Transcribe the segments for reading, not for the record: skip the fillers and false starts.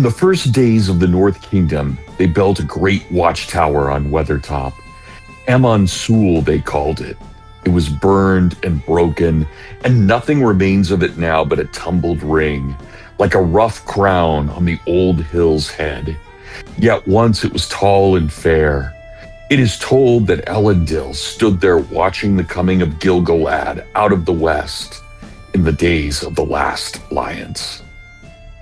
In the first days of the North Kingdom, they built a great watchtower on Weathertop. Amon Sûl, they called it. It was burned and broken, and nothing remains of it now but a tumbled ring, like a rough crown on the old hill's head. Yet once it was tall and fair. It is told that Elrond stood there watching the coming of Gil-galad out of the west in the days of the last alliance.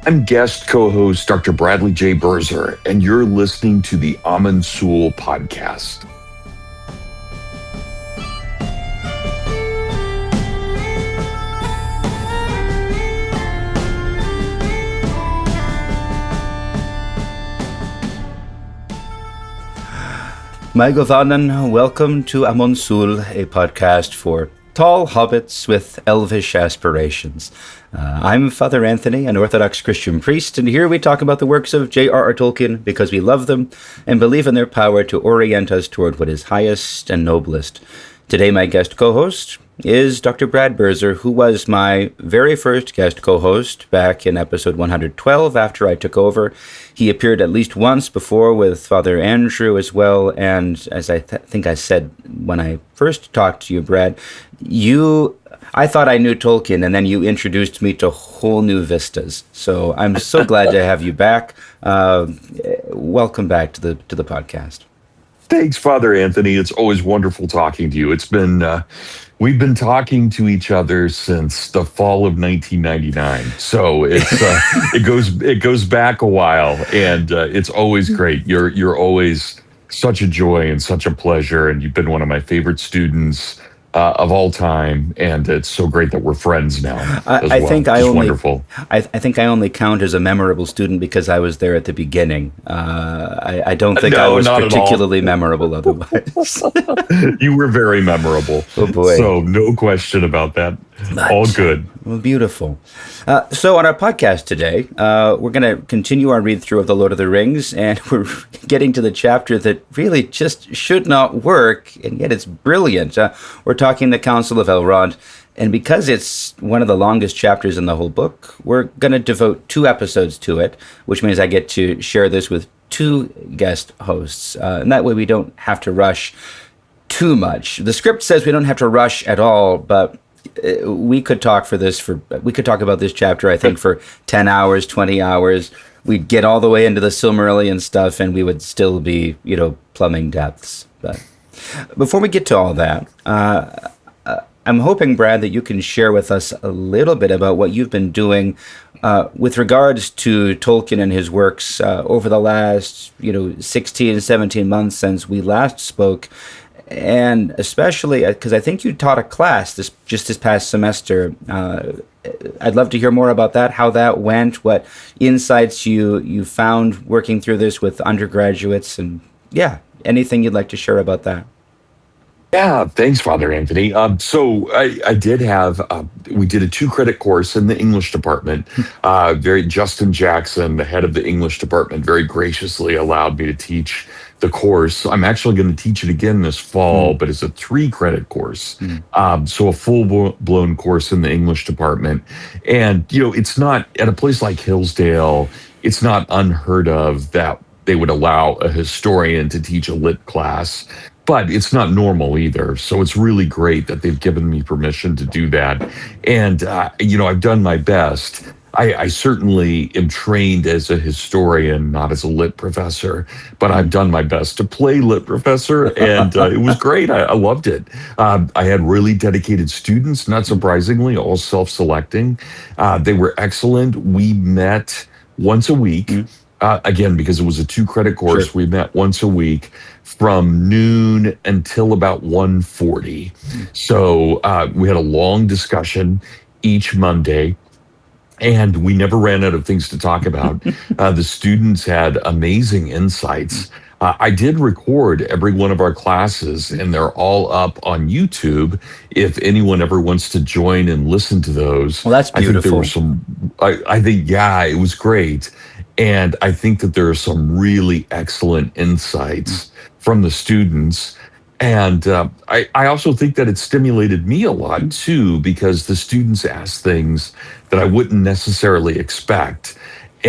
I'm guest co-host Dr. Bradley J. Birzer, and you're listening to the Amon Sûl podcast. My Gothanan, welcome to Amon Sûl, a podcast for tall hobbits with elvish aspirations. I'm Father Anthony, an Orthodox Christian priest, and here we talk about the works of J.R.R. Tolkien because we love them and believe in their power to orient us toward what is highest and noblest. Today, my guest co-host is Dr. Brad Birzer, who was my very first guest co-host back in episode 112 after I took over. He appeared at least once before with Father Andrew as well, and as I think I said when I first talked to you, Brad, I thought I knew Tolkien, and then you introduced me to whole new vistas. So I'm so glad to have you back. Welcome back to the podcast. Thanks, Father Anthony. It's always wonderful talking to you. It's been we've been talking to each other since the fall of 1999, so it goes back a while, and it's always great. You're always such a joy and such a pleasure, and you've been one of my favorite students of all time, and it's so great that we're friends now. I think I only count as a memorable student because I was there at the beginning. I don't think I was particularly memorable otherwise. You were very memorable. Oh boy! So no question about that. All good. Well, beautiful. So on our podcast today, we're going to continue our read-through of The Lord of the Rings, and we're getting to the chapter that really just should not work, and yet it's brilliant. We're talking the Council of Elrond, and because it's one of the longest chapters in the whole book, we're going to devote 2 episodes to it, which means I get to share this with 2 guest hosts, and that way we don't have to rush too much. The script says we don't have to rush at all, but we could talk about this chapter, I think, for 10 hours, 20 hours. We'd get all the way into the Silmarillion stuff, and we would still be, plumbing depths. But before we get to all that, I'm hoping, Brad, that you can share with us a little bit about what you've been doing with regards to Tolkien and his works over the last, 16, 17 months since we last spoke. And especially because I think you taught a class this past semester. I'd love to hear more about that, how that went, what insights you found working through this with undergraduates, and anything you'd like to share about that. Yeah, thanks, Father Anthony. So I did have, we did a 2-credit course in the English department. Justin Jackson, the head of the English department, very graciously allowed me to teach the course. I'm actually going to teach it again this fall, but it's a 3-credit course. So a full-blown course in the English department. And, it's not, at a place like Hillsdale, it's not unheard of that they would allow a historian to teach a lit class. But it's not normal either. So it's really great that they've given me permission to do that. And, I've done my best. I certainly am trained as a historian, not as a lit professor, but I've done my best to play lit professor, and it was great. I loved it. I had really dedicated students, not surprisingly, all self-selecting. They were excellent. We met once a week. Again, because it was a 2-credit course, sure. We met once a week from noon until about 1:40. So we had a long discussion each Monday, and we never ran out of things to talk about. The students had amazing insights. I did record every one of our classes, and they're all up on YouTube if anyone ever wants to join and listen to those. Well, that's beautiful. I think there were it was great. And I think that there are some really excellent insights from the students. And I also think that it stimulated me a lot, too, because the students asked things that I wouldn't necessarily expect.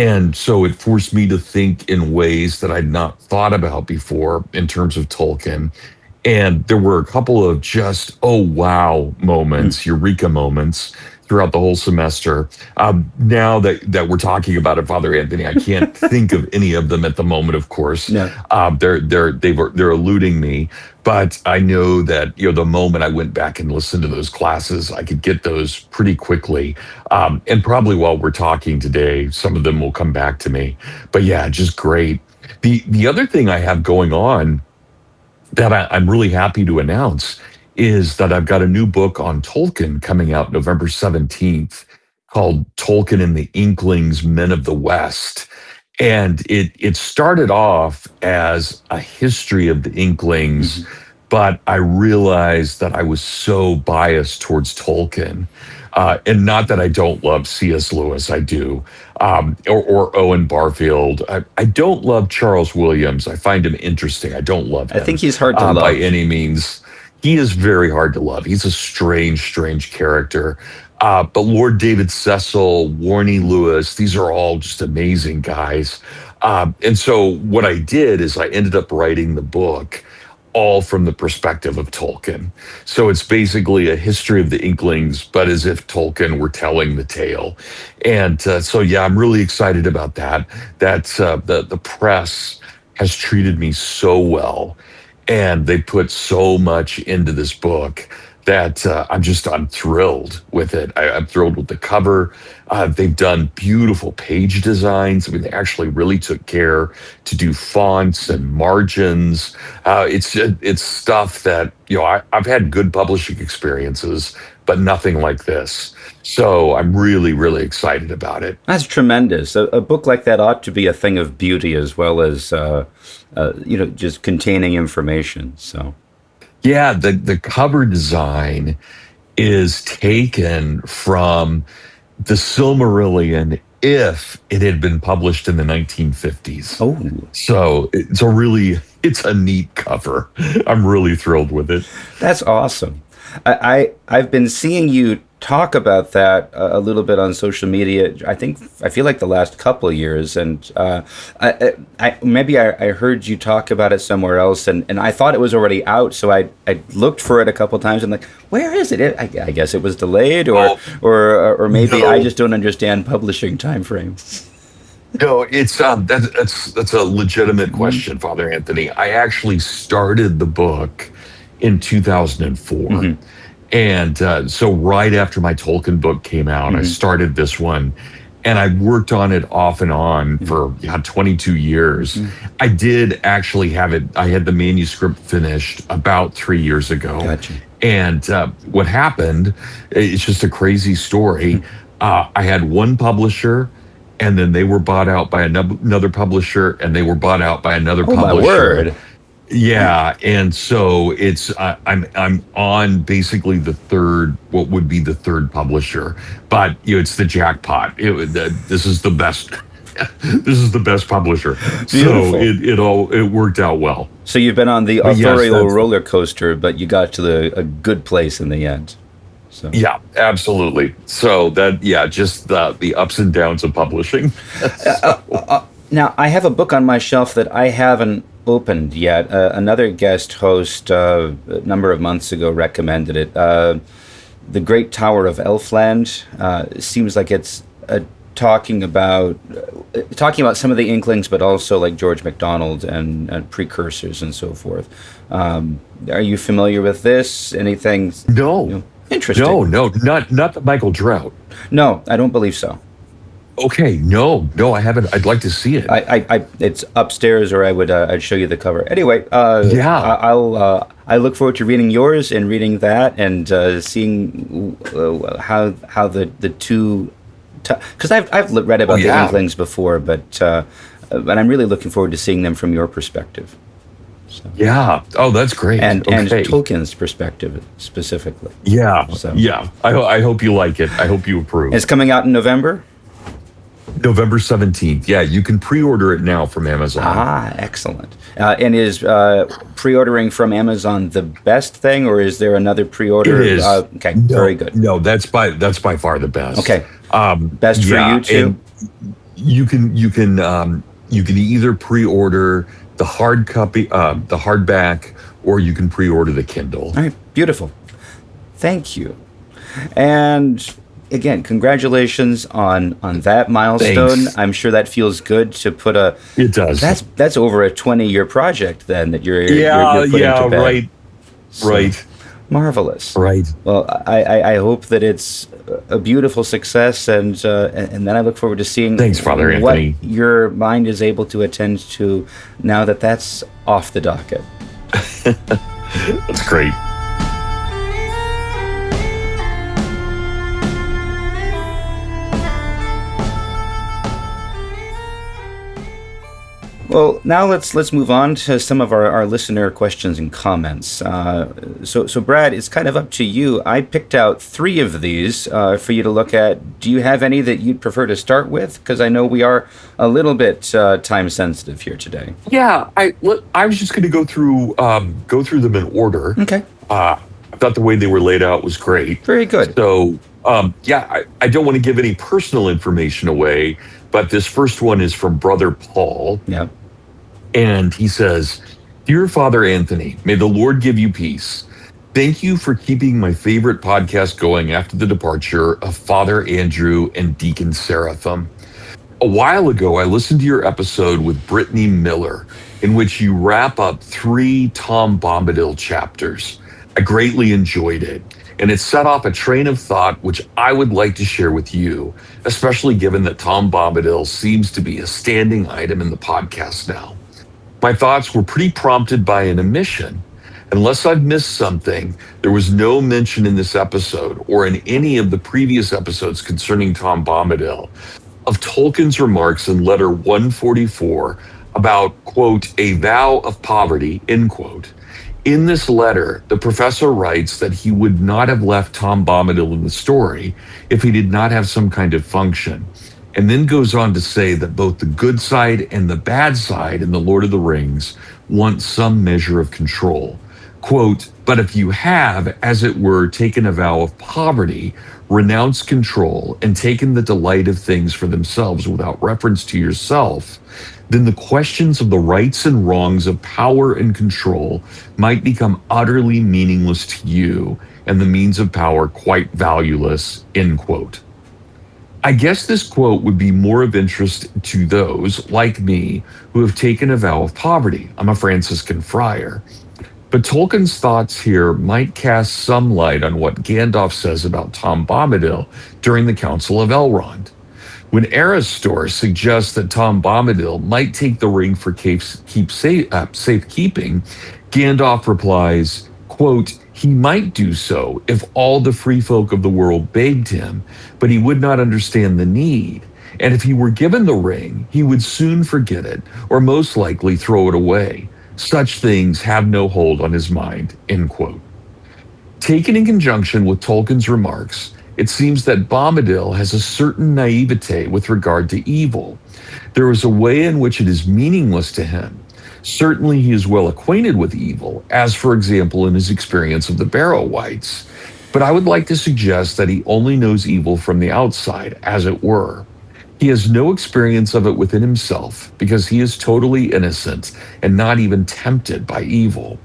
And so it forced me to think in ways that I'd not thought about before in terms of Tolkien. And there were a couple of just, oh, wow moments, eureka moments throughout the whole semester. Now that we're talking about it, Father Anthony, I can't think of any of them at the moment, of course. No. They're eluding me. But I know that, the moment I went back and listened to those classes, I could get those pretty quickly. And probably while we're talking today, some of them will come back to me. But yeah, just great. The other thing I have going on that I'm really happy to announce is that I've got a new book on Tolkien coming out November 17th called Tolkien and the Inklings, Men of the West. And it started off as a history of the Inklings, but I realized that I was so biased towards Tolkien. And not that I don't love C.S. Lewis, I do, or Owen Barfield. I don't love Charles Williams. I find him interesting. I don't love him. I think he's hard to love. By any means. He is very hard to love. He's a strange character. But Lord David Cecil, Warnie Lewis, these are all just amazing guys. And so what I did is I ended up writing the book all from the perspective of Tolkien. So it's basically a history of the Inklings, but as if Tolkien were telling the tale. And so, yeah, I'm really excited about that. That's the press has treated me so well, and they put so much into this book that I'm thrilled with it. I'm thrilled with the cover. They've done beautiful page designs. I mean, they actually really took care to do fonts and margins. It's stuff that, I've had good publishing experiences, but nothing like this. So I'm really, really excited about it. That's tremendous. A book like that ought to be a thing of beauty as well as, just containing information. So. Yeah, the cover design is taken from the Silmarillion if it had been published in the 1950s. Oh. So it's a neat cover. I'm really thrilled with it. That's awesome. I've been seeing you talk about that a little bit on social media. I feel like the last couple of years, and I heard you talk about it somewhere else, and I thought it was already out, so I looked for it a couple of times and like, where is it? I guess it was delayed, or maybe I just don't understand publishing timeframes. No, it's that's a legitimate question, Father Anthony. I actually started the book in 2004. And so right after my Tolkien book came out, I started this one, and I worked on it off and on for 22 years. I did actually have it. I had the manuscript finished about 3 years ago. Gotcha. And what happened, it's just a crazy story. I had one publisher, and then they were bought out by another publisher, and they were bought out by another publisher. My word. Yeah, and so it's I'm on basically what would be the third publisher, but it's the jackpot. This is the best. This is the best publisher. Beautiful. So it worked out well. So you've been on the authorial roller coaster, but you got to a good place in the end. So. Yeah, absolutely. So just the ups and downs of publishing. Now I have a book on my shelf that I haven't opened yet. Another guest host a number of months ago recommended it. The Great Tower of Elfland seems like it's talking about some of the Inklings, but also like George MacDonald and precursors and so forth. Are you familiar with this? Anything? No. Interesting. No, not the Michael Drought. No, I don't believe so. Okay, no, I haven't. I'd like to see it. It's upstairs, or I'd show you the cover. Anyway, I look forward to reading yours and reading that, and seeing how the two, because I've read about the Inklings before, but I'm really looking forward to seeing them from your perspective. So. Yeah. Oh, that's great. And Tolkien's perspective specifically. Yeah. So. Yeah. I hope you like it. I hope you approve. It's coming out in November. November 17th. Yeah, you can pre-order it now from Amazon. Ah, excellent. And is pre-ordering from Amazon the best thing, or is there another pre-order? It is. Okay, very good. No, that's by far the best. Okay. Best for you too? you can either pre-order the hard copy, the hardback, or you can pre-order the Kindle. All right, beautiful. Thank you. And again, congratulations on that milestone. Thanks. I'm sure that feels good to put a. It does. That's over a 20-year project then that you're Yeah, putting yeah, to bed. right, So, right, marvelous. right. Well, I hope that it's a beautiful success, and then I look forward to seeing Thanks, Father what Anthony. your mind is able to attend to now that that's off the docket. That's great. Well, now let's move on to some of our listener questions and comments. So Brad, it's kind of up to you. I picked out 3 of these for you to look at. Do you have any that you'd prefer to start with? Because I know we are a little bit time sensitive here today. Yeah, I was just going to go through them in order. Okay. I thought the way they were laid out was great. Very good. So, I don't want to give any personal information away, but this first one is from Brother Paul. Yeah. And he says, "Dear Father Anthony, may the Lord give you peace. Thank you for keeping my favorite podcast going after the departure of Father Andrew and Deacon Seraphim. A while ago, I listened to your episode with Brittany Miller, in which you wrap up 3 Tom Bombadil chapters. I greatly enjoyed it, and it set off a train of thought which I would like to share with you, especially given that Tom Bombadil seems to be a standing item in the podcast now. My thoughts were pretty prompted by an omission. Unless I've missed something, there was no mention in this episode or in any of the previous episodes concerning Tom Bombadil of Tolkien's remarks in letter 144 about, quote, a vow of poverty, end quote. In this letter, the professor writes that he would not have left Tom Bombadil in the story if he did not have some kind of function, and then goes on to say that both the good side and the bad side in The Lord of the Rings want some measure of control. Quote, but if you have, as it were, taken a vow of poverty, renounced control, and taken the delight of things for themselves without reference to yourself, then the questions of the rights and wrongs of power and control might become utterly meaningless to you, and the means of power quite valueless, end quote. I guess this quote would be more of interest to those, like me, who have taken a vow of poverty. I'm a Franciscan friar. But Tolkien's thoughts here might cast some light on what Gandalf says about Tom Bombadil during the Council of Elrond. When Aristor suggests that Tom Bombadil might take the ring for safekeeping, Gandalf replies, quote, he might do so if all the free folk of the world begged him, but he would not understand the need. And if he were given the ring, he would soon forget it, or most likely throw it away. Such things have no hold on his mind, end quote. Taken in conjunction with Tolkien's remarks, it seems that Bombadil has a certain naivete with regard to evil. There is a way in which it is meaningless to him. Certainly he is well acquainted with evil, as for example in his experience of the Barrow Wights, but I would like to suggest that he only knows evil from the outside, as it were. He has no experience of it within himself because he is totally innocent and not even tempted by evil.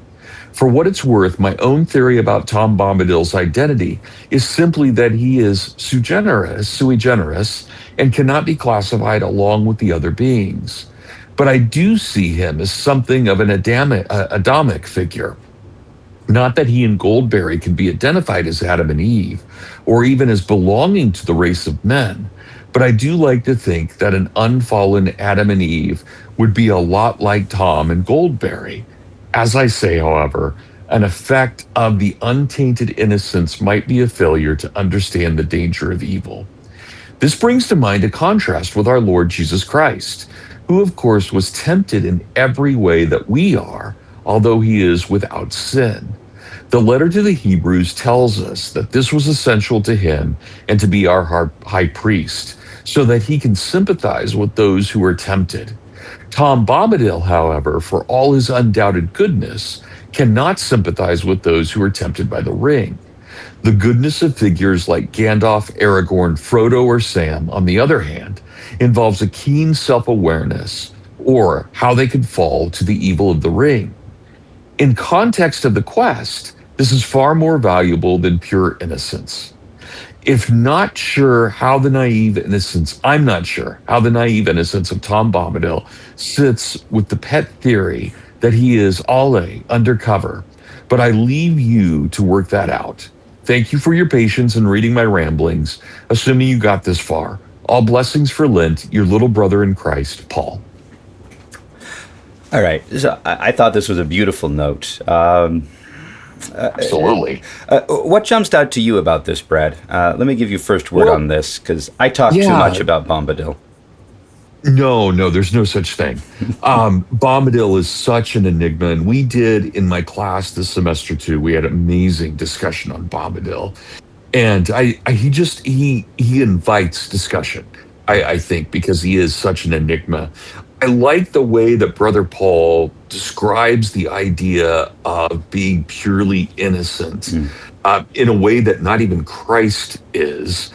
For what it's worth, my own theory about Tom Bombadil's identity is simply that he is sui generis, and cannot be classified along with the other beings. But I do see him as something of an Adamic figure. Not that he and Goldberry can be identified as Adam and Eve, or even as belonging to the race of men, but I do like to think that an unfallen Adam and Eve would be a lot like Tom and Goldberry. As I say, however, an effect of the untainted innocence might be a failure to understand the danger of evil. This brings to mind a contrast with our Lord Jesus Christ, who of course was tempted in every way that we are, although he is without sin. The letter to the Hebrews tells us that this was essential to him and to be our high priest, so that he can sympathize with those who are tempted. Tom Bombadil, however, for all his undoubted goodness, cannot sympathize with those who are tempted by the ring. The goodness of figures like Gandalf, Aragorn, Frodo, or Sam, on the other hand, involves a keen self-awareness or how they could fall to the evil of the ring. In context of the quest, this is far more valuable than pure innocence. If not sure how the naive innocence, I'm not sure how the naive innocence of Tom Bombadil sits with the pet theory that he is Ole undercover, but I leave you to work that out. Thank you for your patience in reading my ramblings, assuming you got this far. All blessings for Lent, your little brother in Christ, Paul. All right. So I thought this was a beautiful note. Absolutely. What jumps out to you about this, Brad? Let me give you first word on this, because I talk too Yeah. much about Bombadil. No, there's no such thing. Bombadil is such an enigma, and we did in my class this semester too. We had amazing discussion on Bombadil, and he invites discussion. I think because he is such an enigma. I like the way that Brother Paul describes the idea of being purely innocent in a way that not even Christ is,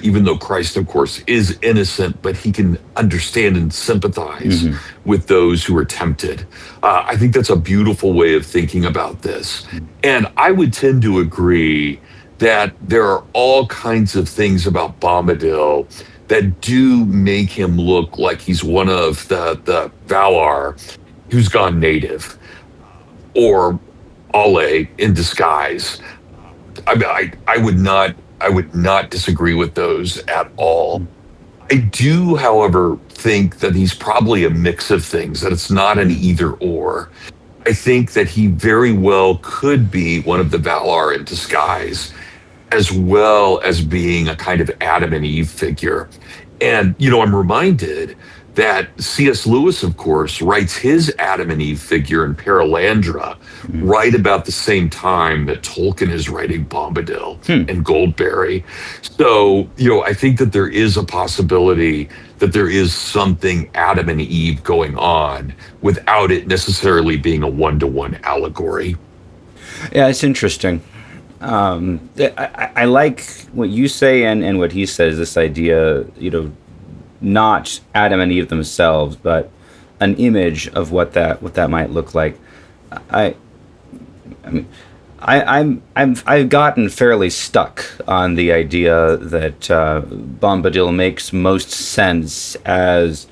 even though Christ, of course, is innocent, but he can understand and sympathize with those who are tempted. I think that's a beautiful way of thinking about this. And I would tend to agree that there are all kinds of things about Bombadil that do make him look like he's one of the Valar who's gone native, or Ole in disguise. I would not disagree with those at all. I do, however, think that he's probably a mix of things, that it's not an either or. I think that he very well could be one of the Valar in disguise, as well as being a kind of Adam and Eve figure. And, I'm reminded that C.S. Lewis, of course, writes his Adam and Eve figure in Perelandra right about the same time that Tolkien is writing Bombadil and Goldberry. So, I think that there is a possibility that there is something Adam and Eve going on without it necessarily being a one-to-one allegory. Yeah, it's interesting. I like what you say and what he says, this idea, not Adam and Eve themselves, but an image of what that might look like. I've gotten fairly stuck on the idea that Bombadil makes most sense as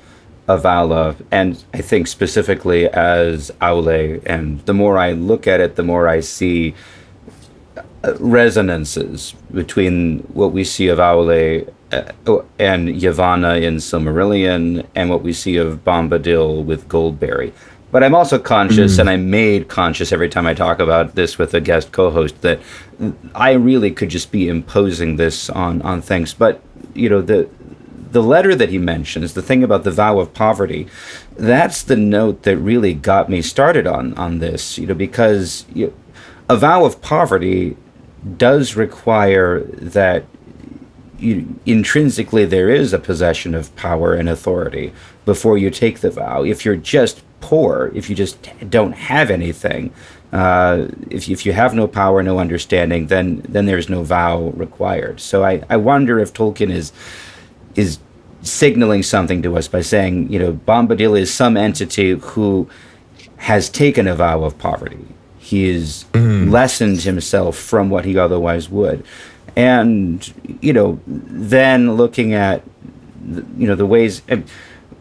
a Vala, and I think specifically as Aule. And the more I look at it, the more I see resonances between what we see of Aule and Yavanna in Silmarillion and what we see of Bombadil with Goldberry. But I'm also conscious, and I'm made conscious every time I talk about this with a guest co-host, that I really could just be imposing this on things. But, the letter that he mentions, the thing about the vow of poverty, that's the note that really got me started on this, because a vow of poverty does require that intrinsically there is a possession of power and authority before you take the vow. If you're just poor, if you just don't have anything, if you have no power, no understanding, then there's no vow required. So I wonder if Tolkien is signaling something to us by saying, Bombadil is some entity who has taken a vow of poverty. He has lessened himself from what he otherwise would. And, then looking at, the ways...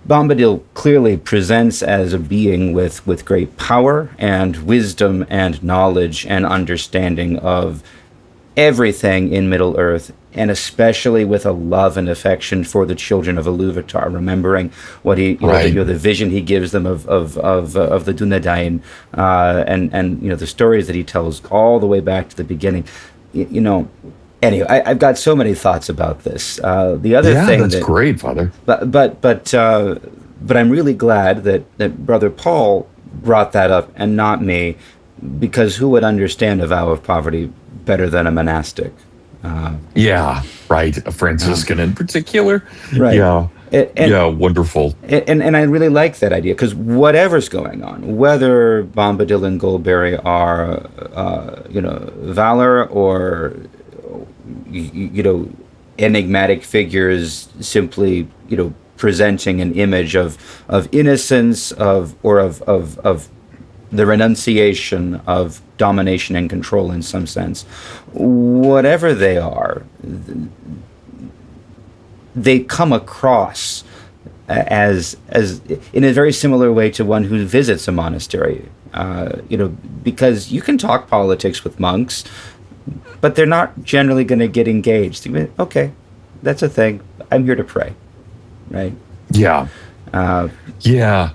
Bombadil clearly presents as a being with great power and wisdom and knowledge and understanding of everything in Middle-earth, and especially with a love and affection for the children of Iluvatar, remembering what he, the vision he gives them of the Dunedain, and the stories that he tells all the way back to the beginning. Anyway, I've got so many thoughts about this. The other thing that's great, Father. But I'm really glad that Brother Paul brought that up and not me, because who would understand a vow of poverty better than a monastic? A Franciscan in particular. Right. Wonderful. And I really like that idea, because whatever's going on, whether Bombadil and Goldberry are, Valar or, enigmatic figures simply, presenting an image of innocence, of the renunciation of domination and control in some sense. Whatever they are, they come across as in a very similar way to one who visits a monastery. Because you can talk politics with monks, but they're not generally going to get engaged. Okay, that's a thing. I'm here to pray, right? Yeah. Yeah.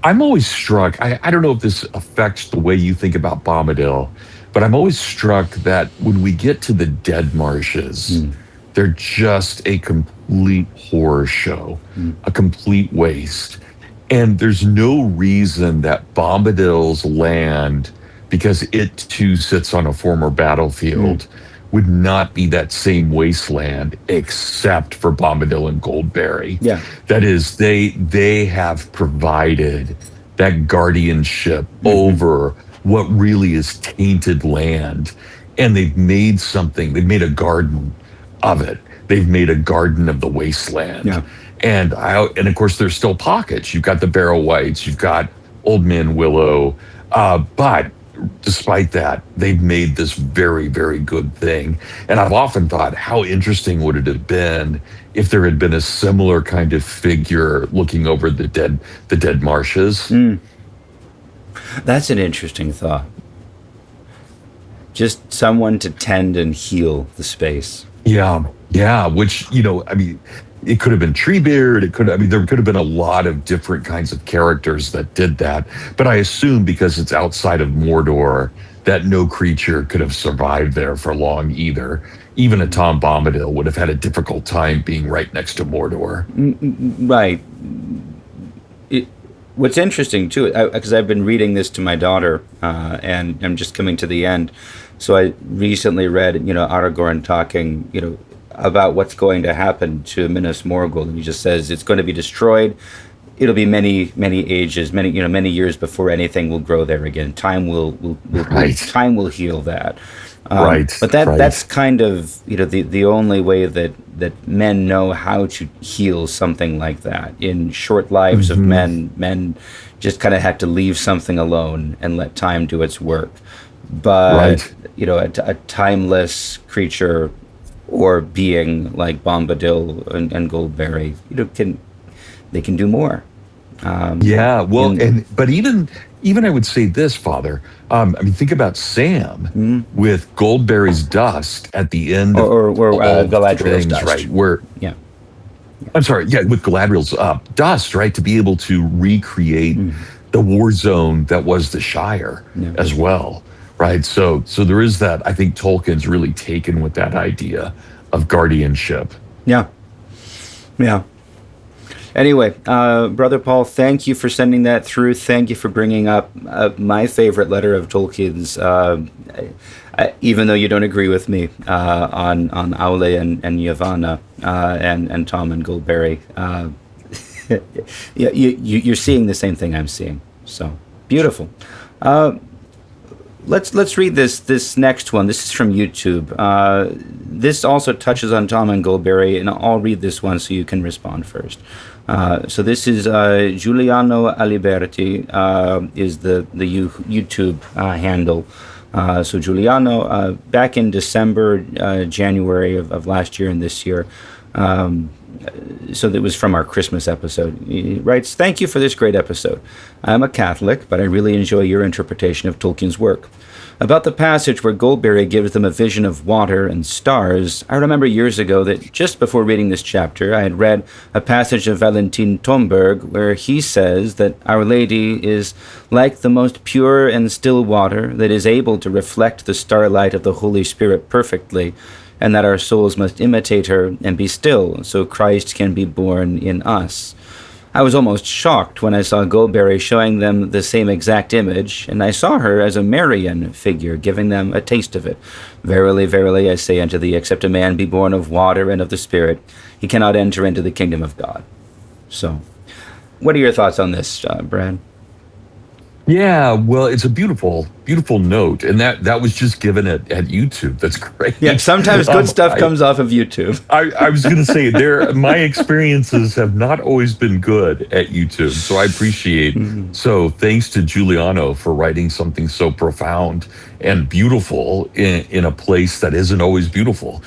I'm always struck. I don't know if this affects the way you think about Bombadil, but I'm always struck that when we get to the Dead Marshes, they're just a complete horror show, a complete waste. And there's no reason that Bombadil's land, because it too sits on a former battlefield, would not be that same wasteland except for Bombadil and Goldberry. Yeah. That is, they have provided that guardianship over what really is tainted land. And they've made a garden of it. They've made a garden of the wasteland. Yeah. And of course, there's still pockets. You've got the Barrow Whites, you've got Old Man Willow, but despite that, they've made this very, very good thing. And I've often thought, how interesting would it have been if there had been a similar kind of figure looking over the dead marshes? That's an interesting thought. Just someone to tend and heal the space. Yeah. Which, it could have been Treebeard. There could have been a lot of different kinds of characters that did that. But I assume because it's outside of Mordor, that no creature could have survived there for long either. Even a Tom Bombadil would have had a difficult time being right next to Mordor. Right. What's interesting, too, because I've been reading this to my daughter, and I'm just coming to the end. So I recently read, Aragorn talking, about what's going to happen to Minas Morgul, and he just says it's going to be destroyed. It'll be many, many ages, many years before anything will grow there again. Time will time will heal that. But that's kind of the only way that men know how to heal something like that. In short lives of men just kind of had to leave something alone and let time do its work. But a timeless creature or being like Bombadil and Goldberry, they can do more. But even I would say this, Father. Think about Sam with Goldberry's dust at the end, or Galadriel's dust, right? With Galadriel's dust, right? To be able to recreate the war zone that was the Shire as well. Right, so there is that. I think Tolkien's really taken with that idea of guardianship. Yeah. Anyway, Brother Paul, thank you for sending that through. Thank you for bringing up my favorite letter of Tolkien's, even though you don't agree with me on Aule and Yavanna and Tom and Goldberry. You're seeing the same thing I'm seeing. So beautiful. Let's read this next one. This is from YouTube. This also touches on Tom and Goldberry, and I'll read this one so you can respond first. So this is Giuliano Aliberti is the YouTube handle. So Giuliano, back in December, January of last year and this year, so that was from our Christmas episode. He writes, "Thank you for this great episode. I am a Catholic, but I really enjoy your interpretation of Tolkien's work. About the passage where Goldberry gives them a vision of water and stars, I remember years ago that just before reading this chapter, I had read a passage of Valentin Tomberg where he says that Our Lady is like the most pure and still water that is able to reflect the starlight of the Holy Spirit perfectly, and that our souls must imitate her and be still so Christ can be born in us. I was almost shocked when I saw Goldberry showing them the same exact image, and I saw her as a Marian figure giving them a taste of it. Verily, verily, I say unto thee, except a man be born of water and of the Spirit, he cannot enter into the kingdom of God." So, what are your thoughts on this, Brad? Yeah, well, it's a beautiful, beautiful note, and that was just given at YouTube. That's Yeah, great. sometimes good stuff I comes off of YouTube. I was going to say my experiences have not always been good at YouTube, so I appreciate. Mhm. So thanks to Giuliano for writing something so profound and beautiful in a place that isn't always beautiful.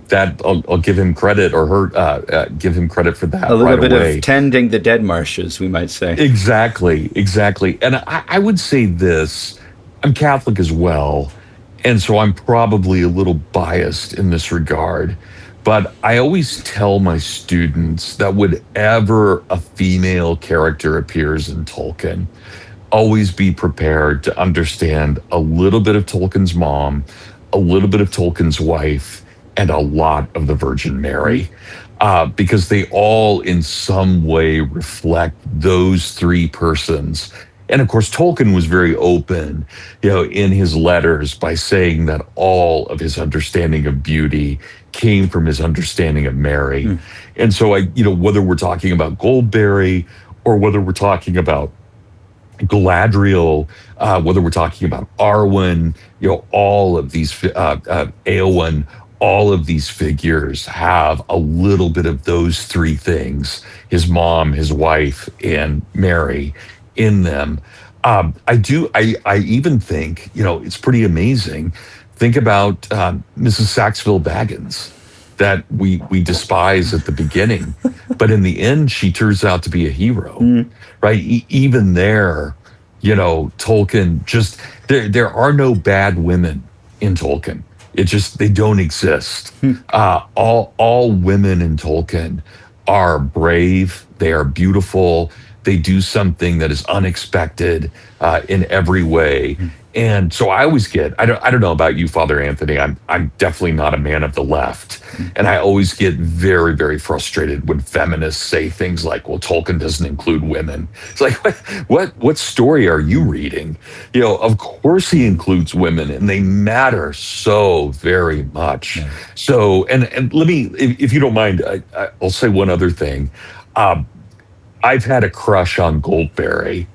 That I'll give him credit, or her give him credit for A that little right bit of away. tending the dead marshes, we might say. Exactly, exactly. And I would say this: I'm Catholic as well, and so I'm probably a little biased in this regard. But I always tell my students that whenever a female character appears in Tolkien, always be prepared to understand a little bit of Tolkien's mom, a little bit of Tolkien's wife, and a lot of the Virgin Mhm. Mary, because they all, in some way, reflect those three persons. And of course, Tolkien was very open, in his letters by saying that all of his understanding of beauty came from his understanding of Mary. Mm. And so whether we're talking about Goldberry or whether we're talking about Galadriel, whether we're talking about Arwen, all of these, Eowyn, all of these figures have a little bit of those three things: his mom, his wife, and Mary in them. I even think, it's pretty amazing. Think about Mrs. Saxville Baggins that we despise at the beginning, but in the end, she turns out to be a hero, Mm. right? Even there, Tolkien just there are no bad women in Tolkien. It just they don't exist. All women in Tolkien are brave. They are beautiful. They do something that is unexpected in every way. And so I always get I don't know about you, Father Anthony. I'm definitely not a man of the left. And I always get very, very frustrated when feminists say things like, well, Tolkien doesn't include women. It's like, what story are you reading? Of course he includes women, and they matter so very much. Yeah. So, and let me, if you don't mind, I'll say one other thing. Um, I've had a crush on Goldberry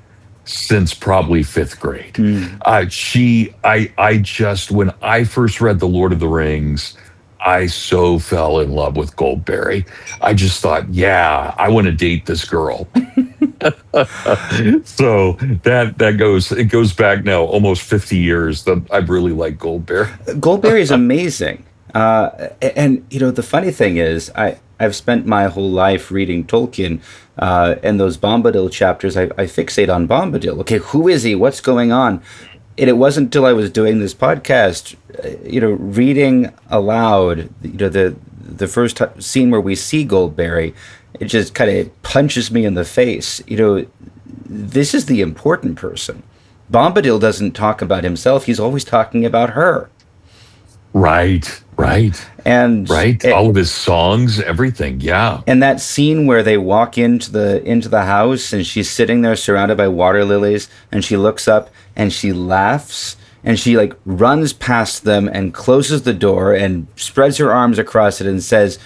since probably fifth grade. Mm. I just, when I first read The Lord of the Rings, I so fell in love with Goldberry. I just thought, yeah, I want to date this girl. So it goes back now almost 50 years that I've really liked Goldberry. Goldberry is amazing. And the funny thing is, I've spent my whole life reading Tolkien, and those Bombadil chapters, I fixate on Bombadil. Okay, who is he? What's going on? And it wasn't until I was doing this podcast, reading aloud, the first scene where we see Goldberry, it just kind of punches me in the face. This is the important person. Bombadil doesn't talk about himself. He's always talking about her. Right, right, And right. All of his songs, everything. Yeah. and that scene where they walk into the house and she's sitting there surrounded by water lilies and she looks up and she laughs and she like runs past them and closes the door and spreads her arms across it and says,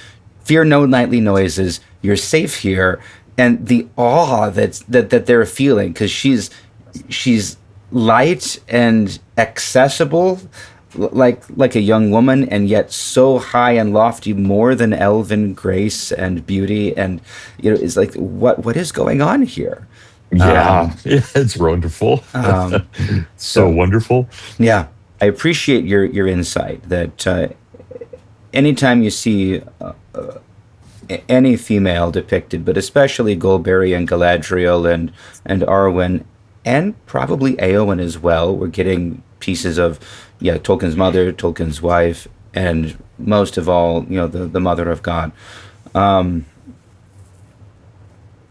"Fear no nightly noises. You're safe here." And the awe that they're feeling, because she's light and accessible, like a young woman, and yet so high and lofty, more than elven grace and beauty. And it's like, what is going on here? Yeah, it's wonderful. So wonderful. Yeah, I appreciate your insight that anytime you see any female depicted, but especially Goldberry and Galadriel and Arwen, and probably Eowyn as well, we're getting pieces of Tolkien's mother, Tolkien's wife, and most of all, the mother of God.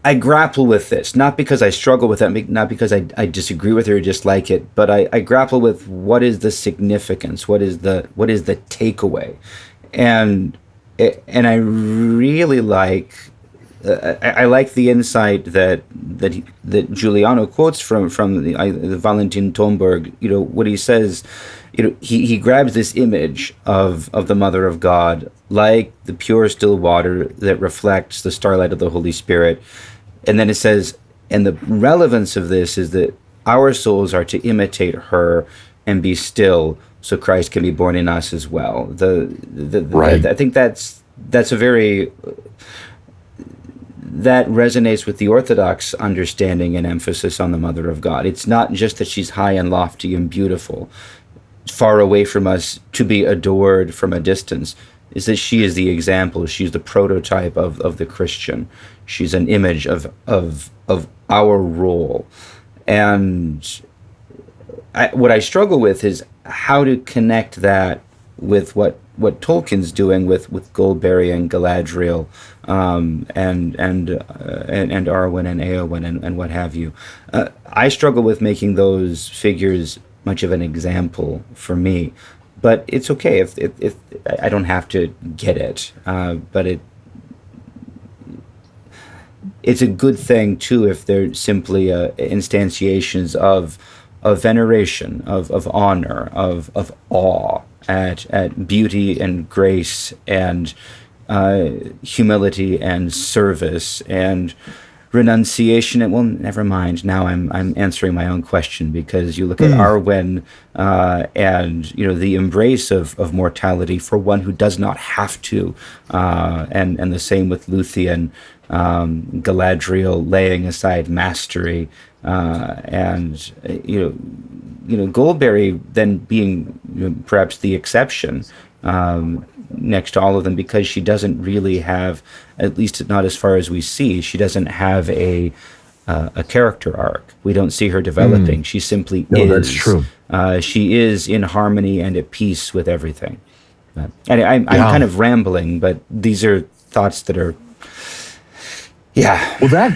I grapple with this, not because I struggle with it, not because I disagree with it or dislike it, but I grapple with what is the significance, what is the takeaway, and I really like. I like the insight that Giuliano quotes from the Valentin Tomberg. What he says. He grabs this image of the Mother of God, like the pure still water that reflects the starlight of the Holy Spirit, and then it says, and the relevance of this is that our souls are to imitate her and be still, so Christ can be born in us as well. Right. I think that's a very that resonates with the Orthodox understanding and emphasis on the Mother of God. It's not just that she's high and lofty and beautiful, far away from us to be adored from a distance. Is that she is the example, she's the prototype of the Christian. She's an image of our role. And what I struggle with is how to connect that with what Tolkien's doing with Goldberry and Galadriel, and Arwen and Eowyn and what have you. I struggle with making those figures much of an example for me, but it's okay if I don't have to get it. But it's a good thing too if they're simply instantiations of veneration, of honor, of awe at beauty and grace and humility and service and renunciation. And well, never mind. Now I'm answering my own question, because you look at Arwen and the embrace of mortality for one who does not have to, and the same with Luthien, Galadriel laying aside mastery, and Goldberry then being perhaps the exception next to all of them, because she doesn't really have, at least not as far as we see, she doesn't have a character arc. We don't see her developing. She simply is. That's true. She is in harmony and at peace with everything. And I'm kind of rambling, but these are thoughts that are, yeah. Well,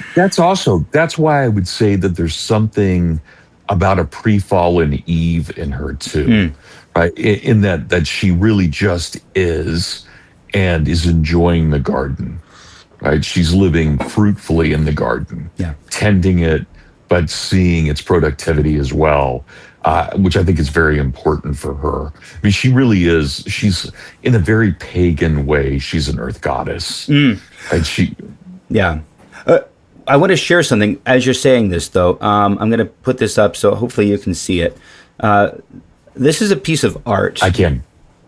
that's why I would say that there's something about a pre-fallen Eve in her too, right? In that she really just is, and is enjoying the garden, right? She's living fruitfully in the garden, tending it, but seeing its productivity as well, which I think is very important for her. I mean, she really is. She's, in a very pagan way, she's an earth goddess, right? Yeah. I want to share something as you're saying this, though. I'm going to put this up so hopefully you can see it. This is a piece of art. I can.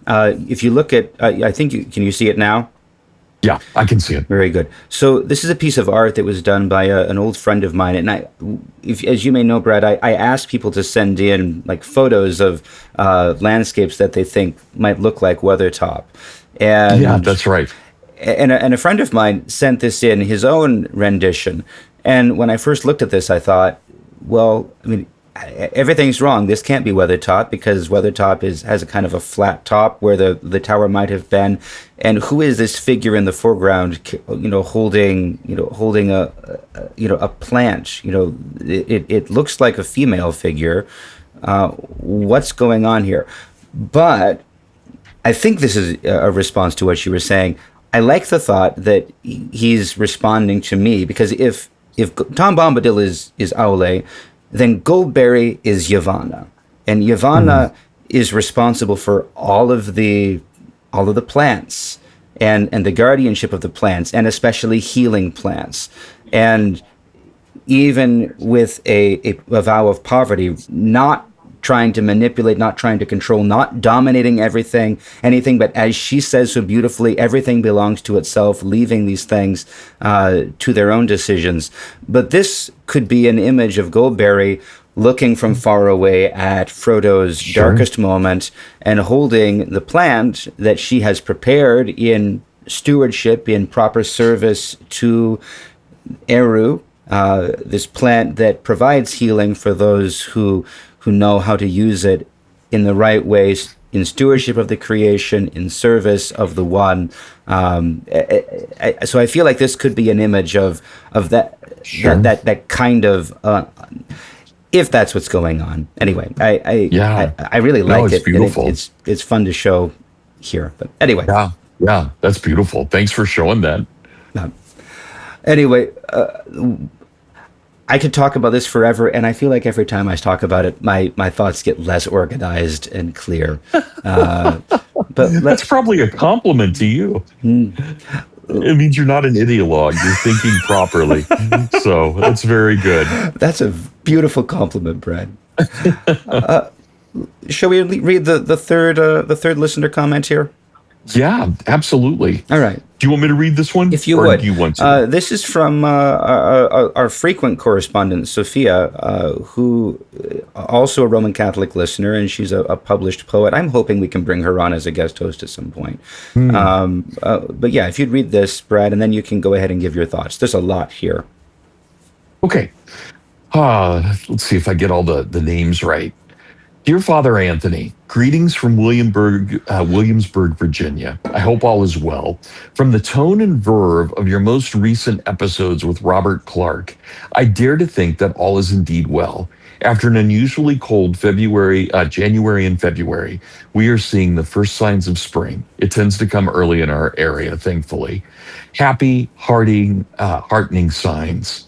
If you look at, I think can you see it now? Yeah, I can see it. Very good. So this is a piece of art that was done by an old friend of mine, and as you may know, Brad, I asked people to send in like photos of landscapes that they think might look like Weathertop. And yeah, that's right. And a friend of mine sent this in, his own rendition. And when I first looked at this, I thought, well, I mean, everything's wrong. This can't be Weathertop, because Weathertop has a kind of a flat top where the tower might have been. And who is this figure in the foreground, holding a plant? It looks like a female figure. What's going on here? But I think this is a response to what you were saying. I like the thought that he's responding to me, because if Tom Bombadil is Aule, then Goldberry is Yavanna, and Yavanna is responsible for all of the plants and the guardianship of the plants, and especially healing plants. And even with a vow of poverty, not trying to manipulate, not trying to control, not dominating anything, but as she says so beautifully, everything belongs to itself, leaving these things to their own decisions. But this could be an image of Goldberry looking from far away at Frodo's darkest moment and holding the plant that she has prepared in stewardship, in proper service to Eru, this plant that provides healing for those who know how to use it in the right ways, in stewardship of the creation, in service of the one. So I feel like this could be an image of that, that kind of, if that's what's going on. Anyway, I really like it. Beautiful. It's fun to show here. But anyway. Yeah, that's beautiful. Thanks for showing that. Anyway, I could talk about this forever, and I feel like every time I talk about it, my thoughts get less organized and clear. But that's probably a compliment to you. It means you're not an ideologue. You're thinking properly. So that's very good. That's a beautiful compliment, Brad. Shall we read the third listener comment here? Yeah, absolutely. All right. Do you want me to read this one? If you or would. do you want to? This is from our frequent correspondent, Sophia, who also a Roman Catholic listener, and she's a published poet. I'm hoping we can bring her on as a guest host at some point. But yeah, if you'd read this, Brad, and then you can go ahead and give your thoughts. There's a lot here. Okay. Let's see if I get all the names right. Dear Father Anthony, greetings from Williamsburg, Virginia. I hope all is well. From the tone and verve of your most recent episodes with Robert Clark, I dare to think that all is indeed well. After an unusually cold January and February, we are seeing the first signs of spring. It tends to come early in our area, thankfully. Happy, heartening signs.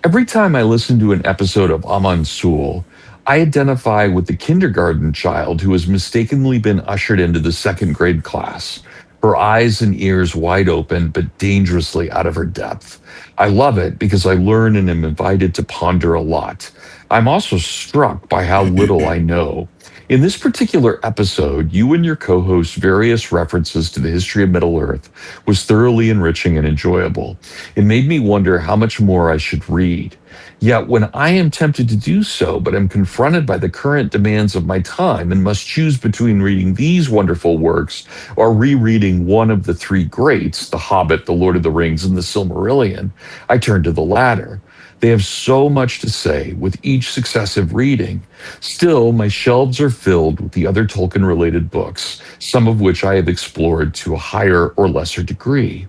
Every time I listen to an episode of Amon Sûl, I identify with the kindergarten child who has mistakenly been ushered into the second grade class, her eyes and ears wide open but dangerously out of her depth. I love it because I learn and am invited to ponder a lot. I'm also struck by how little I know. In this particular episode, you and your co-host's various references to the history of Middle Earth was thoroughly enriching and enjoyable. It made me wonder how much more I should read. Yet when I am tempted to do so, but am confronted by the current demands of my time and must choose between reading these wonderful works or rereading one of the three greats, The Hobbit, The Lord of the Rings, and The Silmarillion, I turn to the latter. They have so much to say with each successive reading. Still, my shelves are filled with the other Tolkien-related books, some of which I have explored to a higher or lesser degree.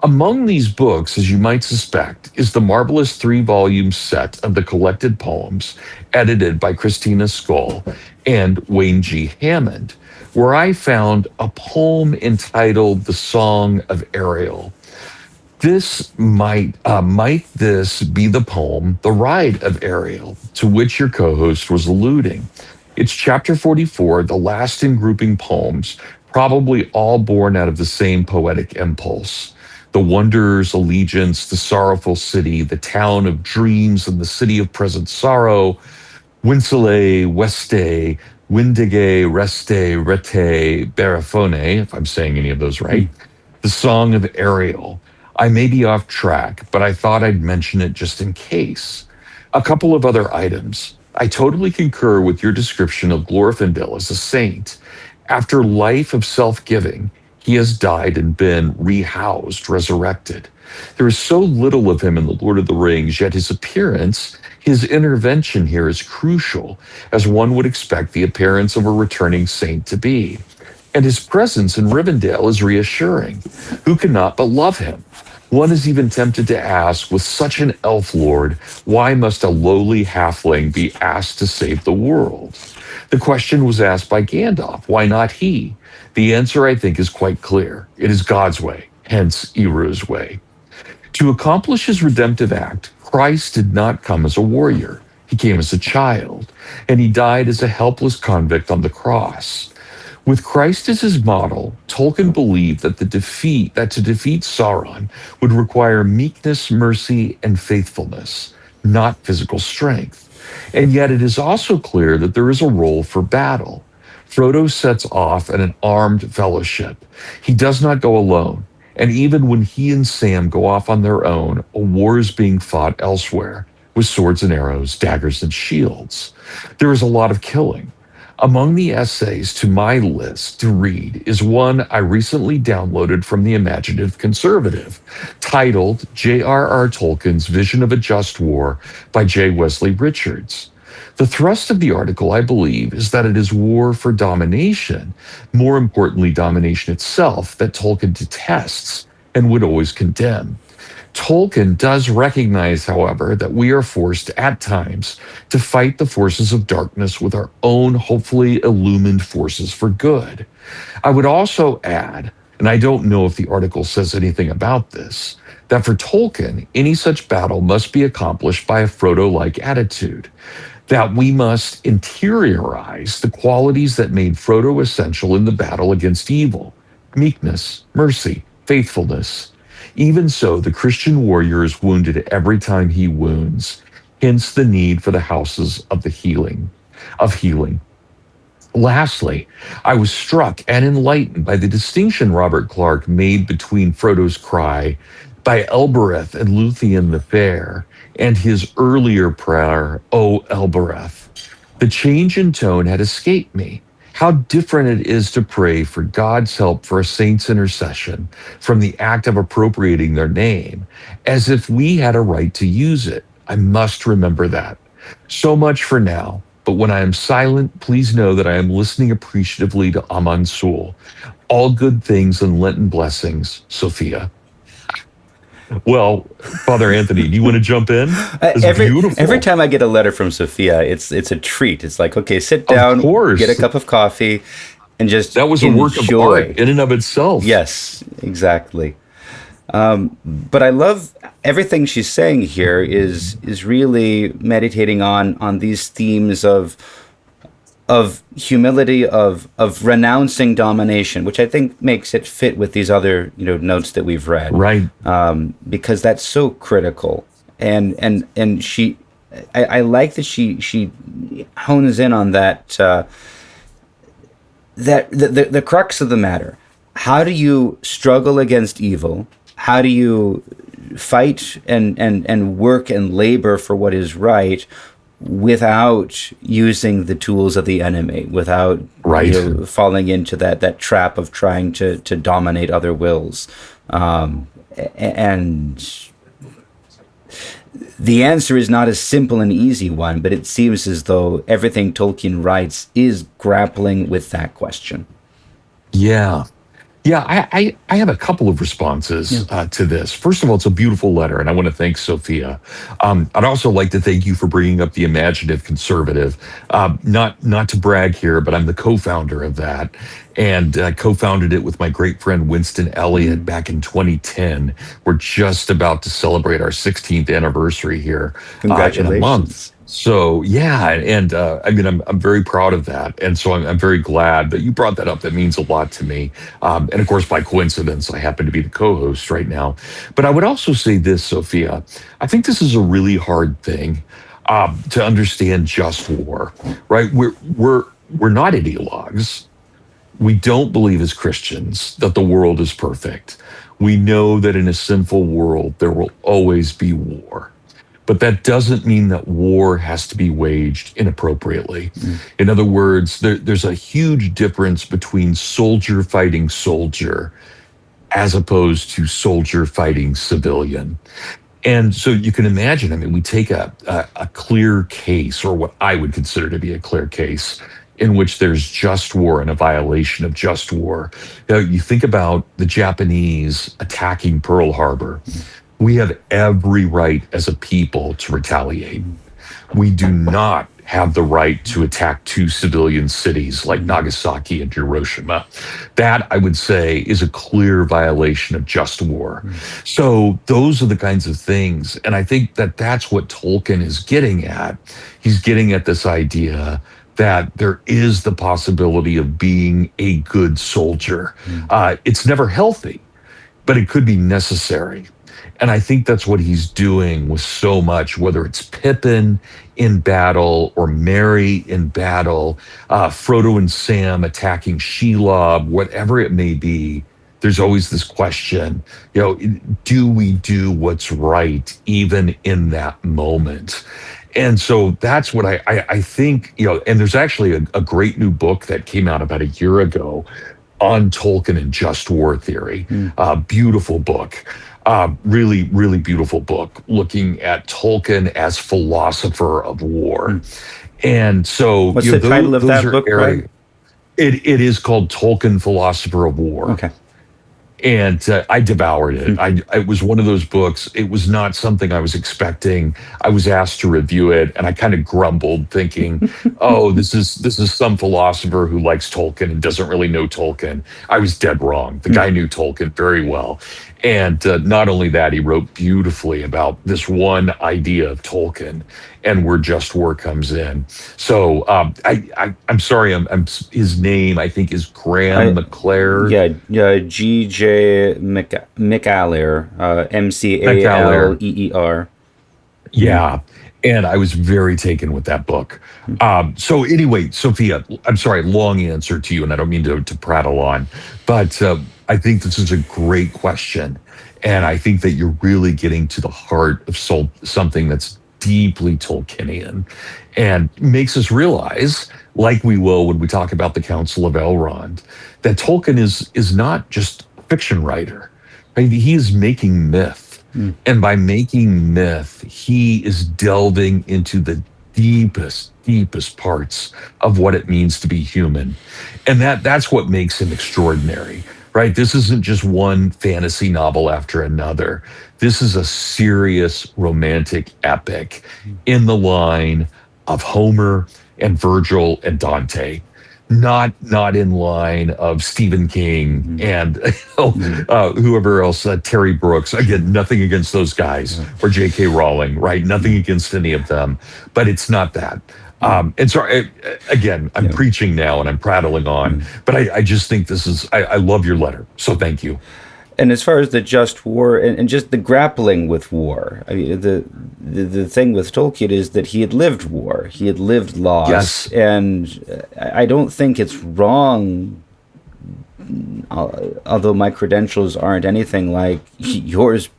Among these books, as you might suspect, is the marvelous 3-volume set of the collected poems edited by Christina Skoll and Wayne G. Hammond, where I found a poem entitled The Song of Ariel. This might this be the poem The Ride of Ariel, to which your co-host was alluding. It's chapter 44, the last in grouping poems, probably all born out of the same poetic impulse. The Wanderer's Allegiance, The Sorrowful City, The Town of Dreams and the City of Present Sorrow, Winsele, Weste, Windige, Reste, Rete, Barafone, if I'm saying any of those right. The Song of Ariel. I may be off track, but I thought I'd mention it just in case. A couple of other items. I totally concur with your description of Glorfindel as a saint. After life of self-giving, he has died and been rehoused, resurrected. There is so little of him in The Lord of the Rings, yet his appearance, his intervention here is crucial, as one would expect the appearance of a returning saint to be. And his presence in Rivendell is reassuring. Who cannot but love him? One is even tempted to ask, with such an elf lord, why must a lowly halfling be asked to save the world? The question was asked by Gandalf, why not he? The answer, I think, is quite clear. It is God's way, hence Eru's way. To accomplish his redemptive act, Christ did not come as a warrior. He came as a child, and he died as a helpless convict on the cross. With Christ as his model, Tolkien believed that to defeat Sauron would require meekness, mercy, and faithfulness, not physical strength. And yet it is also clear that there is a role for battle. Frodo sets off in an armed fellowship. He does not go alone, and even when he and Sam go off on their own, a war is being fought elsewhere, with swords and arrows, daggers and shields. There is a lot of killing. Among the essays to my list to read is one I recently downloaded from the Imaginative Conservative, titled J.R.R. Tolkien's Vision of a Just War by J. Wesley Richards. The thrust of the article, I believe, is that it is war for domination, more importantly, domination itself, that Tolkien detests and would always condemn. Tolkien does recognize, however, that we are forced at times to fight the forces of darkness with our own hopefully illumined forces for good. I would also add, and I don't know if the article says anything about this, that for Tolkien, any such battle must be accomplished by a Frodo-like attitude, that we must interiorize the qualities that made Frodo essential in the battle against evil: meekness, mercy, faithfulness. Even so, the Christian warrior is wounded every time he wounds, hence the need for the houses of healing. Lastly, I was struck and enlightened by the distinction Robert Clark made between Frodo's cry by Elbereth and Luthien the Fair and his earlier prayer, O Elbereth. The change in tone had escaped me. How different it is to pray for God's help for a saint's intercession from the act of appropriating their name, as if we had a right to use it. I must remember that. So much for now. But when I am silent, please know that I am listening appreciatively to Amon Sûl. All good things and Lenten blessings, Sophia. Well, Father Anthony, do you want to jump in? It's beautiful. Every time I get a letter from Sophia, it's a treat. It's like, okay, sit Of down, course. get a cup of coffee, and just That was a work of enjoy. art in and of itself. Yes, exactly. But I love everything she's saying here is really meditating on these themes of humility, of renouncing domination, which I think makes it fit with these other notes that we've read, Right. because that's so critical. And she, I like that she hones in on that that the crux of the matter. How do you struggle against evil? How do you fight and work and labor for what is right without using the tools of the enemy, without Right. falling into that trap of trying to dominate other wills? And the answer is not a simple and easy one, but it seems as though everything Tolkien writes is grappling with that question. Yeah. Yeah, I have a couple of responses to this. First of all, it's a beautiful letter, and I want to thank Sophia. I'd also like to thank you for bringing up the Imaginative Conservative. Not to brag here, but I'm the co-founder of that, and I co-founded it with my great friend Winston Elliott back in 2010. We're just about to celebrate our 16th anniversary here in Congratulations. a month. So yeah, and I mean, I'm very proud of that, and so I'm very glad that you brought that up. That means a lot to me, and of course, by coincidence, I happen to be the co-host right now. But I would also say this, Sophia. I think this is a really hard thing to understand. Just war, right? We're not ideologues. We don't believe as Christians that the world is perfect. We know that in a sinful world there will always be war. But that doesn't mean that war has to be waged inappropriately. In other words, there's a huge difference between soldier fighting soldier as opposed to soldier fighting civilian. And so you can imagine, I mean, we take a clear case, or what I would consider to be a clear case, in which there's just war and a violation of just war. Now, you think about the Japanese attacking Pearl Harbor. We have every right as a people to retaliate. We do not have the right to attack two civilian cities like Nagasaki and Hiroshima. That, I would say, is a clear violation of just war. So those are the kinds of things. And I think that that's what Tolkien is getting at. He's getting at this idea that there is the possibility of being a good soldier. It's never healthy, but it could be necessary. And I think that's what he's doing with so much, whether it's Pippin in battle or Merry in battle, Frodo and Sam attacking Shelob, whatever it may be. There's always this question, do we do what's right even in that moment? And so that's what I think, and there's actually a great new book that came out about a year ago on Tolkien and just war theory. Beautiful book. Really, really beautiful book looking at Tolkien as philosopher of war. And so what's the title of that book, Greg? It is called Tolkien, Philosopher of War. Okay. And I devoured it. It was one of those books. It was not something I was expecting. I was asked to review it, and I kind of grumbled, thinking, "Oh, this is some philosopher who likes Tolkien and doesn't really know Tolkien." I was dead wrong. The guy knew Tolkien very well, and not only that, he wrote beautifully about this one idea of Tolkien. and where just war comes in. So I'm sorry, his name I think is Graham I McClare. yeah, G.J. McAleer, McAleer. McAleer. Yeah. And I was very taken with that book. So anyway, Sophia, I'm sorry, long answer to you, and I don't mean to prattle on, but I think this is a great question. And I think that you're really getting to the heart of something that's deeply Tolkienian and makes us realize, like we will when we talk about the Council of Elrond, that Tolkien is not just a fiction writer. Right? He is making myth. And by making myth, he is delving into the deepest parts of what it means to be human. And that's what makes him extraordinary, right? This isn't just one fantasy novel after another. This is a serious romantic epic in the line of Homer and Virgil and Dante. Not in line of Stephen King and whoever else, Terry Brooks. Again, nothing against those guys or J.K. Rowling, right? Nothing against any of them, but it's not that. And so, again, I'm preaching now and I'm prattling on, but I just think this is, I love your letter. So thank you. And as far as the just war and just the grappling with war, I mean, the thing with Tolkien is that he had lived war, he had lived loss, Yes. and I don't think it's wrong. Although my credentials aren't anything like yours,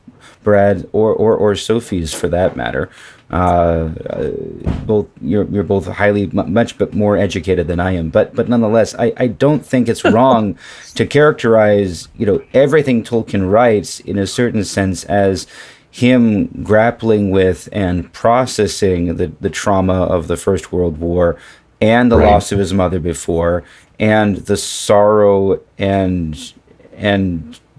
Brad, or Sophie's for that matter. Both you're both highly much but more educated than I am, but nonetheless, I don't think it's wrong to characterize everything Tolkien writes in a certain sense as him grappling with and processing the trauma of the First World War and the loss of his mother before, and the sorrow and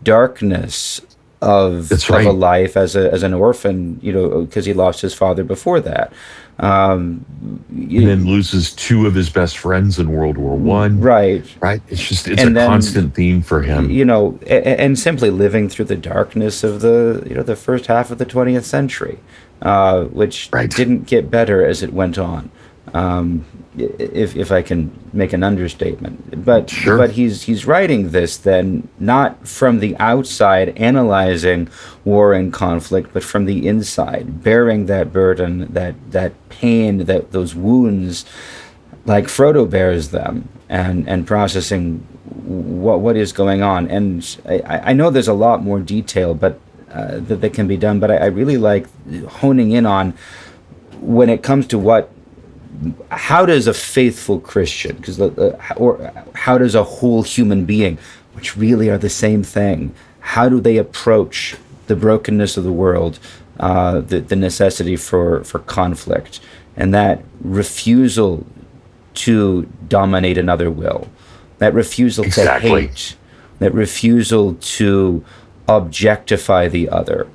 darkness of a life as an orphan, because he lost his father before that. And then loses two of his best friends in World War One. Right. It's a constant theme for him. And simply living through the darkness of the first half of the 20th century, which didn't get better as it went on. If I can make an understatement, but he's writing this then not from the outside analyzing war and conflict, but from the inside, bearing that burden, that pain, those wounds, like Frodo bears them, and processing what is going on. And I know there's a lot more detail, but that can be done. But I really like honing in on when it comes to how does a faithful Christian, or how does a whole human being, which really are the same thing, how do they approach the brokenness of the world, the necessity for conflict, and that refusal to dominate another will, that refusal to hate, that refusal to objectify the other,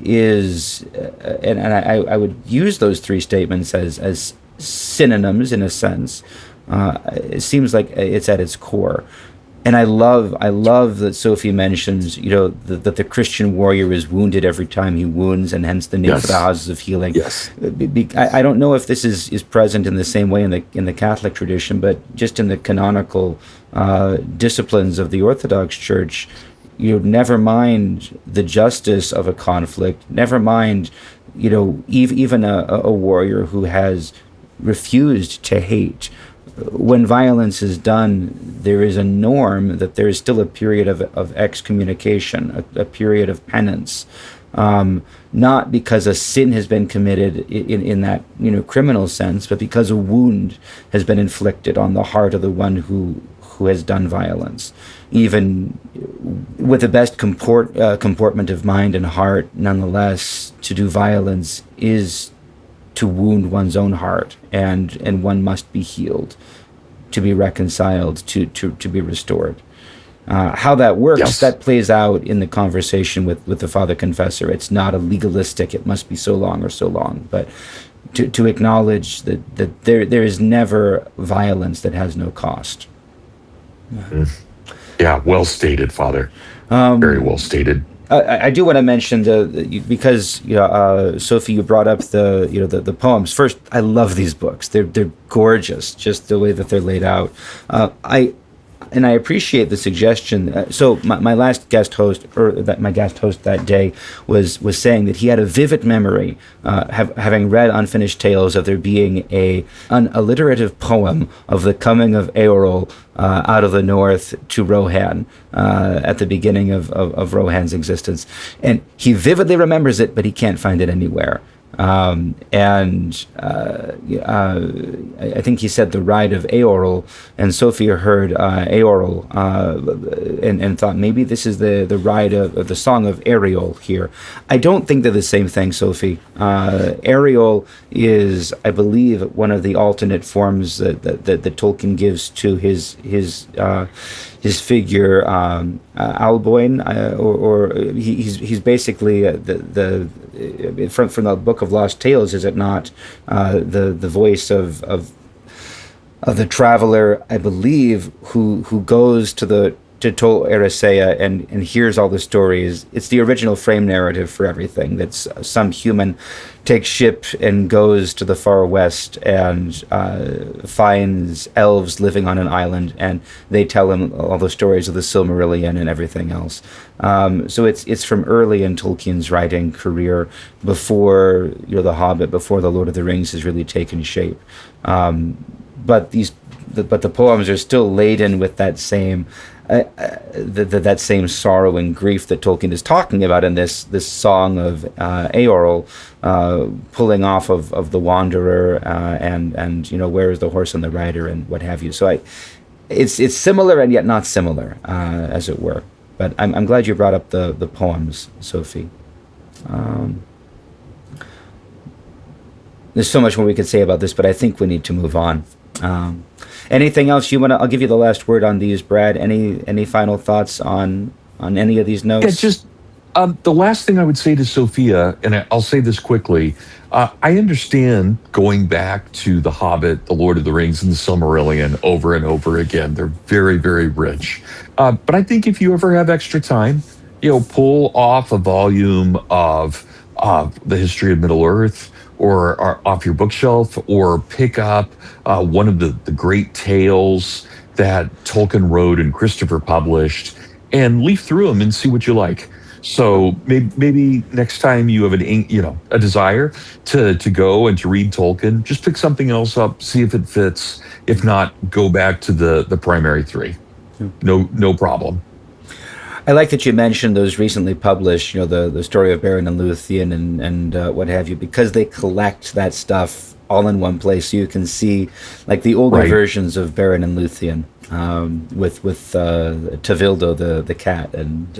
is, and I would use those three statements as synonyms in a sense. It seems like it's at its core. And I love that Sophie mentions, that the Christian warrior is wounded every time he wounds, and hence the need for the houses of healing. Yes. I don't know if this is present in the same way in the Catholic tradition, but just in the canonical disciplines of the Orthodox Church, never mind the justice of a conflict, never mind, even a warrior who has refused to hate. When violence is done, there is a norm that there is still a period of excommunication, a period of penance, not because a sin has been committed in that criminal sense, but because a wound has been inflicted on the heart of the one who has done violence. Even with the best comportment of mind and heart, nonetheless, to do violence is to wound one's own heart, and one must be healed, to be reconciled, to be restored. How that works, that plays out in the conversation with the Father Confessor. It's not a legalistic, it must be so long or so long, but to acknowledge that there is never violence that has no cost. Yeah, well stated, Father. Very well stated. I do want to mention because Sophie, you brought up the poems. First, I love these books. They're gorgeous, just the way that they're laid out. I appreciate the suggestion. So my last guest host, my guest host that day, was saying that he had a vivid memory, having read Unfinished Tales, of there being an alliterative poem of the coming of Eorl out of the north to Rohan at the beginning of Rohan's existence, and he vividly remembers it, but he can't find it anywhere. I think he said the ride of Eorl, and Sophia heard Eorl and thought maybe this is the ride of the song of Ariel here. I don't think they're the same thing, Sophie. Ariel is, I believe, one of the alternate forms that Tolkien gives to his figure, Alboin, or he's basically from the Book of Lost Tales, is it not? The voice of the traveler, I believe, who goes to Tol Eressëa and hears all the stories. It's the original frame narrative for everything. That's some human takes ship and goes to the far west and finds elves living on an island, and they tell him all the stories of the Silmarillion and everything else. So it's from early in Tolkien's writing career, before The Hobbit, before The Lord of the Rings has really taken shape. But the poems are still laden with that same that same sorrow and grief that Tolkien is talking about in this song of Eorl, pulling off of the Wanderer, and where is the horse and the rider, and what have you. So it's similar and yet not similar, as it were. But I'm glad you brought up the poems, Sophie. There's so much more we could say about this, but I think we need to move on. Anything else you want to? I'll give you the last word on these, Brad. Any final thoughts on any of these notes? Yeah, just the last thing I would say to Sophia, and I'll say this quickly. I understand going back to The Hobbit, The Lord of the Rings, and the Silmarillion over and over again. They're very, very rich. But I think if you ever have extra time, pull off a volume of the history of Middle-earth, or off your bookshelf, or pick up one of the great tales that Tolkien wrote and Christopher published, and leaf through them and see what you like. So maybe next time you have a desire to go and to read Tolkien, just pick something else up, see if it fits. If not, go back to the primary three. No problem. I like that you mentioned those recently published, the story of Beren and Luthien and what have you, because they collect that stuff all in one place, so you can see like the older versions of Beren and Luthien, with Tevildo the cat, and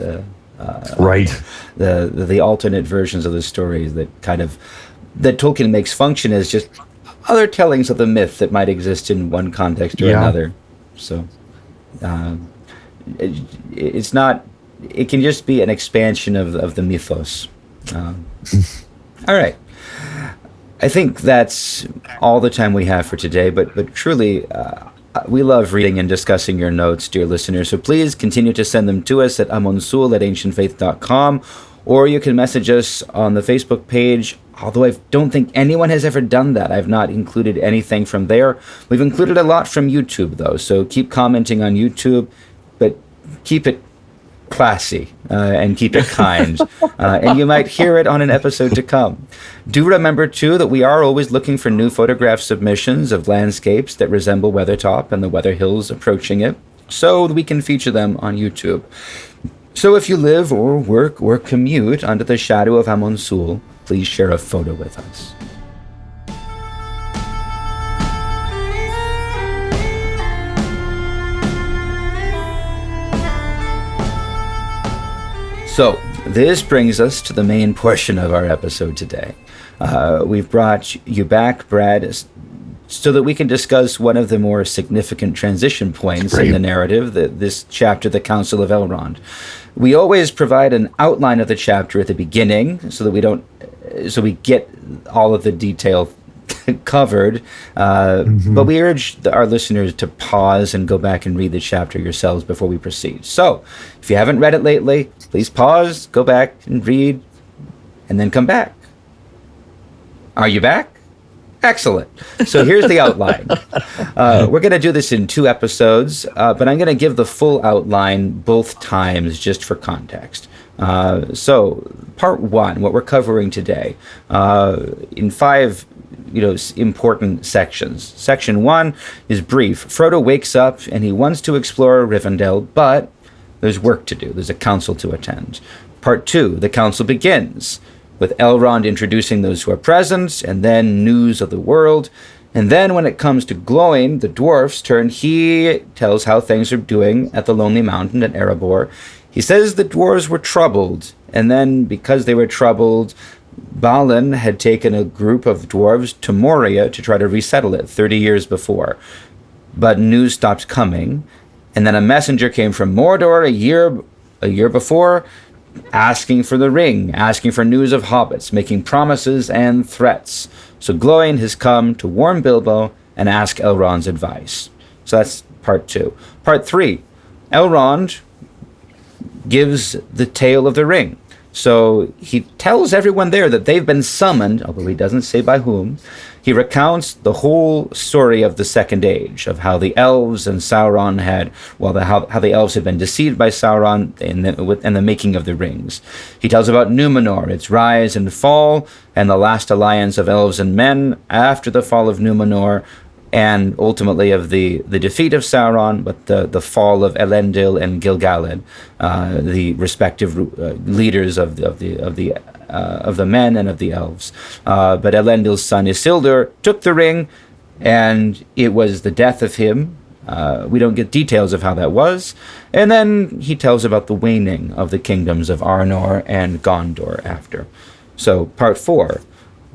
the alternate versions of the stories that Tolkien makes function as just other tellings of the myth that might exist in one context or another. So it's not. It can just be an expansion of the mythos. All right. I think that's all the time we have for today, but truly, we love reading and discussing your notes, dear listeners, so please continue to send them to us at amonsûl@ancientfaith.com, or you can message us on the Facebook page, although I don't think anyone has ever done that. I've not included anything from there. We've included a lot from YouTube, though, so keep commenting on YouTube, but keep it classy and keep it kind, and you might hear it on an episode to come. Do remember, too, that we are always looking for new photograph submissions of landscapes that resemble Weathertop and the Weather Hills approaching it, so we can feature them on YouTube. So if you live or work or commute under the shadow of Amon Sûl, please share a photo with us. So, this brings us to the main portion of our episode today. We've brought you back, Brad, so that we can discuss one of the more significant transition points in the narrative, this chapter, the Council of Elrond. We always provide an outline of the chapter at the beginning, so that we get all of the detail covered, but we urge our listeners to pause and go back and read the chapter yourselves before we proceed. So, if you haven't read it lately, please pause, go back and read, and then come back. Are you back? Excellent. So here's the outline. We're going to do this in 2 episodes, but I'm going to give the full outline both times just for context. So part 1, what we're covering today, in 5 important sections. Section 1 is brief. Frodo wakes up and he wants to explore Rivendell, but there's work to do. There's a council to attend. Part 2, the council begins with Elrond introducing those who are present, and then news of the world. And then when it comes to Gloin, the dwarf's turn, he tells how things are doing at the Lonely Mountain at Erebor. He says the dwarves were troubled, and then because they were troubled, Balin had taken a group of dwarves to Moria to try to resettle it 30 years before. But news stopped coming, and then a messenger came from Mordor a year before, asking for the ring, asking for news of hobbits, making promises and threats. So Gloin has come to warn Bilbo and ask Elrond's advice. So that's part 2. Part 3, Elrond gives the tale of the ring. So he tells everyone there that they've been summoned, although he doesn't say by whom. He recounts the whole story of the Second Age, of how the elves and Sauron how the elves had been deceived by Sauron and the making of the rings. He tells about Numenor, its rise and fall, and the last alliance of elves and men after the fall of Numenor, and ultimately of the defeat of Sauron, but the fall of Elendil and Gil-galad, the respective leaders of the men and of the elves. But Elendil's son Isildur took the ring, and it was the death of him. We don't get details of how that was. And then he tells about the waning of the kingdoms of Arnor and Gondor after. So part 4.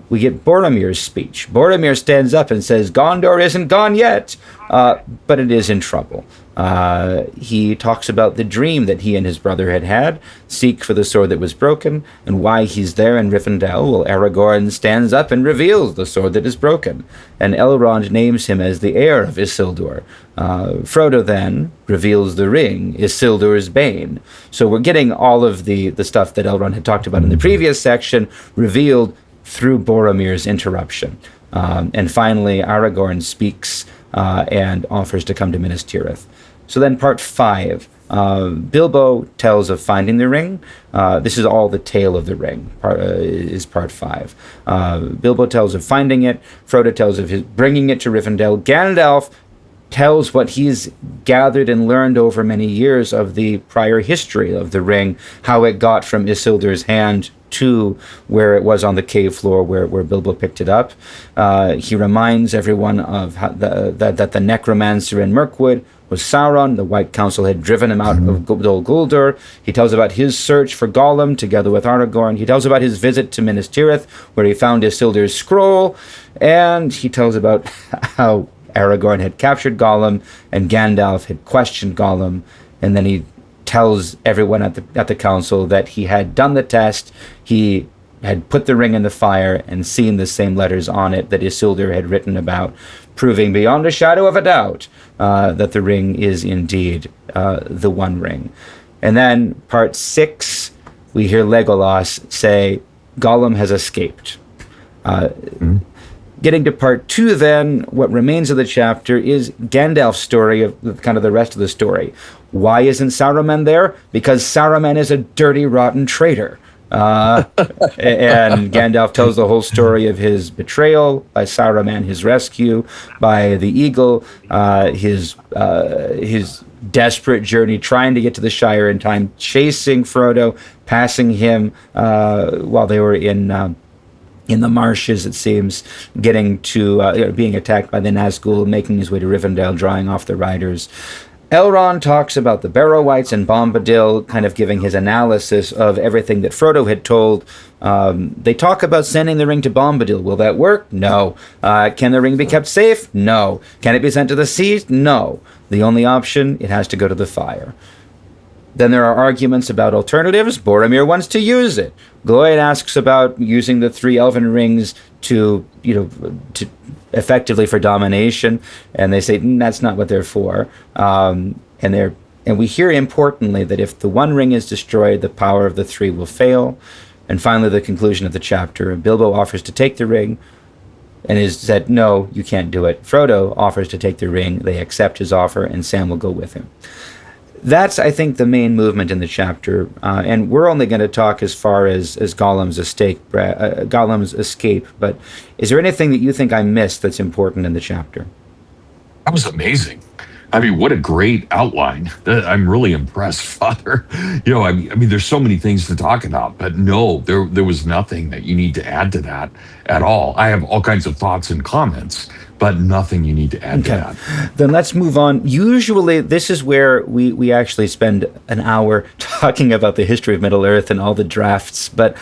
We get Boromir's speech. Boromir stands up and says, Gondor isn't gone yet, but it is in trouble. He talks about the dream that he and his brother had, seek for the sword that was broken, and why he's there in Rivendell. Well, Aragorn stands up and reveals the sword that is broken, and Elrond names him as the heir of Isildur. Frodo then reveals the ring, Isildur's bane. So we're getting all of the stuff that Elrond had talked about in the previous section revealed through Boromir's interruption. And finally, Aragorn speaks and offers to come to Minas Tirith. So then part 5, Bilbo tells of finding the ring. This is all the tale of the ring, is part 5. Bilbo tells of finding it. Frodo tells of his bringing it to Rivendell. Gandalf tells what he's gathered and learned over many years of the prior history of the ring, how it got from Isildur's hand to where it was on the cave floor where Bilbo picked it up. He reminds everyone of how that the necromancer in Mirkwood was Sauron. The White Council had driven him out of Dol Guldur. He tells about his search for Gollum together with Aragorn. He tells about his visit to Minas Tirith, where he found Isildur's scroll. And he tells about how Aragorn had captured Gollum and Gandalf had questioned Gollum. And then he tells everyone at the council that he had done the test. He had put the ring in the fire and seen the same letters on it that Isildur had written about, proving beyond a shadow of a doubt that the ring is indeed the One Ring. And then part 6, we hear Legolas say, Gollum has escaped. Getting to part 2 then, what remains of the chapter is Gandalf's story of kind of the rest of the story. Why isn't Saruman there? Because Saruman is a dirty, rotten traitor. And Gandalf tells the whole story of his betrayal by Saruman, his rescue by the eagle, his desperate journey trying to get to the Shire in time, chasing Frodo, passing him while they were in the marshes, it seems, getting to being attacked by the Nazgul, making his way to Rivendell, drawing off the riders. Elrond talks about the Barrow-wights and Bombadil, kind of giving his analysis of everything that Frodo had told. They talk about sending the ring to Bombadil. Will that work? No. Can the ring be kept safe? No. Can it be sent to the sea? No. The only option, it has to go to the fire. Then there are arguments about alternatives. Boromir wants to use it. Gloin asks about using the 3 elven rings to effectively for domination, and they say that's not what they're for. And we hear importantly that if the One Ring is destroyed, the power of the three will fail. And finally, the conclusion of the chapter, Bilbo offers to take the ring, and is said, no, you can't do it. Frodo offers to take the ring. They accept his offer, and Sam will go with him. That's, I think, the main movement in the chapter. And we're only going to talk as far as Gollum's escape. But is there anything that you think I missed that's important in the chapter? That was amazing. I mean, what a great outline. I'm really impressed, Father. I mean, there's so many things to talk about, but no, there was nothing that you need to add to that at all. I have all kinds of thoughts and comments, but nothing you need to add to that. Then let's move on. Usually, this is where we actually spend an hour talking about the history of Middle-earth and all the drafts, but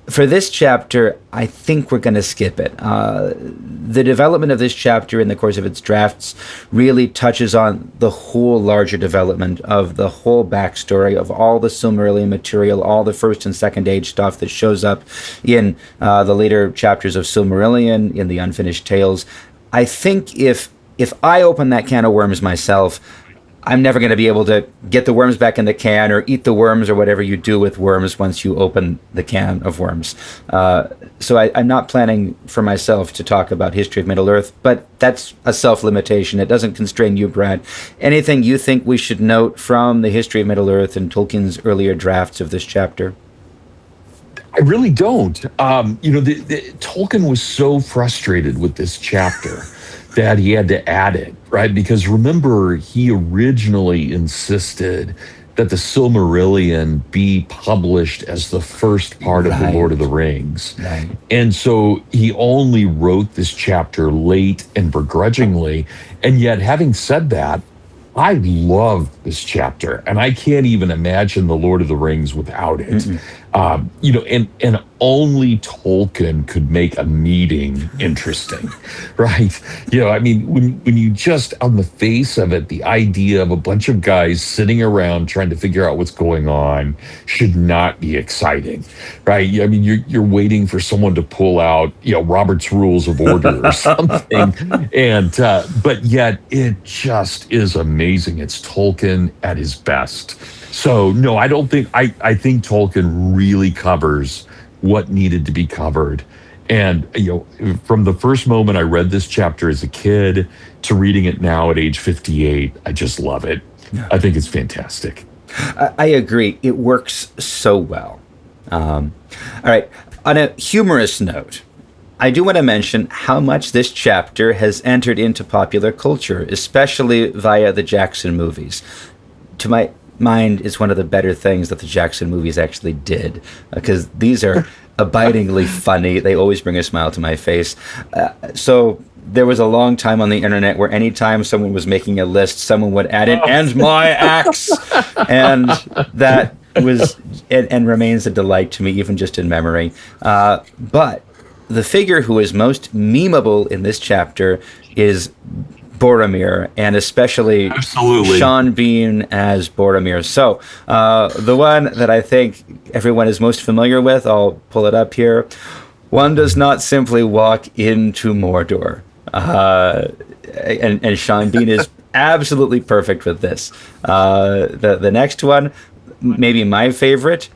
for this chapter, I think we're going to skip it. The development of this chapter in the course of its drafts really touches on the whole larger development of the whole backstory of all the Silmarillion material, all the First and Second Age stuff that shows up in the later chapters of Silmarillion, in the Unfinished Tales. I think if I open that can of worms myself, I'm never going to be able to get the worms back in the can or eat the worms or whatever you do with worms once you open the can of worms. So I'm not planning for myself to talk about history of Middle-earth, but that's a self-limitation. It doesn't constrain you, Brad. Anything you think we should note from the history of Middle-earth and Tolkien's earlier drafts of this chapter? I really don't. Tolkien was so frustrated with this chapter that he had to add it, right? Because remember, he originally insisted that the Silmarillion be published as the first part of the Lord of the Rings. Right. And so he only wrote this chapter late and begrudgingly. And yet, having said that, I love this chapter, and I can't even imagine the Lord of the Rings without it. And only Tolkien could make a meeting interesting, right? I mean, when you just on the face of it, the idea of a bunch of guys sitting around trying to figure out what's going on should not be exciting, right? I mean, you're waiting for someone to pull out, Robert's Rules of Order or something, and but yet it just is amazing. It's Tolkien at his best. So no, I don't think I think Tolkien really covers what needed to be covered. And from the first moment I read this chapter as a kid to reading it now at age 58, I just love it. Yeah. I think it's fantastic. I agree. It works so well. All right. On a humorous note, I do want to mention how much this chapter has entered into popular culture, especially via the Jackson movies. To my mind, it's one of the better things that the Jackson movies actually did, because these are abidingly funny. They always bring a smile to my face. So there was a long time on the internet where anytime someone was making a list, someone would add in, and my axe. And that was and remains a delight to me, even just in memory. But the figure who is most memeable in this chapter is Boromir, and especially Sean Bean as Boromir. So the one that I think everyone is most familiar with, I'll pull it up here. One does not simply walk into Mordor. And Sean Bean is absolutely perfect with this. The next one, maybe my favorite,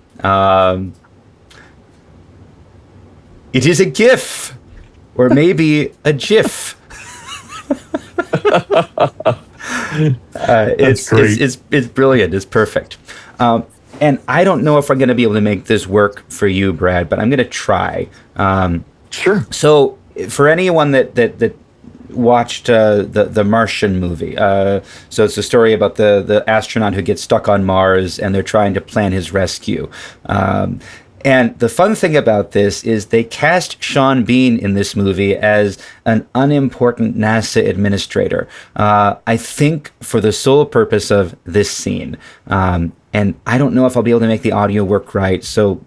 it is a GIF, or maybe a GIF. It's brilliant. It's perfect. And I don't know if I'm going to be able to make this work for you, Brad, but I'm going to try. Sure. So for anyone that watched the Martian movie, so it's a story about the astronaut who gets stuck on Mars, and they're trying to plan his rescue. And the fun thing about this is they cast Sean Bean in this movie as an unimportant NASA administrator, I think for the sole purpose of this scene. And I don't know if I'll be able to make the audio work right, so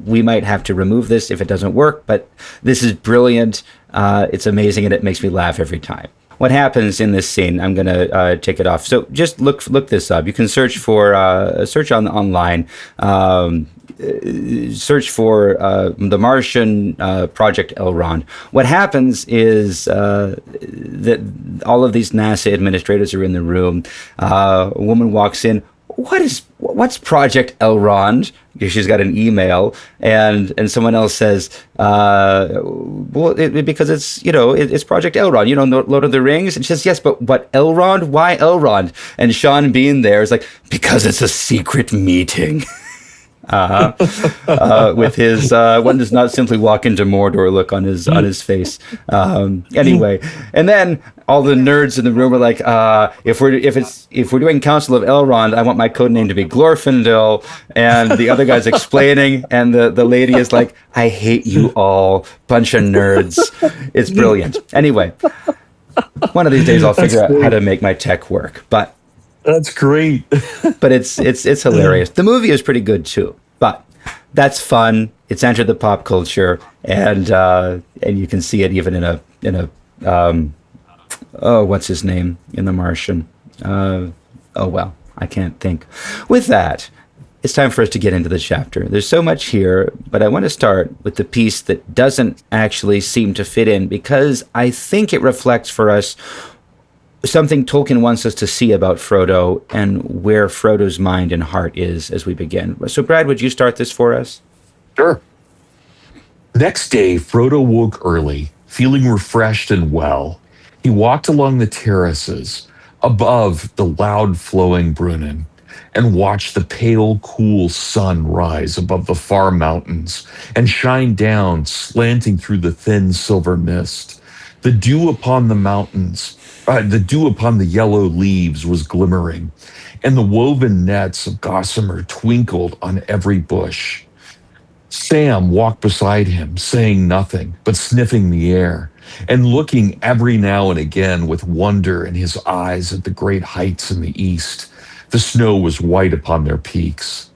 we might have to remove this if it doesn't work, but this is brilliant. It's amazing, and it makes me laugh every time. What happens in this scene? I'm going to take it off. So just look this up. You can search online. search for the Martian Project Elrond. What happens is that all of these NASA administrators are in the room. A woman walks in. What's Project Elrond? Because she's got an email, and someone else says, because it's Project Elrond, Lord of the Rings. And she says, yes, but what Elrond? Why Elrond? And Sean Bean there is like, because it's a secret meeting. With his one does not simply walk into Mordor look on his face. Anyway, and then all the nerds in the room are like, if we're doing Council of Elrond, I want my code name to be Glorfindel. And the other guy's explaining, and the lady is like, I hate you all, bunch of nerds. It's brilliant. Anyway, one of these days I'll figure out how to make my tech work, but. That's great. But it's hilarious. The movie is pretty good too. But that's fun. It's entered the pop culture, and you can see it even in a what's his name in The Martian? I can't think. With that, it's time for us to get into the chapter. There's so much here, but I want to start with the piece that doesn't actually seem to fit in, because I think it reflects for us something Tolkien wants us to see about Frodo and where Frodo's mind and heart is as we begin. So, Brad, would you start this for us? Sure. The next day, Frodo woke early, feeling refreshed and well. He walked along the terraces above the loud flowing Brunnen and watched the pale, cool sun rise above the far mountains and shine down, slanting through the thin silver mist. The dew upon the mountains, the dew upon the yellow leaves was glimmering, and the woven nets of gossamer twinkled on every bush. Sam walked beside him, saying nothing, but sniffing the air, and looking every now and again with wonder in his eyes at the great heights in the east. The snow was white upon their peaks.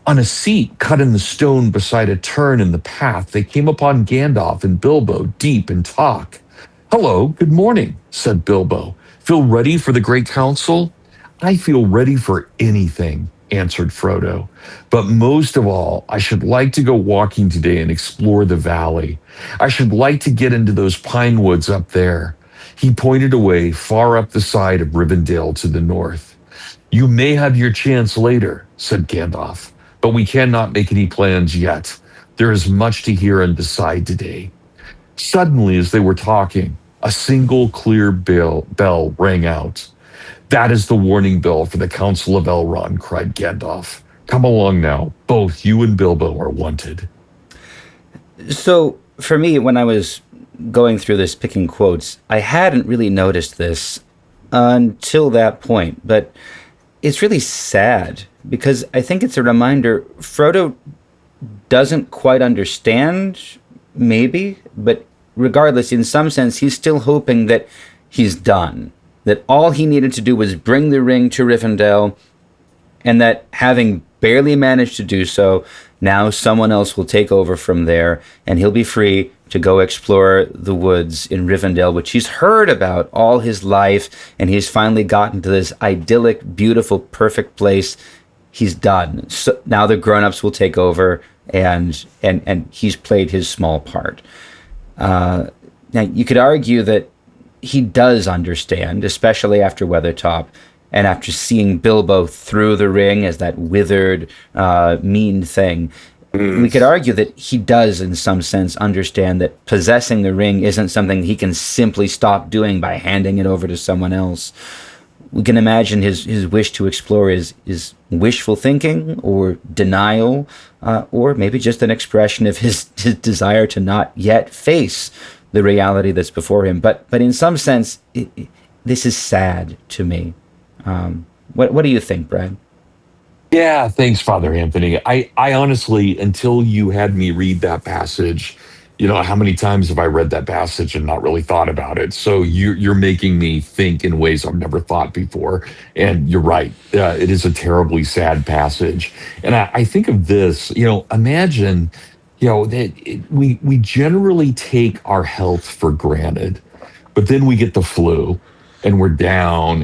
On a seat cut in the stone beside a turn in the path, they came upon Gandalf and Bilbo deep in talk. "Hello, good morning," said Bilbo. "Feel ready for the great council?" "I feel ready for anything," answered Frodo. "But most of all, I should like to go walking today and explore the valley. I should like to get into those pine woods up there." He pointed away far up the side of Rivendell to the north. "You may have your chance later," said Gandalf, "but we cannot make any plans yet. There is much to hear and decide today." Suddenly, as they were talking, a single clear bell rang out. "That is the warning bell for the Council of Elrond," cried Gandalf. "Come along now. Both you and Bilbo are wanted." So, for me, when I was going through this, picking quotes, I hadn't really noticed this until that point. But it's really sad, because I think it's a reminder Frodo doesn't quite understand, maybe, but regardless, in some sense, he's still hoping that he's done, that all he needed to do was bring the ring to Rivendell, and that having barely managed to do so, now someone else will take over from there, and he'll be free to go explore the woods in Rivendell, which he's heard about all his life, and he's finally gotten to this idyllic, beautiful, perfect place. He's done. So now the grown-ups will take over, and he's played his small part. Now, you could argue that he does understand, especially after Weathertop, and after seeing Bilbo through the ring as that withered, mean thing. We could argue that he does, in some sense, understand that possessing the ring isn't something he can simply stop doing by handing it over to someone else. We can imagine his wish to explore is wishful thinking, or denial, or maybe just an expression of his desire to not yet face the reality that's before him. But in some sense, this is sad to me. What do you think, Brad? Yeah, thanks, Father Anthony. I honestly, until you had me read that passage, how many times have I read that passage and not really thought about it? So you're making me think in ways I've never thought before. And you're right. It is a terribly sad passage. And I think of this, imagine, that we generally take our health for granted, but then we get the flu. and we're down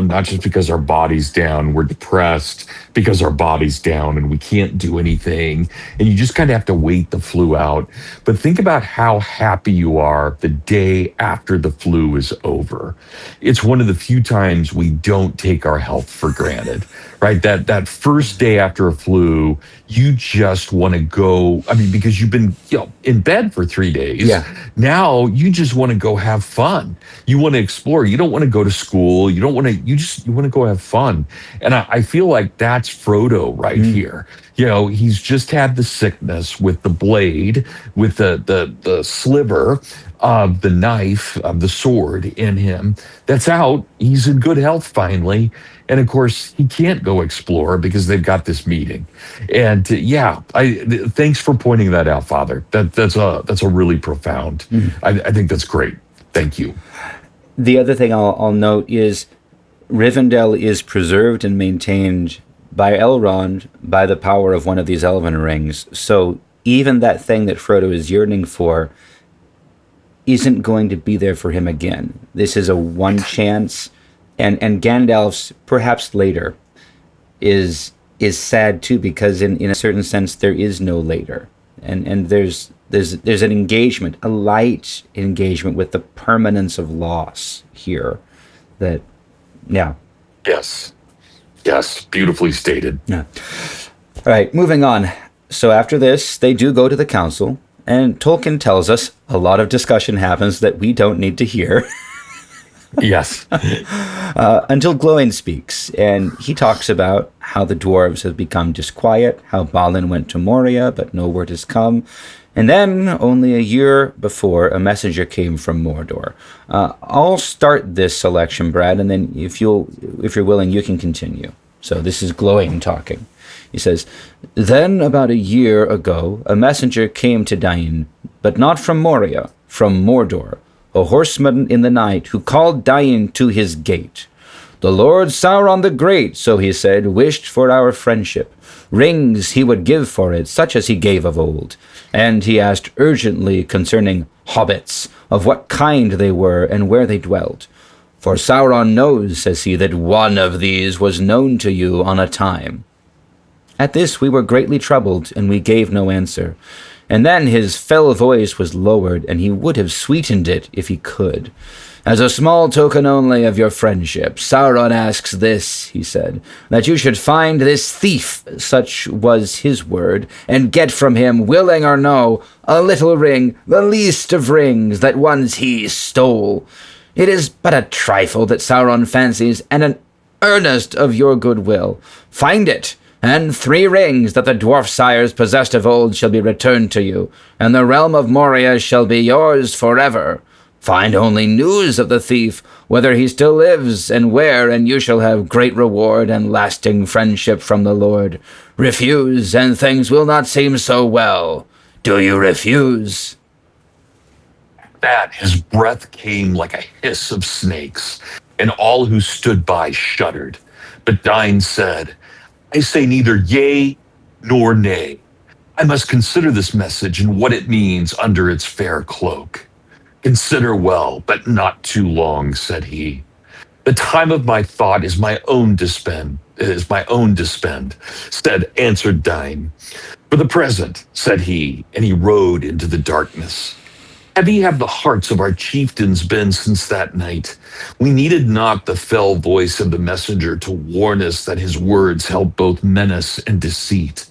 not just because our body's down, we're depressed because our body's down and we can't do anything. And you just kind of have to wait the flu out. But think about how happy you are the day after the flu is over. It's one of the few times we don't take our health for granted, right? That first day after a flu, you just want to go. I mean, because you've been in bed for 3 days. Yeah. Now you just want to go have fun. You want to explore. You don't want to go to school. You don't want to. You want to go have fun. And I feel like that's Frodo right here. He's just had the sickness with the blade, with the sliver of the knife, of the sword in him. That's out. He's in good health finally. And of course, he can't go explore because they've got this meeting. And thanks for pointing that out, Father. That's a really profound. I think that's great. Thank you. The other thing I'll note is Rivendell is preserved and maintained by Elrond by the power of one of these elven rings. So even that thing that Frodo is yearning for isn't going to be there for him again. This is a one chance. And Gandalf's perhaps later is sad too, because in a certain sense there is no later, and there's an engagement, a light engagement with the permanence of loss here. Yes, beautifully stated. Yeah. All right, moving on. So after this, they do go to the council, and Tolkien tells us a lot of discussion happens that we don't need to hear. Yes. Until Glóin speaks, and he talks about how the dwarves have become disquiet, how Balin went to Moria, but no word has come. And then, only a year before, a messenger came from Mordor. I'll start this selection, Brad, and then if you're willing, you can continue. So this is Glóin talking. He says, "Then, about a year ago, a messenger came to Dain, but not from Moria, from Mordor, a horseman in the night who called Dain to his gate. The Lord Sauron the Great, so he said, wished for our friendship. Rings he would give for it, such as he gave of old. And he asked urgently concerning hobbits, of what kind they were and where they dwelt. For Sauron knows, says he, that one of these was known to you on a time. At this we were greatly troubled, and we gave no answer. And then his fell voice was lowered, and he would have sweetened it if he could. As a small token only of your friendship, Sauron asks this, he said, that you should find this thief, such was his word, and get from him, willing or no, a little ring, the least of rings, that once he stole. It is but a trifle that Sauron fancies, and an earnest of your goodwill. Find it, and 3 rings that the dwarf sires possessed of old shall be returned to you, and the realm of Moria shall be yours forever. Find only news of the thief, whether he still lives, and where, and you shall have great reward and lasting friendship from the Lord. Refuse, and things will not seem so well. Do you refuse?" That his breath came like a hiss of snakes, and all who stood by shuddered. But Dain said, "I say neither yea nor nay. I must consider this message and what it means under its fair cloak." "Consider well, but not too long," said he. "The time of my thought is my own to spend, answered Dain. "For the present," said he, and he rode into the darkness. "Heavy have the hearts of our chieftains been since that night. We needed not the fell voice of the messenger to warn us that his words held both menace and deceit.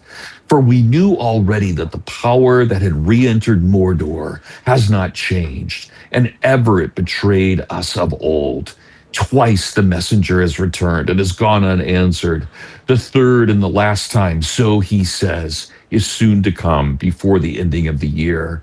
For we knew already that the power that had re-entered Mordor has not changed, and ever it betrayed us of old. Twice the messenger has returned and has gone unanswered. The third and the last time, so he says, is soon to come before the ending of the year.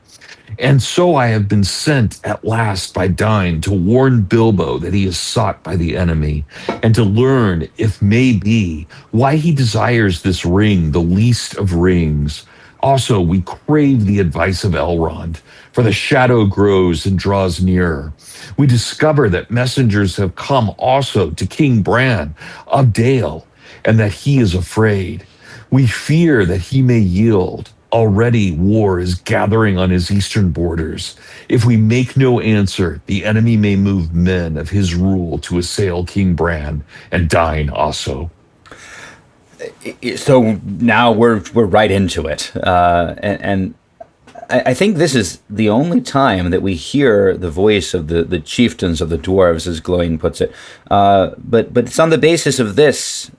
And so I have been sent at last by Dain to warn Bilbo that he is sought by the enemy, and to learn, if may be, why he desires this ring, the least of rings. Also, we crave the advice of Elrond, for the shadow grows and draws nearer. We discover that messengers have come also to King Bran of Dale, and that he is afraid. We fear that he may yield. Already war is gathering on his eastern borders. If we make no answer, the enemy may move men of his rule to assail King Bran and Dine also. So now we're right into it, and I think this is the only time that we hear the voice of the chieftains of the dwarves, as Gloin puts it. But it's on the basis of this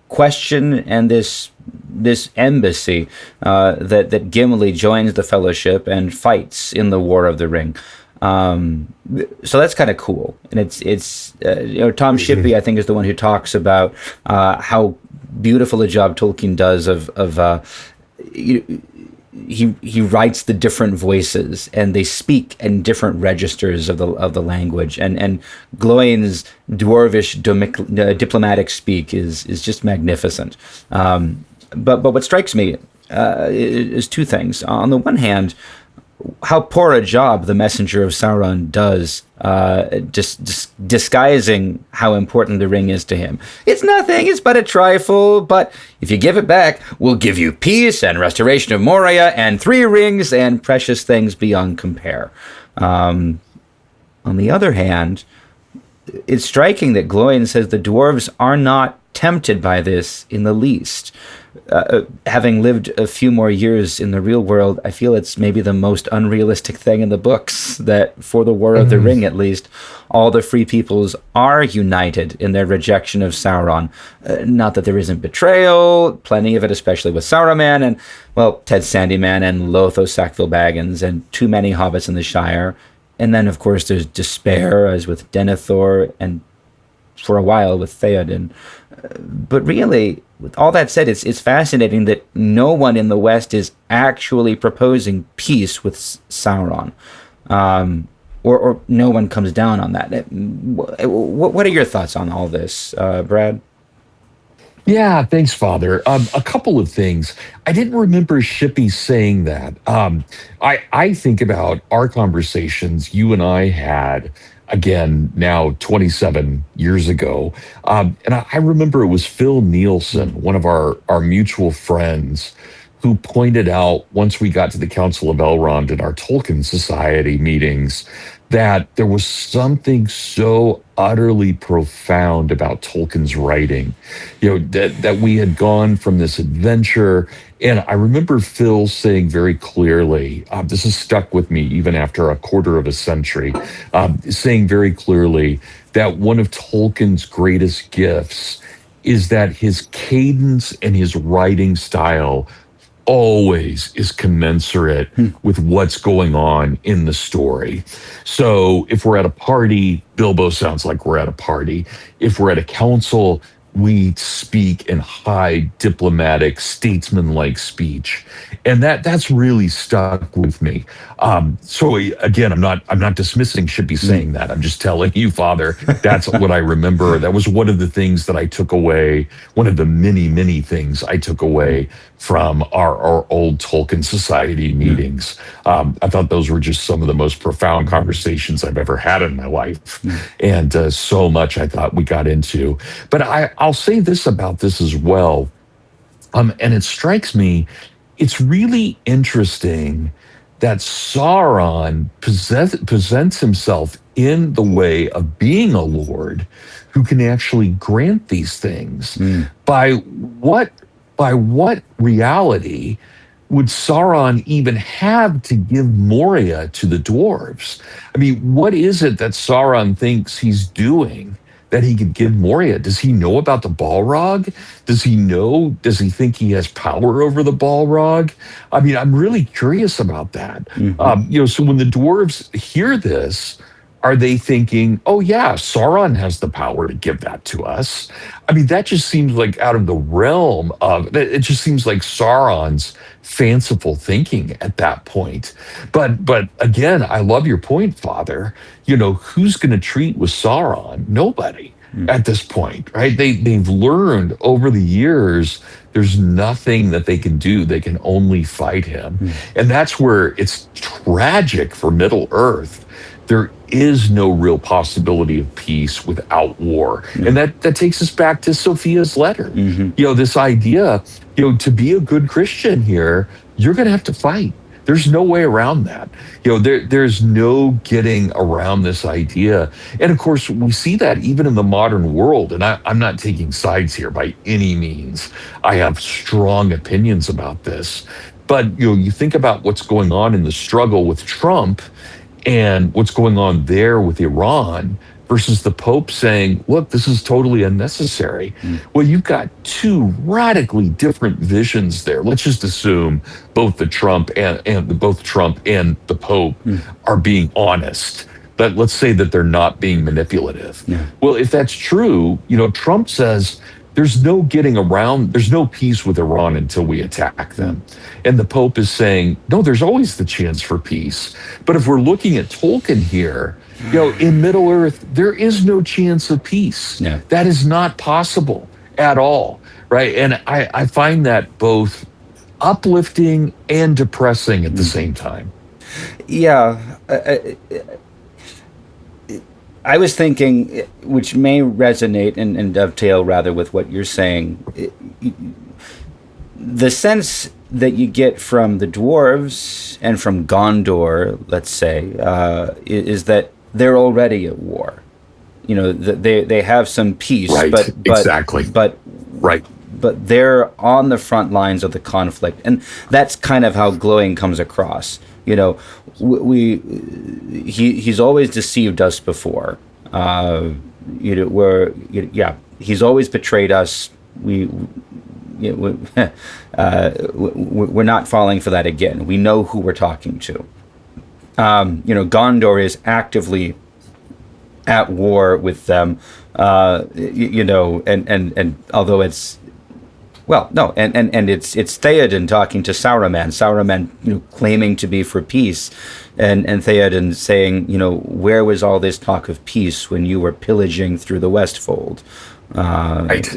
question and this embassy that Gimli joins the Fellowship and fights in the War of the Ring. So that's kind of cool, and it's Tom Shippey, I think, is the one who talks about how beautiful a job Tolkien does of he writes the different voices, and they speak in different registers of the language, and Gloin's dwarvish diplomatic speak is just magnificent. But what strikes me is two things. On the one hand, how poor a job the messenger of Sauron does just disguising how important the ring is to him. It's nothing, it's but a trifle, but if you give it back, we'll give you peace and restoration of Moria and 3 rings and precious things beyond compare. On the other hand, it's striking that Gloin says the dwarves are not tempted by this in the least. Having lived a few more years in the real world, I feel it's maybe the most unrealistic thing in the books, that for the War of the Ring, at least, all the free peoples are united in their rejection of Sauron. Not that there isn't betrayal, plenty of it, especially with Saruman and, well, Ted Sandyman and Lothos Sackville Baggins and too many hobbits in the Shire. And then, of course, there's despair, as with Denethor, and for a while with Theoden. But really, with all that said, it's fascinating that no one in the West is actually proposing peace with Sauron, or no one comes down on that. What are your thoughts on all this, Brad? Yeah, thanks, Father. A couple of things. I didn't remember Shippey saying that. I think about our conversations you and I had, again, now 27 years ago. And I remember it was Phil Nielsen, one of our mutual friends, who pointed out, once we got to the Council of Elrond in our Tolkien Society meetings, that there was something so utterly profound about Tolkien's writing, that we had gone from this adventure. And I remember Phil saying very clearly, this has stuck with me even after a quarter of a century, saying very clearly that one of Tolkien's greatest gifts is that his cadence and his writing style always is commensurate with what's going on in the story. So if we're at a party, Bilbo sounds like we're at a party. If we're at a council, we speak in high diplomatic, statesman-like speech, and that's really stuck with me. So again, I'm not dismissing Shippey saying that. I'm just telling you, Father, that's what I remember. That was one of the things that I took away. One of the many things I took away from our old Tolkien Society meetings. I thought those were just some of the most profound conversations I've ever had in my life, and so much I thought we got into. But I'll say this about this as well, and it strikes me, it's really interesting that Sauron presents himself in the way of being a lord who can actually grant these things. By what reality would Sauron even have to give Moria to the dwarves? I mean, what is it that Sauron thinks he's doing that he could give Moria? Does he know about the Balrog? Does he think he has power over the Balrog? I mean, I'm really curious about that. So when the dwarves hear this, are they thinking, oh yeah, Sauron has the power to give that to us? I mean, that just seems like out of the realm of, it just seems like Sauron's fanciful thinking at that point. But again, I love your point, Father. Who's going to treat with Sauron? Nobody at this point, right? They've learned over the years there's nothing that they can do. They can only fight him. And that's where it's tragic for Middle Earth. There is no real possibility of peace without war. And that takes us back to Sophia's letter. This idea To be a good Christian here, you're going to have to fight. There's no way around that. There's no getting around this idea. And of course, we see that even in the modern world. And I'm not taking sides here by any means. I have strong opinions about this. But you think about what's going on in the struggle with Trump and what's going on there with Iran versus the Pope saying, look, this is totally unnecessary. Well, you've got two radically different visions there. Let's just assume both Trump and the Pope are being honest. But let's say that they're not being manipulative. Yeah. Well, if that's true, Trump says there's no getting around, there's no peace with Iran until we attack them. And the Pope is saying, no, there's always the chance for peace. But if we're looking at Tolkien here, in Middle Earth, there is no chance of peace. Yeah. That is not possible at all, right? And I find that both uplifting and depressing at the same time. Yeah. I was thinking, which may resonate and dovetail rather with what you're saying, the sense that you get from the dwarves and from Gondor, let's say, is that they're already at war. They have some peace, Right, but exactly. Right. But they're on the front lines of the conflict, and that's kind of how Glowing comes across. He's always deceived us before. He's always betrayed us. We're not falling for that again. We know who we're talking to. Gondor is actively at war with them. And although it's it's Theoden talking to Saruman. Saruman, claiming to be for peace, and Theoden saying, where was all this talk of peace when you were pillaging through the Westfold? Right.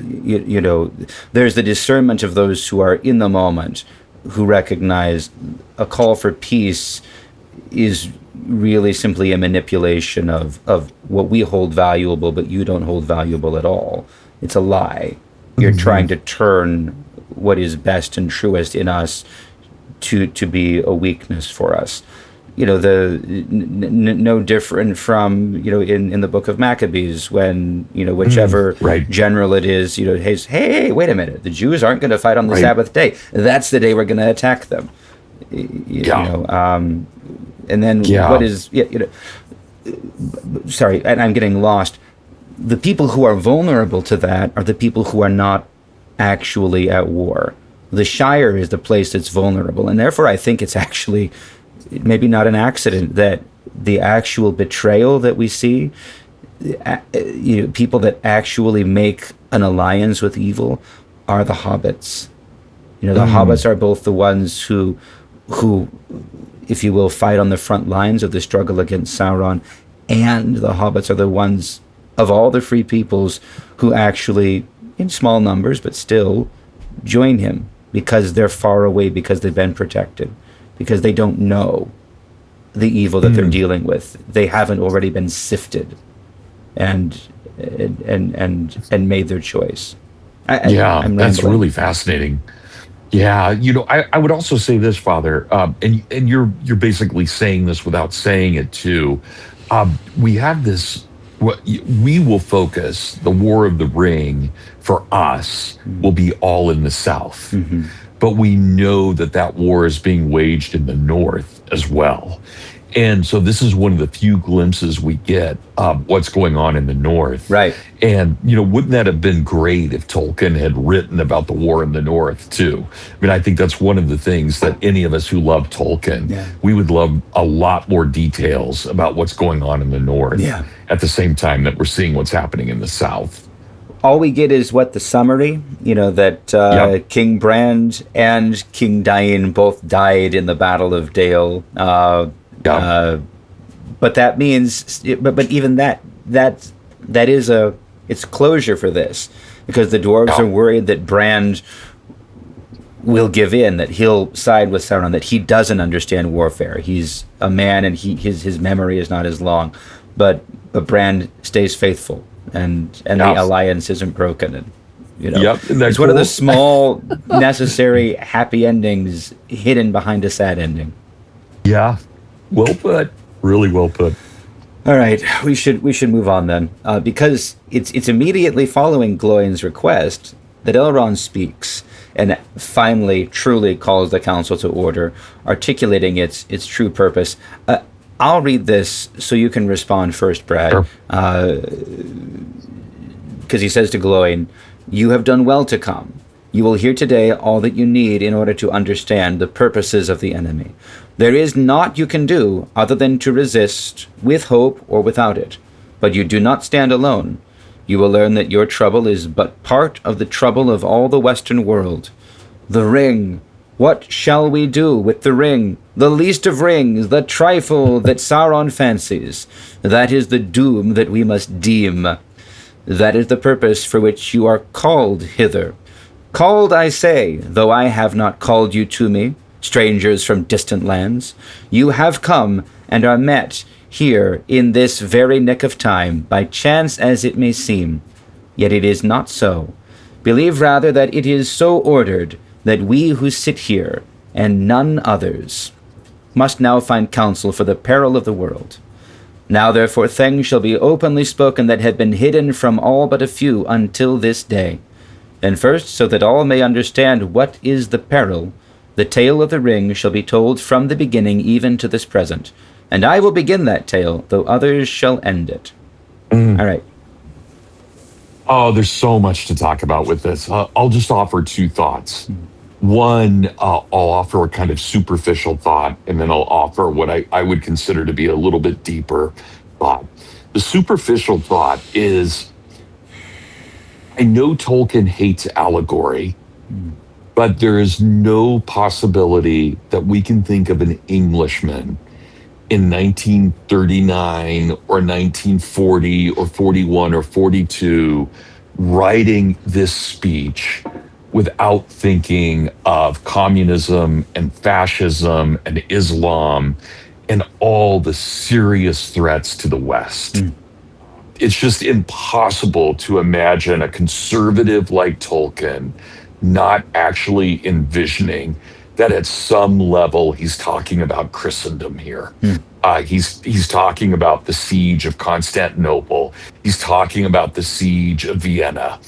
There's the discernment of those who are in the moment, who recognize a call for peace is really simply a manipulation of what we hold valuable, but you don't hold valuable at all. It's a lie. You're trying to turn what is best and truest in us to be a weakness for us. No different from in the book of Maccabees when whichever general it is hey, wait a minute, the Jews aren't going to fight on the Sabbath day. That's the day we're going to attack them. And then what is sorry, and I'm getting lost. The people who are vulnerable to that are the people who are not actually at war. The Shire is the place that's vulnerable, and therefore I think it's actually maybe not an accident that the actual betrayal that we see, people that actually make an alliance with evil, are the hobbits. The hobbits are both the ones who, if you will, fight on the front lines of the struggle against Sauron, and the hobbits are the ones of all the free peoples who actually, in small numbers but still, join him because they're far away, because they've been protected, because they don't know the evil that they're dealing with. They haven't already been sifted and made their choice. I'm that's rambling. really fascinating. Yeah, I would also say this, Father, and you're basically saying this without saying it too. We have this. We will focus the War of the Ring for us will be all in the South, but we know that war is being waged in the North as well. And so this is one of the few glimpses we get of what's going on in the North. Right. And, wouldn't that have been great if Tolkien had written about the war in the North too? I mean, I think that's one of the things that any of us who love Tolkien, we would love a lot more details about what's going on in the North at the same time that we're seeing what's happening in the South. All we get is the summary, that King Brand and King Dain both died in the Battle of Dale. But that means, but even that is it's closure for this, because the dwarves are worried that Brand will give in, that he'll side with Sauron, that he doesn't understand warfare. He's a man, and his memory is not as long, but Brand stays faithful, and the alliance isn't broken. Yep. Isn't that It's one of the cool? small, necessary, happy endings hidden behind a sad ending. Yeah. Well put. Really well put. All right, we should move on then, because it's immediately following Gloin's request that Elrond speaks and finally truly calls the council to order, articulating its true purpose. I'll read this so you can respond first, Brad. Sure. Because he says to Gloin, "You have done well to come. You will hear today all that you need in order to understand the purposes of the enemy. There is naught you can do other than to resist, with hope or without it. But you do not stand alone. You will learn that your trouble is but part of the trouble of all the Western world. The ring. What shall we do with the ring? The least of rings, the trifle that Sauron fancies. That is the doom that we must deem. That is the purpose for which you are called hither. Called, I say, though I have not called you to me, strangers from distant lands. You have come and are met here in this very nick of time, by chance as it may seem. Yet it is not so. Believe rather that it is so ordered that we who sit here, and none others, must now find counsel for the peril of the world. Now therefore things shall be openly spoken that have been hidden from all but a few until this day. And first, so that all may understand what is the peril, the tale of the ring shall be told from the beginning even to this present. And I will begin that tale, though others shall end it." All right. Oh, there's so much to talk about with this. I'll just offer two thoughts. One, I'll offer a kind of superficial thought, and then I'll offer what I would consider to be a little bit deeper thought. The superficial thought is, I know Tolkien hates allegory, but there is no possibility that we can think of an Englishman in 1939 or 1940 or 41 or 42 writing this speech without thinking of communism and fascism and Islam and all the serious threats to the West. It's just impossible to imagine a conservative like Tolkien not actually envisioning that at some level he's talking about Christendom here. He's talking about the siege of Constantinople. He's talking about the siege of Vienna.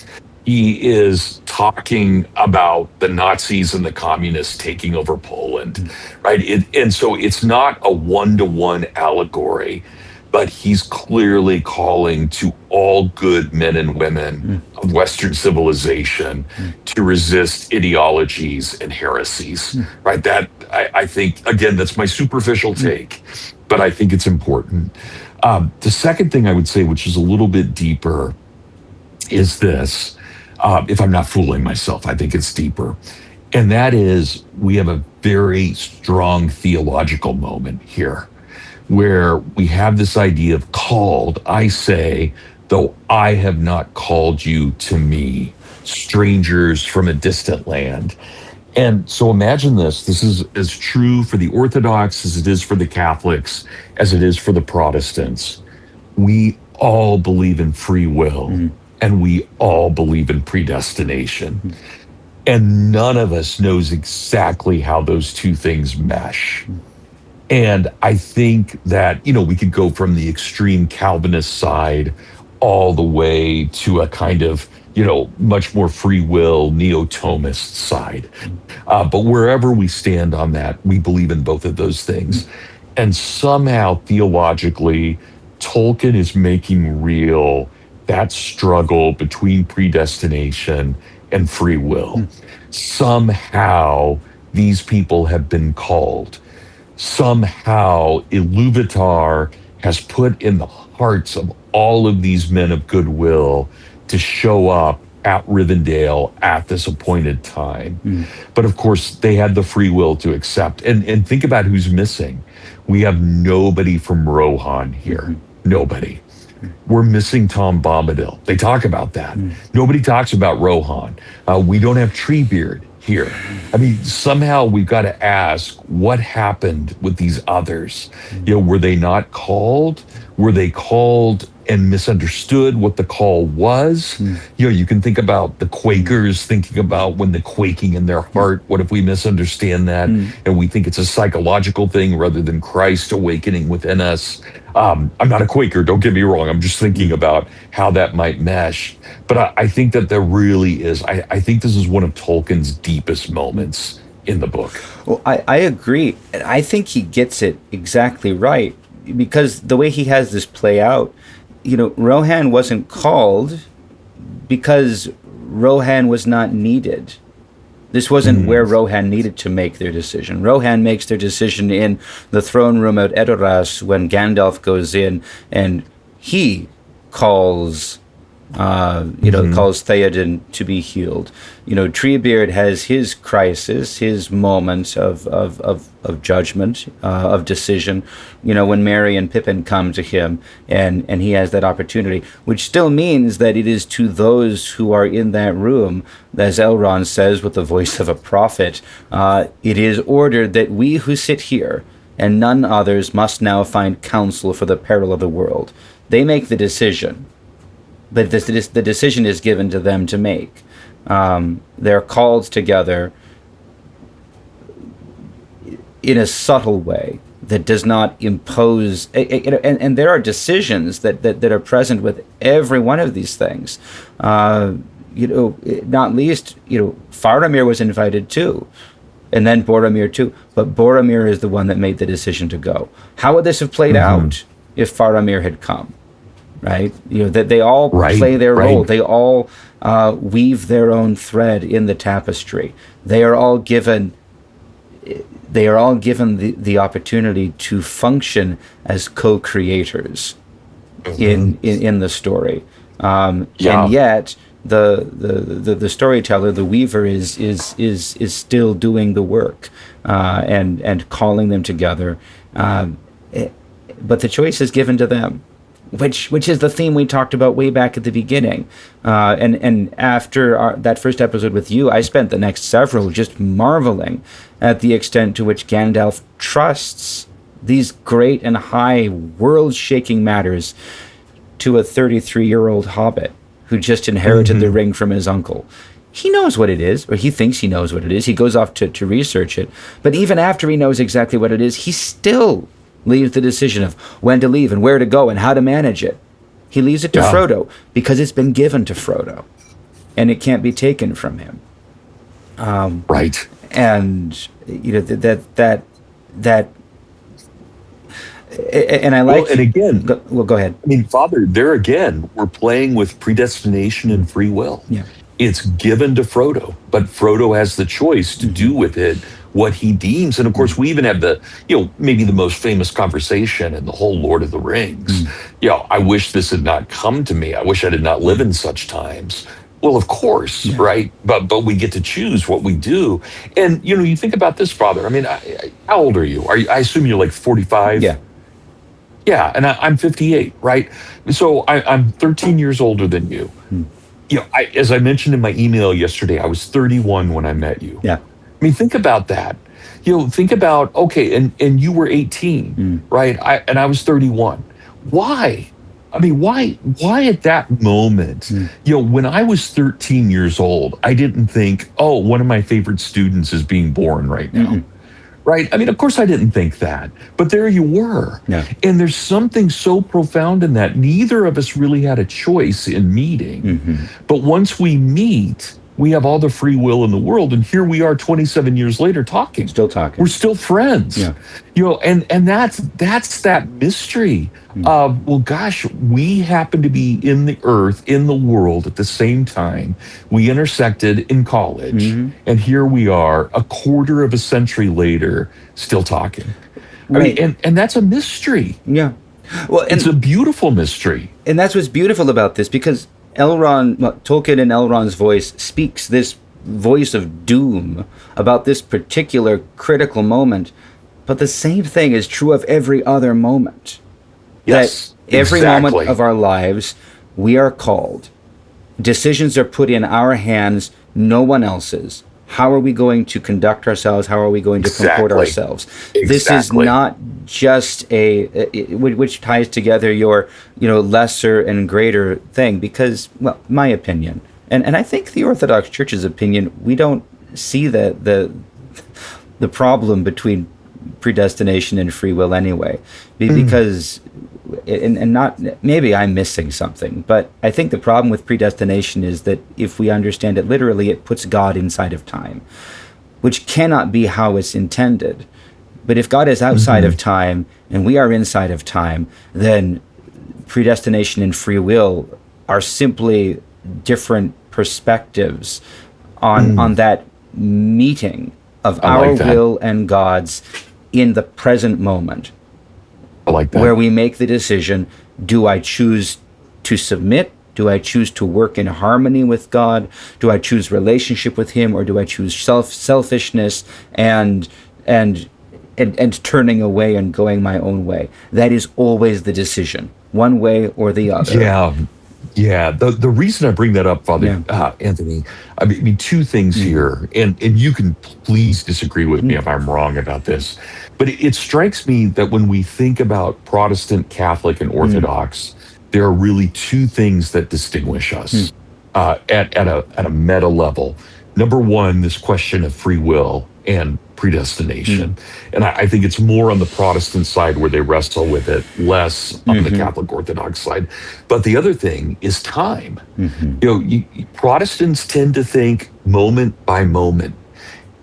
He is talking about the Nazis and the communists taking over Poland, right? And so it's not a one-to-one allegory, but he's clearly calling to all good men and women of Western civilization to resist ideologies and heresies, right? That, I think, again, that's my superficial take, but I think it's important. The second thing I would say, which is a little bit deeper, is this. If I'm not fooling myself, I think it's deeper. And that is, we have a very strong theological moment here, where we have this idea of called, I say, though I have not called you to me, strangers from a distant land. And so imagine this. This is as true for the Orthodox as it is for the Catholics, as it is for the Protestants. We all believe in free will, and we all believe in predestination. And none of us knows exactly how those two things mesh. And I think that, we could go from the extreme Calvinist side all the way to a kind of, much more free will neo-Thomist side. But wherever we stand on that, we believe in both of those things. And somehow, theologically, Tolkien is making real that struggle between predestination and free will. Somehow, these people have been called. Somehow Iluvatar has put in the hearts of all of these men of goodwill to show up at Rivendell at this appointed time. But of course, they had the free will to accept. And think about who's missing. We have nobody from Rohan here. Nobody. We're missing Tom Bombadil. They talk about that. Nobody talks about Rohan. We don't have Treebeard here. I mean, somehow we've got to ask what happened with these others. Were they not called? Were they called and misunderstood what the call was. You can think about the Quakers thinking about when the quaking in their heart. What if we misunderstand that and we think it's a psychological thing rather than Christ awakening within us? I'm not a Quaker, don't get me wrong. I'm just thinking about how that might mesh. But I think that there really is. I think this is one of Tolkien's deepest moments in the book. Well, I agree. And I think he gets it exactly right, because the way he has this play out, Rohan wasn't called because Rohan was not needed. This wasn't where Rohan needed to make their decision. Rohan makes their decision in the throne room at Edoras when Gandalf goes in, and he calls calls Theoden to be healed. Treebeard has his crisis, his moment of judgment, of decision, when Merry and Pippin come to him, and he has that opportunity, which still means that it is to those who are in that room, as Elrond says with the voice of a prophet, it is ordered that we who sit here and none others must now find counsel for the peril of the world. They make the decision, but the decision is given to them to make. They're called together in a subtle way that does not impose, and there are decisions that are present with every one of these things. Not least, Faramir was invited too, and then Boromir too, but Boromir is the one that made the decision to go. How would this have played out if Faramir had come? Right, that they all play their role. They all weave their own thread in the tapestry. They are all given the opportunity to function as co-creators in the story. And yet the storyteller, the weaver, is still doing the work and calling them together. But the choice is given to them. Which is the theme we talked about way back at the beginning. And after that first episode with you, I spent the next several just marveling at the extent to which Gandalf trusts these great and high world-shaking matters to a 33-year-old hobbit who just inherited the ring from his uncle. He knows what it is, or he thinks he knows what it is. He goes off to research it. But even after he knows exactly what it is, he still leaves the decision of when to leave and where to go and how to manage it. He leaves it to Frodo because it's been given to Frodo, and it can't be taken from him. Right. And that and I like. And again, go ahead. I mean, Father, there again, we're playing with predestination and free will. Yeah. It's given to Frodo, but Frodo has the choice to do with it what he deems. And of course, we even have maybe the most famous conversation in the whole Lord of the Rings. I wish this had not come to me. I wish I did not live in such times. Well, of course, right? But we get to choose what we do. And, you think about this, Father. I mean, how old are you? I assume you're like 45? Yeah. Yeah, and I'm 58, right? So I'm 13 years older than you. As I mentioned in my email yesterday, I was 31 when I met you. Yeah. I mean, think about that. Think about, okay, and you were 18, right? I was 31. Why? I mean, why at that moment? When I was 13 years old, I didn't think, oh, one of my favorite students is being born right now. Right? I mean, of course I didn't think that, but there you were. Yeah. And there's something so profound in that. Neither of us really had a choice in meeting. But once we meet, we have all the free will in the world, and here we are 27 years later talking. Still talking. We're still friends. Yeah. And that's that mystery of, well, gosh, we happen to be in the earth, in the world at the same time. We intersected in college, and here we are a quarter of a century later still talking. Right. I mean, and that's a mystery. Yeah. Well, it's a beautiful mystery. And that's what's beautiful about this, because Tolkien in Elrond's voice speaks this voice of doom about this particular critical moment, but the same thing is true of every other moment. Yes, that every moment of our lives, we are called. Decisions are put in our hands, no one else's. how are we going to conduct ourselves? How are we going to comport Exactly. ourselves? This is Exactly. not just which ties together your, lesser and greater thing, because, well, my opinion, and I think the Orthodox Church's opinion, we don't see the problem between predestination and free will anyway, because and not, maybe I'm missing something, but I think the problem with predestination is that if we understand it literally, it puts God inside of time, which cannot be how it's intended. But if God is outside of time and we are inside of time, then predestination and free will are simply different perspectives on that meeting of I our like that. will and God's in the present moment, I like where that. we make the decision: do I choose to submit? Do I choose to work in harmony with God? Do I choose relationship with Him, or do I choose selfishness and turning away and going my own way? That is always the decision, one way or the other. Yeah. Yeah. The reason I bring that up, Father Yeah. Anthony, I mean, two things here, and you can please disagree with me if I'm wrong about this, but it strikes me that when we think about Protestant, Catholic, and Orthodox, there are really two things that distinguish us at a meta level. Number one, this question of free will and predestination. And I think it's more on the Protestant side where they wrestle with it, less on the Catholic Orthodox side. But the other thing is time. Protestants tend to think moment by moment.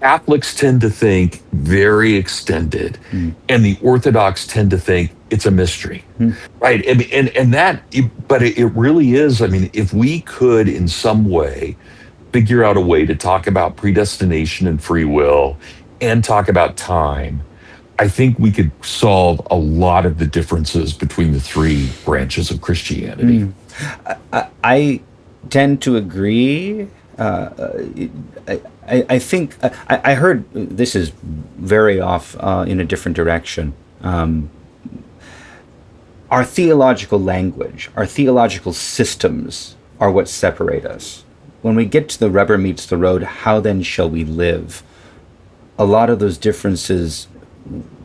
Catholics tend to think very extended, and the Orthodox tend to think it's a mystery, right? And that, but it really is. I mean, if we could in some way figure out a way to talk about predestination and free will and talk about time, I think we could solve a lot of the differences between the three branches of Christianity. I tend to agree. I think I heard, this is very off in a different direction. Our theological language, our theological systems are what separate us. When we get to the rubber meets the road, how then shall we live? A lot of those differences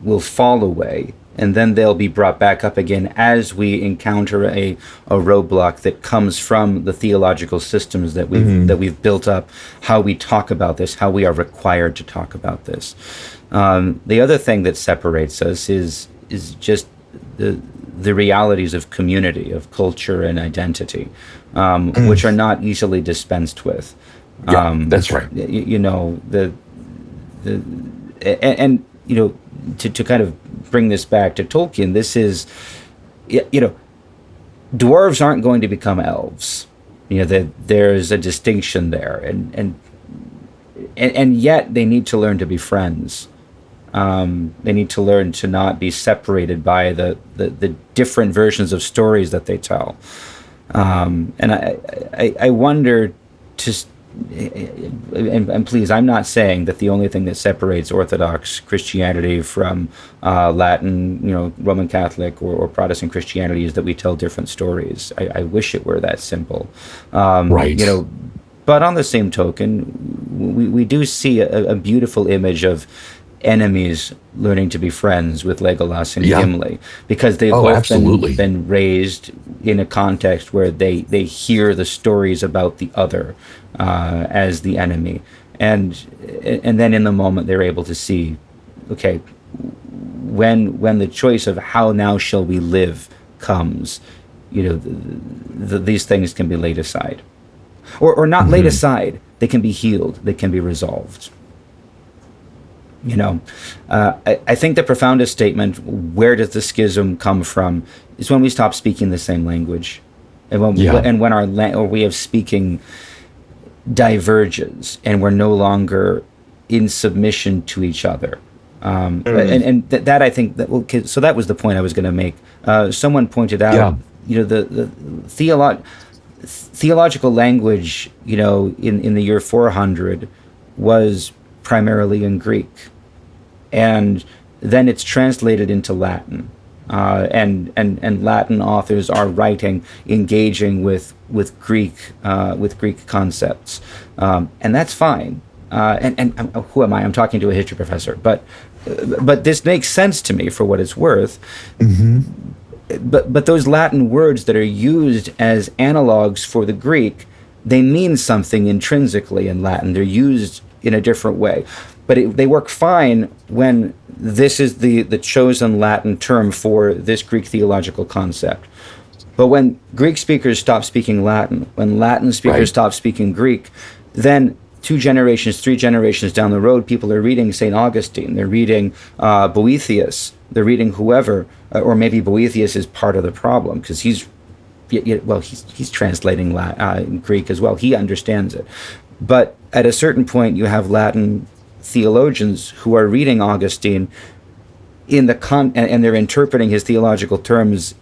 will fall away, and then they'll be brought back up again as we encounter a roadblock that comes from the theological systems that we've built up, how we talk about this, how we are required to talk about this. The other thing that separates us is just the realities of community, of culture and identity, which are not easily dispensed with. Yeah, that's right. To kind of bring this back to Tolkien, this is, dwarves aren't going to become elves. There's a distinction there, and yet they need to learn to be friends. They need to learn to not be separated by the different versions of stories that they tell. And I wonder, and please, I'm not saying that the only thing that separates Orthodox Christianity from Latin, Roman Catholic or Protestant Christianity is that we tell different stories. I wish it were that simple. Right. But on the same token, we do see a beautiful image of enemies learning to be friends with Legolas and Gimli, because they've both been raised in a context where they hear the stories about the other as the enemy, and then in the moment they're able to see, okay, when the choice of how now shall we live comes, these things can be laid aside, or not laid aside. They can be healed. They can be resolved. I think the profoundest statement, where does the schism come from, is when we stop speaking the same language, and when our way of speaking diverges, and we're no longer in submission to each other. That I think that so that was the point I was going to make. Someone pointed out, the theological language, in the year 400 was primarily in Greek. And then it's translated into Latin, and Latin authors are writing, engaging with Greek concepts, and that's fine. and who am I? I'm talking to a history professor, but this makes sense to me for what it's worth. But those Latin words that are used as analogs for the Greek, they mean something intrinsically in Latin. They're used in a different way, but they work fine when this is the chosen Latin term for this Greek theological concept. But when Greek speakers stop speaking Latin, when Latin speakers stop speaking Greek, then 2 generations, 3 generations down the road, people are reading St. Augustine, they're reading Boethius, they're reading whoever, or maybe Boethius is part of the problem because he's translating Greek as well. He understands it. But at a certain point, you have Latin theologians who are reading Augustine and they're interpreting his theological terms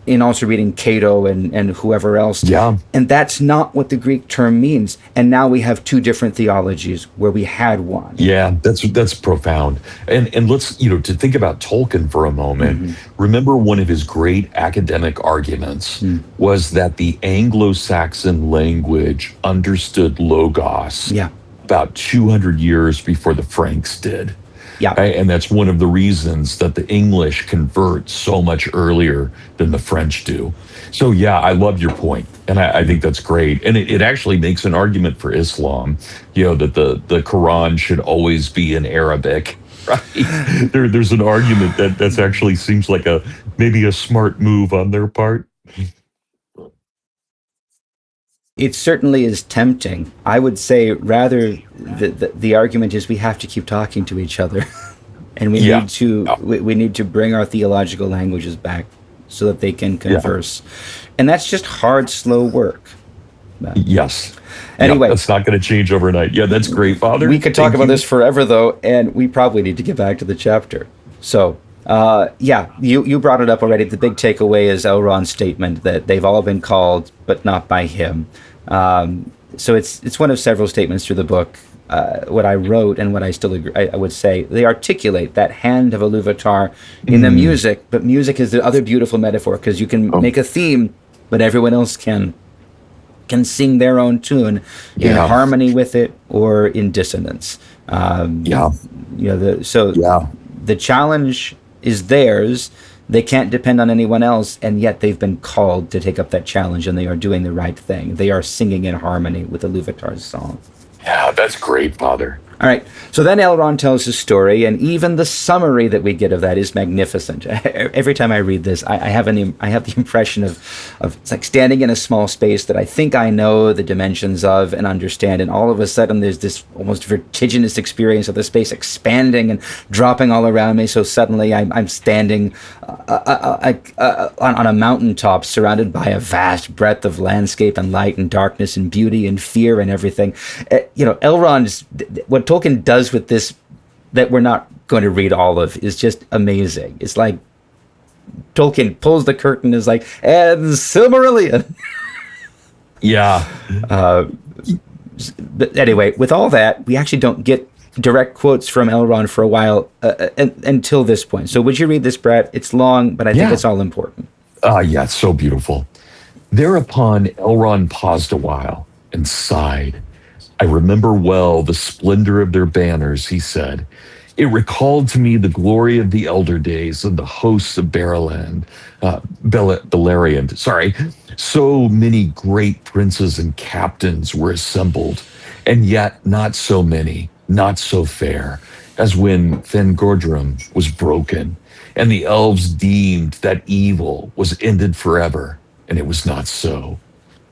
in also reading Cato and whoever else. Yeah. And that's not what the Greek term means. And now we have 2 different theologies where we had one. Yeah, that's profound. And let's, to think about Tolkien for a moment. Remember, one of his great academic arguments was that the Anglo-Saxon language understood Logos about 200 years before the Franks did. Yeah. And that's one of the reasons that the English convert so much earlier than the French do. So, yeah, I love your point. And I think that's great. And it actually makes an argument for Islam, that the Quran should always be in Arabic. Right? There's an argument that's actually seems like maybe a smart move on their part. It certainly is tempting. I would say rather the argument is we have to keep talking to each other, and we need to bring our theological languages back so that they can converse, and that's just hard, slow work. Yes. Anyway, that's not going to change overnight. Yeah, that's great, Father. We could talk about this forever, though, and we probably need to get back to the chapter. So. You brought it up already. The big takeaway is Elrond's statement that they've all been called, but not by him. So it's one of several statements through the book. What I wrote and what I still agree, I would say, they articulate that hand of Iluvatar in the music, but music is the other beautiful metaphor because you can make a theme, but everyone else can sing their own tune in harmony with it or in dissonance. The challenge is theirs. They can't depend on anyone else, and yet they've been called to take up that challenge, and they are doing the right thing. They are singing in harmony with Iluvatar's song. Yeah, that's great, Father. All right, so then Elrond tells his story, and even the summary that we get of that is magnificent. Every time I read this, I have the impression of it's like standing in a small space that I think I know the dimensions of and understand, and all of a sudden there's this almost vertiginous experience of the space expanding and dropping all around me. So suddenly I'm standing on a mountaintop surrounded by a vast breadth of landscape and light and darkness and beauty and fear and everything. Elrond, what Tolkien does with this that we're not going to read all of is just amazing. It's like Tolkien pulls the curtain, is like, and Silmarillion. Yeah. But anyway, with all that, we actually don't get direct quotes from Elrond for a while until this point. So would you read this, Brad? It's long, but I think it's all important. Yeah, it's so beautiful. Thereupon Elrond paused a while and sighed. I remember well the splendor of their banners, he said. It recalled to me the glory of the elder days and the hosts of Beleriand. So many great princes and captains were assembled, and yet not so many, not so fair, as when Fangordrim was broken, and the elves deemed that evil was ended forever, and it was not so.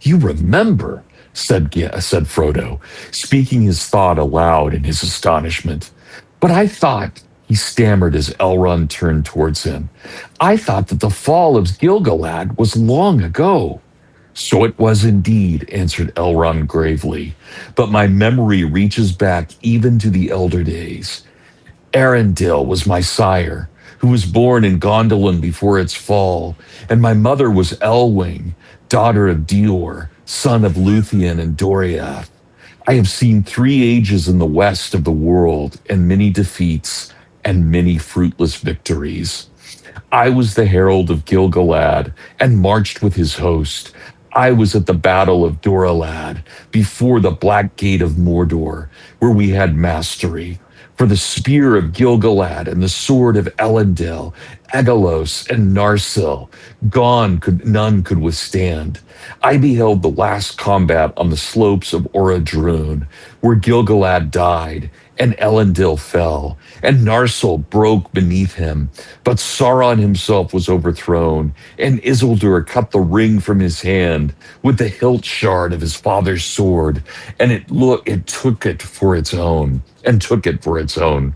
You remember, said Frodo, speaking his thought aloud in his astonishment. But I thought, he stammered as Elrond turned towards him, I thought that the fall of Gil-galad was long ago. So it was indeed, answered Elrond gravely, but my memory reaches back even to the elder days. Arundel was my sire, who was born in Gondolin before its fall, and my mother was Elwing, daughter of Dior, son of Luthien and Doriath. I have seen 3 ages in the west of the world, and many defeats, and many fruitless victories. I was the herald of Gil-galad, and marched with his host. I was at the Battle of Doralad, before the Black Gate of Mordor, where we had mastery. For the spear of Gilgalad and the sword of Elendil, Agelos and Narsil, none could withstand. I beheld the last combat on the slopes of Orodruin, where Gilgalad died, and Elendil fell, and Narsil broke beneath him. But Sauron himself was overthrown, and Isildur cut the ring from his hand with the hilt shard of his father's sword, and it took it for its own, and took it for its own.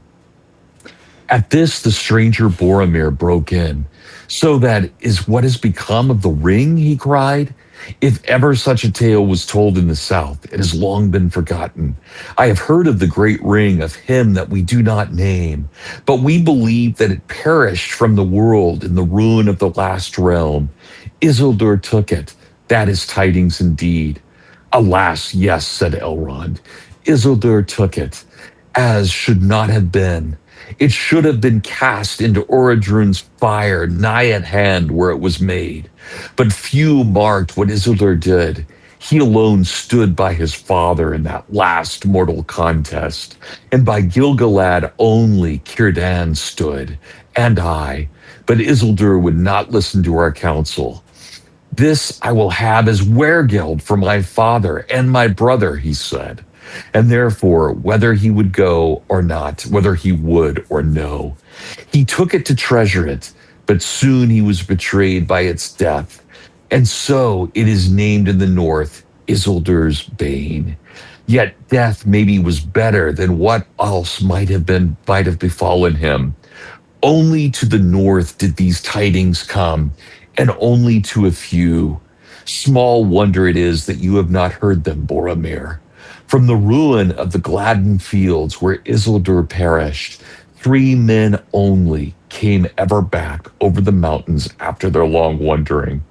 At this, the stranger Boromir broke in. So that is what has become of the ring, he cried. If ever such a tale was told in the South, it has long been forgotten. I have heard of the great ring of him that we do not name, but we believe that it perished from the world in the ruin of the last realm. Isildur took it. That is tidings indeed. Alas, yes, said Elrond. Isildur took it, as should not have been. It should have been cast into Orodruin's fire, nigh at hand where it was made. But few marked what Isildur did. He alone stood by his father in that last mortal contest, and by Gilgalad only Círdan stood, and I. But Isildur would not listen to our counsel. This I will have as weregild for my father and my brother, he said. And therefore, whether he would go or not, whether he would or no, he took it to treasure it, but soon he was betrayed by its death. And so it is named in the north Isildur's bane. Yet death maybe was better than what else might have befallen him. Only to the north did these tidings come, and only to a few. Small wonder it is that you have not heard them, Boromir. From the ruin of the Gladden fields where Isildur perished, 3 men only came ever back over the mountains after their long wandering.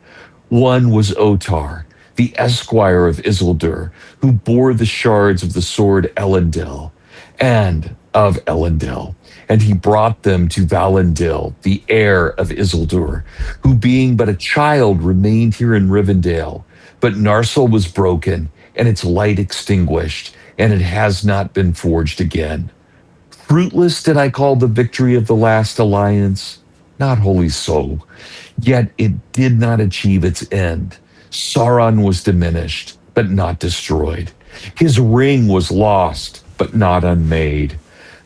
One was Otar, the esquire of Isildur, who bore the shards of the sword Elendil, and he brought them to Valendil, the heir of Isildur, who being but a child remained here in Rivendell. But Narsil was broken, and its light extinguished, and it has not been forged again. Fruitless did I call the victory of the last alliance? Not wholly so. Yet it did not achieve its end. Sauron was diminished, but not destroyed. His ring was lost, but not unmade.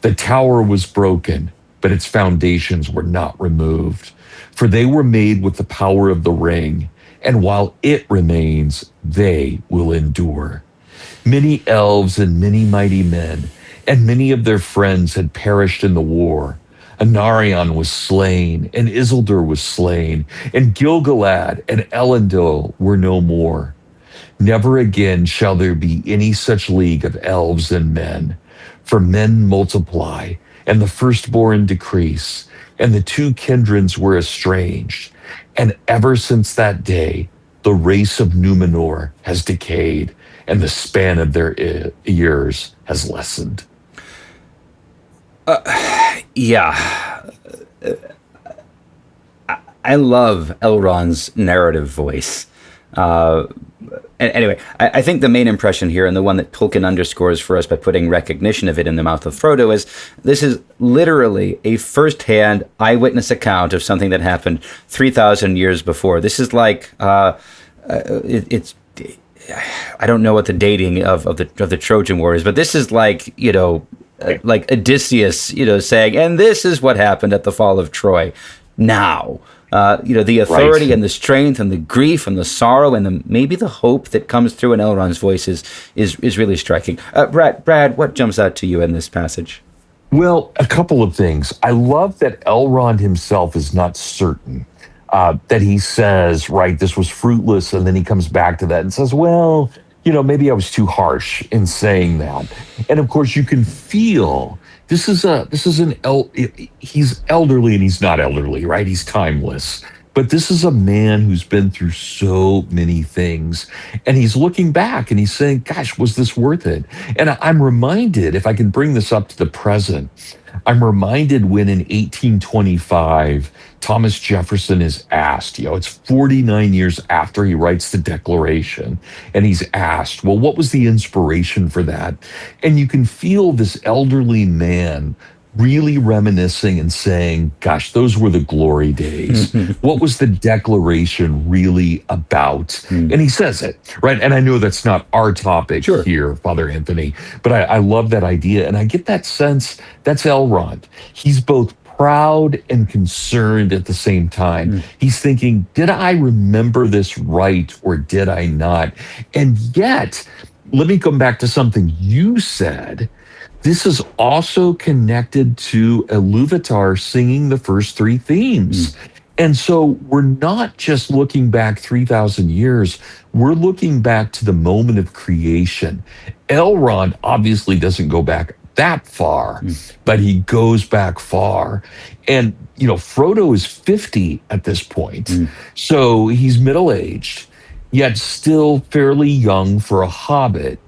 The tower was broken, but its foundations were not removed, for they were made with the power of the ring, and while it remains, they will endure. Many elves and many mighty men, and many of their friends had perished in the war. Anarion was slain, and Isildur was slain, and Gilgalad and Elendil were no more. Never again shall there be any such league of elves and men, for men multiply, and the firstborn decrease, and the two kindreds were estranged. And ever since that day, the race of Númenor has decayed, and the span of their years has lessened. Yeah. I love Elrond's narrative voice. Anyway, I think the main impression here, and the one that Tolkien underscores for us by putting recognition of it in the mouth of Frodo, is this is literally a first-hand eyewitness account of something that happened 3,000 years before. This is like it's. I don't know what the dating of the Trojan War is, but this is like, like Odysseus, saying, and this is what happened at the fall of Troy. Now, the authority and the strength and the grief and the sorrow and maybe the hope that comes through in Elrond's voice is really striking. Brad, what jumps out to you in this passage? Well, a couple of things. I love that Elrond himself is not certain. That he says, right, this was fruitless, and then he comes back to that and says, well, maybe I was too harsh in saying that. And of course, you can feel he's elderly and he's not elderly, right? He's timeless. But this is a man who's been through so many things. And he's looking back and he's saying, gosh, was this worth it? And I'm reminded, if I can bring this up to the present, I'm reminded when in 1825, Thomas Jefferson is asked, it's 49 years after he writes the Declaration, and he's asked, well, what was the inspiration for that? And you can feel this elderly man really reminiscing and saying, gosh, those were the glory days. What was the Declaration really about? And he says it, right? And I know that's not our topic here, Father Anthony, but I love that idea. And I get that sense that's Elrond. He's both proud and concerned at the same time. He's thinking, did I remember this right or did I not? And yet, let me come back to something you said. This is also connected to Iluvatar singing the first three themes. And so we're not just looking back 3,000 years, we're looking back to the moment of creation. Elrond obviously doesn't go back that far, but he goes back far. And, Frodo is 50 at this point. So he's middle-aged, yet still fairly young for a hobbit.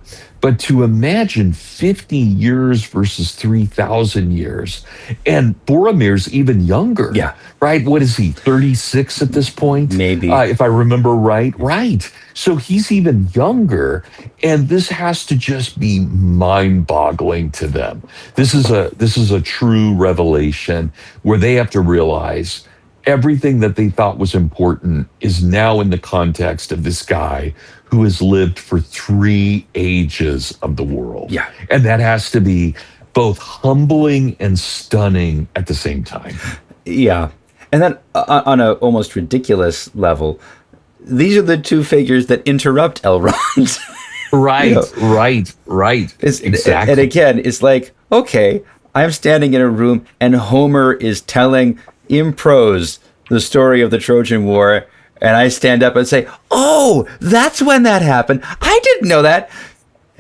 But to imagine 50 years versus 3,000 years, and Boromir's even younger, right? What is he, 36 at this point? Maybe. If I remember right. Right. So he's even younger, and this has to just be mind-boggling to them. This is a true revelation where they have to realize everything that they thought was important is now in the context of this guy who has lived for 3 ages of the world. Yeah. And that has to be both humbling and stunning at the same time. Yeah. And then on a almost ridiculous level, these are the two figures that interrupt Elrond. Right, right. Exactly. And again, it's like, okay, I'm standing in a room and Homer is telling in prose the story of the Trojan War, and I stand up and say, oh, that's when that happened. I didn't know that.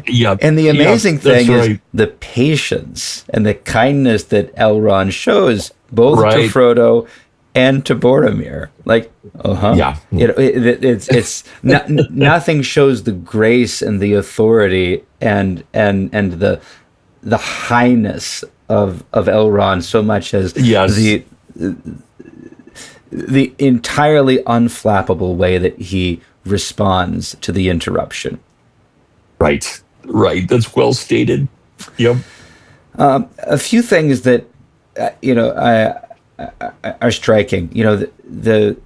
Yep. And the amazing thing is right. the patience and the kindness that Elrond shows both to Frodo and to Boromir. Like, Yeah. It's nothing shows the grace and the authority and the highness of Elrond so much as the entirely unflappable way that he responds to the interruption. Right. That's well stated. Yep. A few things that are striking. The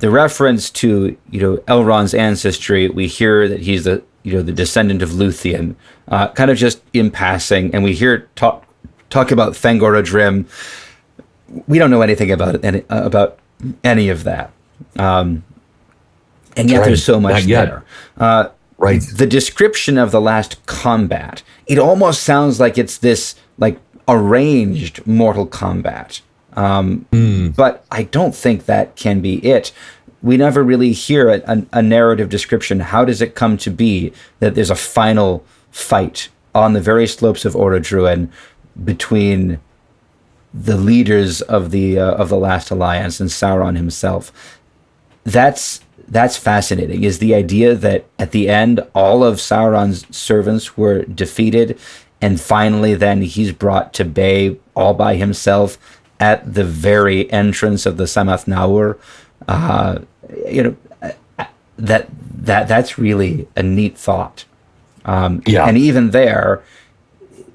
reference to Elrond's ancestry. We hear that he's the descendant of Luthien, kind of just in passing, and we hear talk about Thangorodrim. We don't know anything about any of that, and yet there's so much there. Right. The description of the last combat, it almost sounds like it's this like arranged Mortal Kombat, but I don't think that can be it. We never really hear a narrative description. How does it come to be that there's a final fight on the very slopes of Orodruin between the leaders of the Last Alliance and Sauron himself? That's fascinating. Is the idea that at the end all of Sauron's servants were defeated, and finally then he's brought to bay all by himself at the very entrance of the Samath Naur. That's really a neat thought. And even there,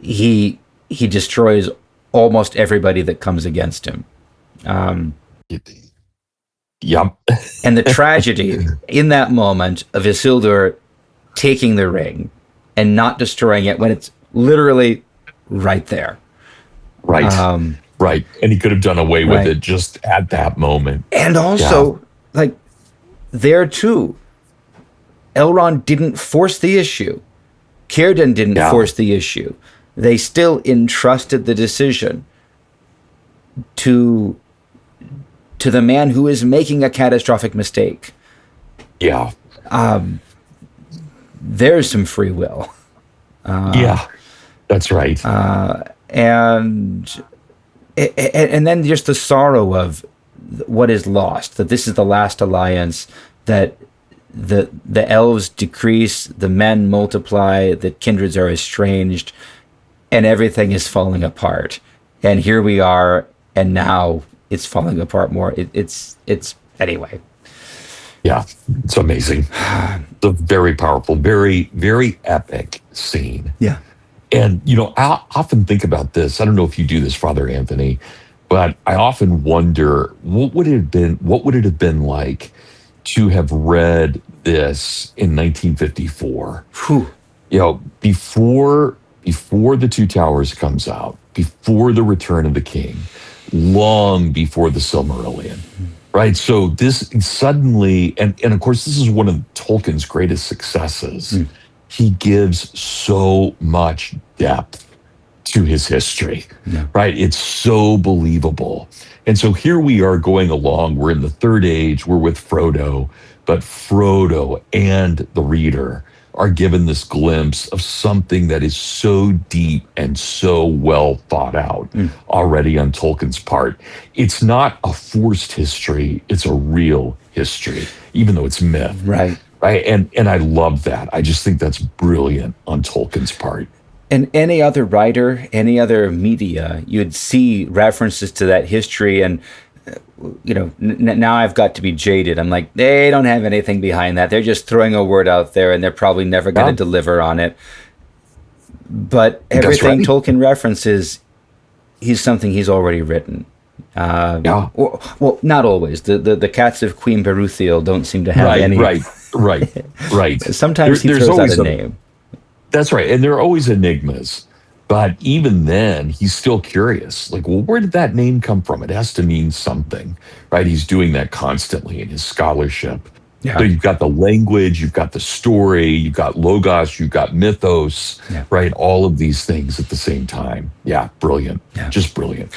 he destroys almost everybody that comes against him. Yep. And the tragedy in that moment of Isildur taking the ring and not destroying it when it's literally right there. Right. Right. And he could have done away with it just at that moment. And also, there too, Elrond didn't force the issue. Círdan didn't force the issue. They still entrusted the decision to the man who is making a catastrophic mistake. Yeah. There's some free will. That's right. And then just the sorrow of what is lost, that this is the last alliance, that the elves decrease, the men multiply, that kindreds are estranged, and everything is falling apart. And here we are, and now it's falling apart more. It's anyway. Yeah, it's amazing. It's a very powerful, very, very epic scene. Yeah. And, I often think about this. I don't know if you do this, Father Anthony, but I often wonder what would it have been like to have read this in 1954? Whew. Before the Two Towers comes out, before the Return of the King, long before the Silmarillion. Right. So this suddenly, and of course, this is one of Tolkien's greatest successes. He gives so much depth to his history. Yeah. Right. It's so believable. And so here we are going along. We're in the Third Age. We're with Frodo, but Frodo and the reader are given this glimpse of something that is so deep and so well thought out already on Tolkien's part. It's not a forced history, it's a real history, even though it's myth. Right. Right. And I love that. I just think that's brilliant on Tolkien's part. And any other writer, any other media, you'd see references to that history, and now I've got to be jaded. I'm like, they don't have anything behind that. They're just throwing a word out there, and they're probably never going to deliver on it. But everything Tolkien references, something he's already written. Well, not always. The cats of Queen Beruthiel don't seem to have any. Right. Sometimes he throws out a name. That's right. And there are always enigmas. But even then, he's still curious. Like, well, where did that name come from? It has to mean something, right? He's doing that constantly in his scholarship. Yeah. So you've got the language, you've got the story, you've got logos, you've got mythos, right? All of these things at the same time. Yeah, brilliant. Yeah. Just brilliant.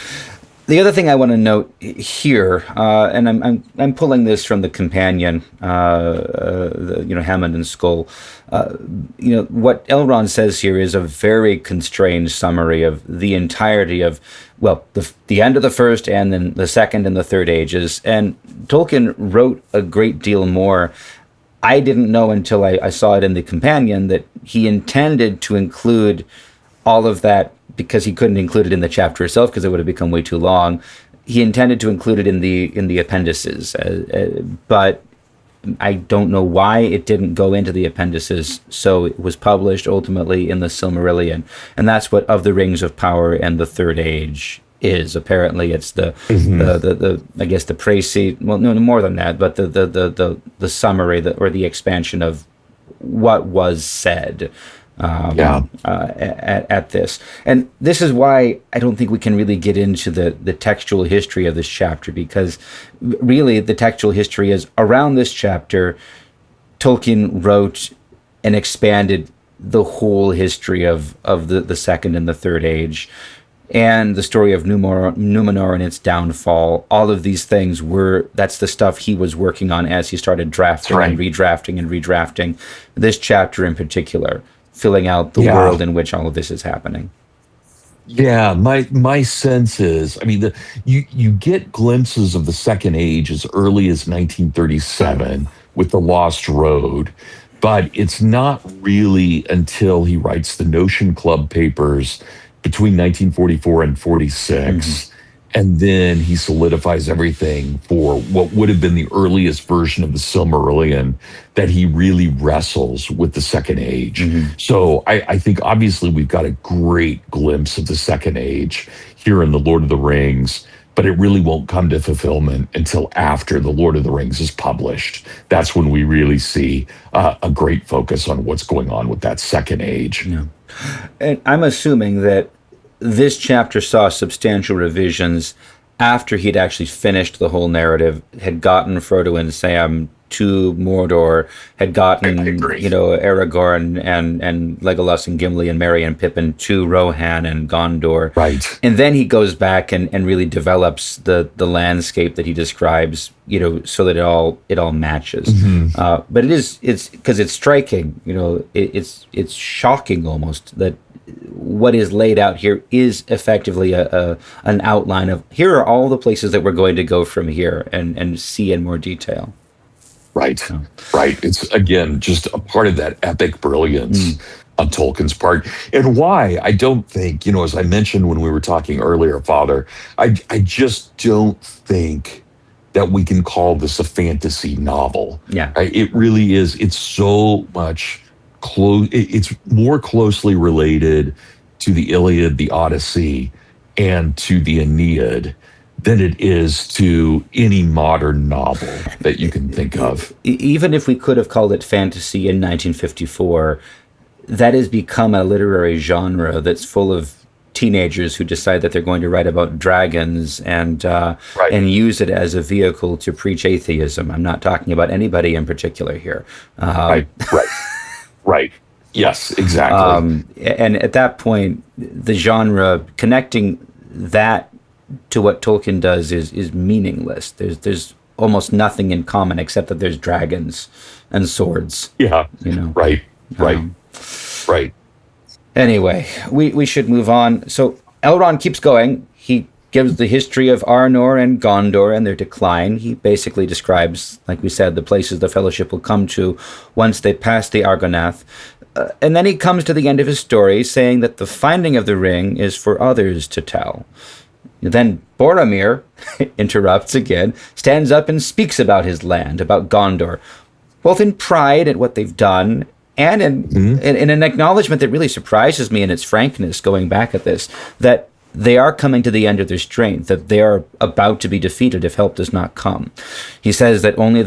The other thing I want to note here, and I'm pulling this from the companion, Hammond and Skull. What Elrond says here is a very constrained summary of the entirety of, the end of the first and then the second and the third ages. And Tolkien wrote a great deal more. I didn't know until I saw it in the companion that he intended to include all of that, because he couldn't include it in the chapter itself because it would have become way too long. He intended to include it in the appendices, but I don't know why it didn't go into the appendices. So it was published ultimately in the Silmarillion, and that's what Of the Rings of Power and the Third Age is. Apparently, it's the I guess the précis. Well, no more than that, but the summary or the expansion of what was said. At this. And this is why I don't think we can really get into the textual history of this chapter, because really the textual history is around this chapter, Tolkien wrote and expanded the whole history of the Second and the Third Age, and the story of Numenor and its downfall. All of these things that's the stuff he was working on as he started drafting and redrafting this chapter in particular, filling out the world in which all of this is happening. Yeah, my sense is, you get glimpses of the Second Age as early as 1937 with The Lost Road, but it's not really until he writes the Notion Club papers between 1944 and 46. And then he solidifies everything for what would have been the earliest version of the Silmarillion, that he really wrestles with the Second Age. So I think obviously we've got a great glimpse of the Second Age here in The Lord of the Rings, but it really won't come to fulfillment until after The Lord of the Rings is published. That's when we really see a great focus on what's going on with that Second Age. Yeah. And I'm assuming that this chapter saw substantial revisions after he'd actually finished the whole narrative, had gotten Frodo and Sam to Mordor, had gotten, I agree. Aragorn and Legolas and Gimli and Merry and Pippin to Rohan and Gondor. Right. And then he goes back and really develops the landscape that he describes, so that it all matches. But it's because it's striking, it's shocking almost that what is laid out here is effectively an outline of, here are all the places that we're going to go from here and see in more detail. Right. Right. It's, again, just a part of that epic brilliance on Tolkien's part. And why I don't think, as I mentioned when we were talking earlier, Father, I just don't think that we can call this a fantasy novel. Yeah. Right? It really is. It's so much it's more closely related to the Iliad, the Odyssey, and to the Aeneid than it is to any modern novel that you can think of. Even if we could have called it fantasy in 1954, that has become a literary genre that's full of teenagers who decide that they're going to write about dragons and use it as a vehicle to preach atheism. I'm not talking about anybody in particular here. Right. Yes, exactly. And at that point, the genre, connecting that to what Tolkien does is meaningless. There's almost nothing in common except that there's dragons and swords. Yeah. Right. Anyway, we should move on. So Elrond keeps going. He gives the history of Arnor and Gondor and their decline. He basically describes, like we said, the places the Fellowship will come to once they pass the Argonath. And then he comes to the end of his story, saying that the finding of the ring is for others to tell. Then Boromir interrupts again, stands up and speaks about his land, about Gondor, both in pride at what they've done and in an acknowledgement that really surprises me in its frankness, going back at this, that they are coming to the end of their strength, that they are about to be defeated if help does not come. He says that only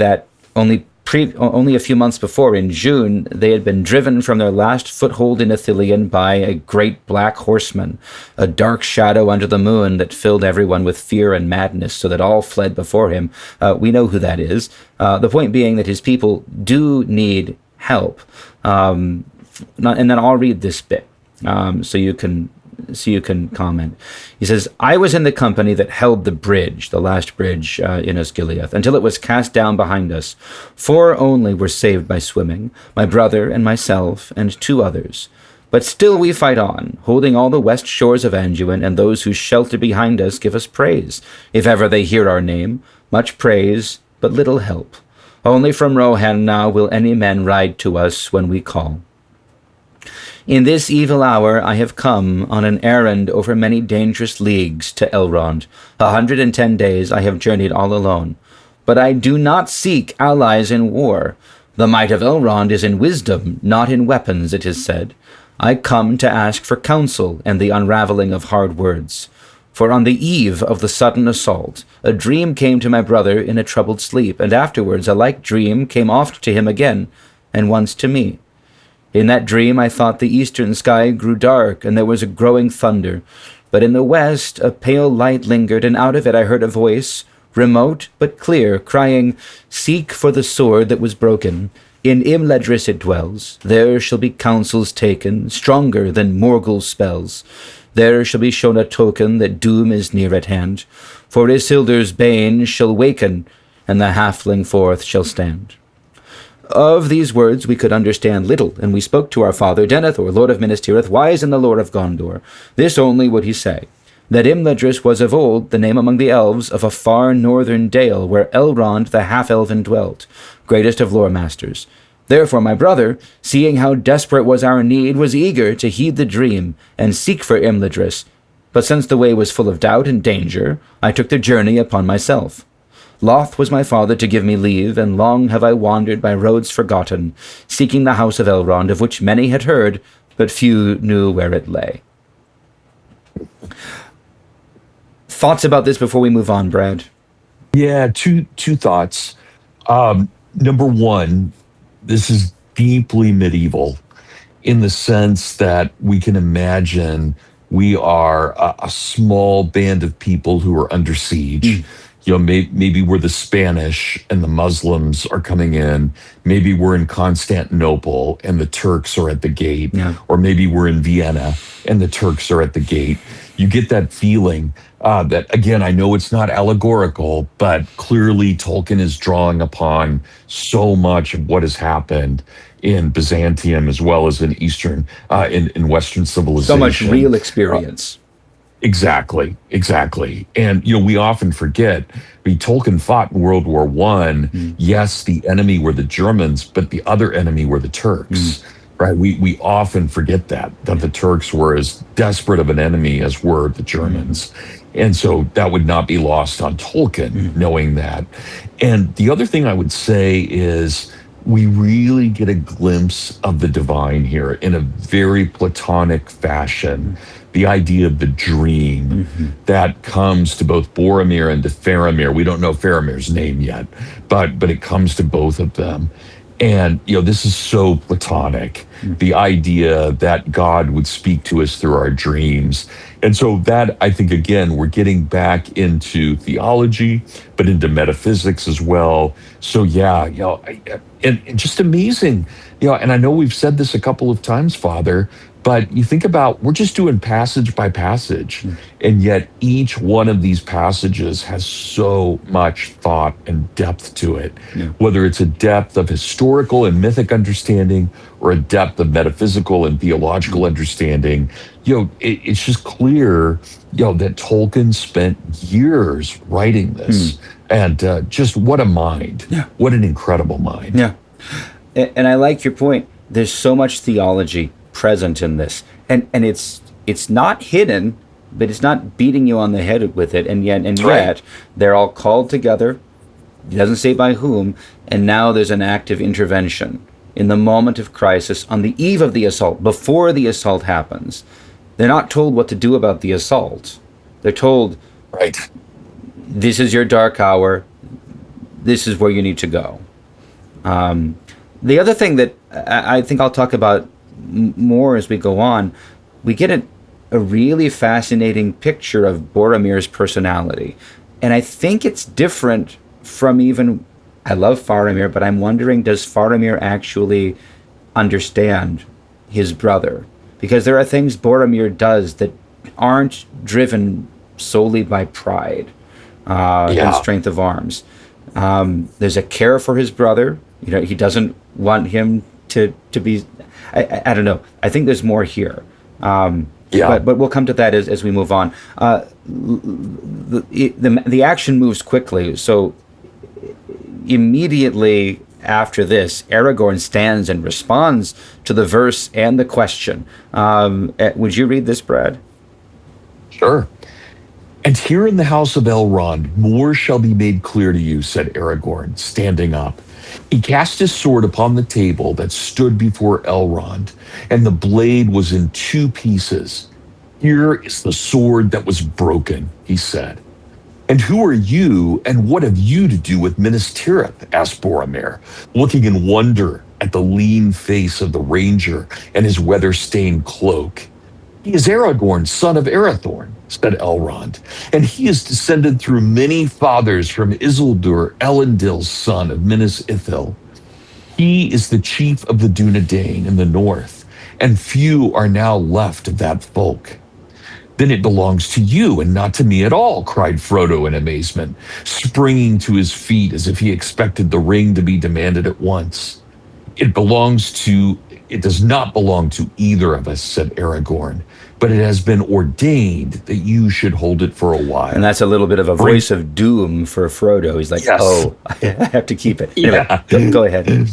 a few months before, in June, they had been driven from their last foothold in Ithilien by a great black horseman, a dark shadow under the moon that filled everyone with fear and madness, so that all fled before him. We know who that is. The point being that his people do need help. And then I'll read this bit so you can comment. He says, I was in the company that held the bridge, the last bridge in Osgiliath, until it was cast down behind us. 4 only were saved by swimming, my brother and myself and 2 others. But still we fight on, holding all the west shores of Anduin, and those who shelter behind us give us praise. If ever they hear our name, much praise, but little help. Only from Rohan now will any men ride to us when we call. In this evil hour I have come on an errand over many dangerous leagues to Elrond. 110 days I have journeyed all alone. But I do not seek allies in war. The might of Elrond is in wisdom, not in weapons, it is said. I come to ask for counsel and the unraveling of hard words. For on the eve of the sudden assault, a dream came to my brother in a troubled sleep, and afterwards a like dream came oft to him again, and once to me. In that dream I thought the eastern sky grew dark, and there was a growing thunder. But in the west a pale light lingered, and out of it I heard a voice, remote but clear, crying, Seek for the sword that was broken. In Imladris it dwells. There shall be counsels taken, stronger than Morgul's spells. There shall be shown a token that doom is near at hand. For Isildur's bane shall waken, and the halfling forth shall stand. Of these words we could understand little, and we spoke to our father Denethor, Lord of Minas Tirith, wise in the lore of Gondor. This only would he say, that Imladris was of old the name among the elves of a far northern dale, where Elrond the half-elven dwelt, greatest of lore masters. Therefore my brother, seeing how desperate was our need, was eager to heed the dream and seek for Imladris. But since the way was full of doubt and danger, I took the journey upon myself. Loth was my father to give me leave, and long have I wandered by roads forgotten, seeking the house of Elrond, of which many had heard, but few knew where it lay. Thoughts about this before we move on, Brad? Yeah, two thoughts. Number one, this is deeply medieval in the sense that we can imagine we are a small band of people who are under siege. Maybe we're the Spanish and the Muslims are coming in. Maybe we're in Constantinople and the Turks are at the gate. Yeah. Or maybe we're in Vienna and the Turks are at the gate. You get that feeling that, again, I know it's not allegorical, but clearly Tolkien is drawing upon so much of what has happened in Byzantium as well as in in Western civilization. So much real experience. Exactly, exactly. And we often forget. Tolkien fought in World War One. Yes, the enemy were the Germans, but the other enemy were the Turks. Right? We often forget that the Turks were as desperate of an enemy as were the Germans. And so that would not be lost on Tolkien, knowing that. And the other thing I would say is we really get a glimpse of the divine here in a very Platonic fashion. The idea of the dream that comes to both Boromir and to Faramir. We don't know Faramir's name yet, but it comes to both of them. And, this is so Platonic, the idea that God would speak to us through our dreams. And so that, I think, again, we're getting back into theology, but into metaphysics as well. So, yeah, and just amazing, and I know we've said this a couple of times, Father, but you think about, we're just doing passage by passage, and yet each one of these passages has so much thought and depth to it, whether it's a depth of historical and mythic understanding or a depth of metaphysical and theological understanding. It's just clear, that Tolkien spent years writing this, and just what a mind, what an incredible mind. Yeah, and I like your point. There's so much theology present in this, and it's not hidden, but it's not beating you on the head with it, and yet they're all called together. He doesn't say by whom, and now there's an active intervention in the moment of crisis, on the eve of the assault, before the assault happens. They're not told what to do about the assault. They're told, this is your dark hour, this is where you need to go. The other thing that I think I'll talk about more as we go on, we get a really fascinating picture of Boromir's personality. And I think it's different from even, I love Faramir, but I'm wondering, does Faramir actually understand his brother? Because there are things Boromir does that aren't driven solely by pride and strength of arms. There's a care for his brother. He doesn't want him to be, I don't know. I think there's more here. But we'll come to that as we move on. The action moves quickly. So immediately after this, Aragorn stands and responds to the verse and the question. Would you read this, Brad? Sure. And here in the house of Elrond, more shall be made clear to you, said Aragorn, standing up. He cast his sword upon the table that stood before Elrond, and the blade was in two pieces. Here is the sword that was broken, he said. And who are you, and what have you to do with Minas Tirith? Asked Boromir, looking in wonder at the lean face of the ranger and his weather-stained cloak. He is Aragorn, son of Arathorn, said Elrond, and he is descended through many fathers from Isildur, Elendil's son of Minas Ithil. He is the chief of the Dunedain in the north, and few are now left of that folk. Then it belongs to you and not to me at all, cried Frodo in amazement, springing to his feet as if he expected the ring to be demanded at once. It does not belong to either of us, said Aragorn, but it has been ordained that you should hold it for a while. And that's a little bit of a voice of doom for Frodo. He's like, oh, I have to keep it. Anyway, go ahead.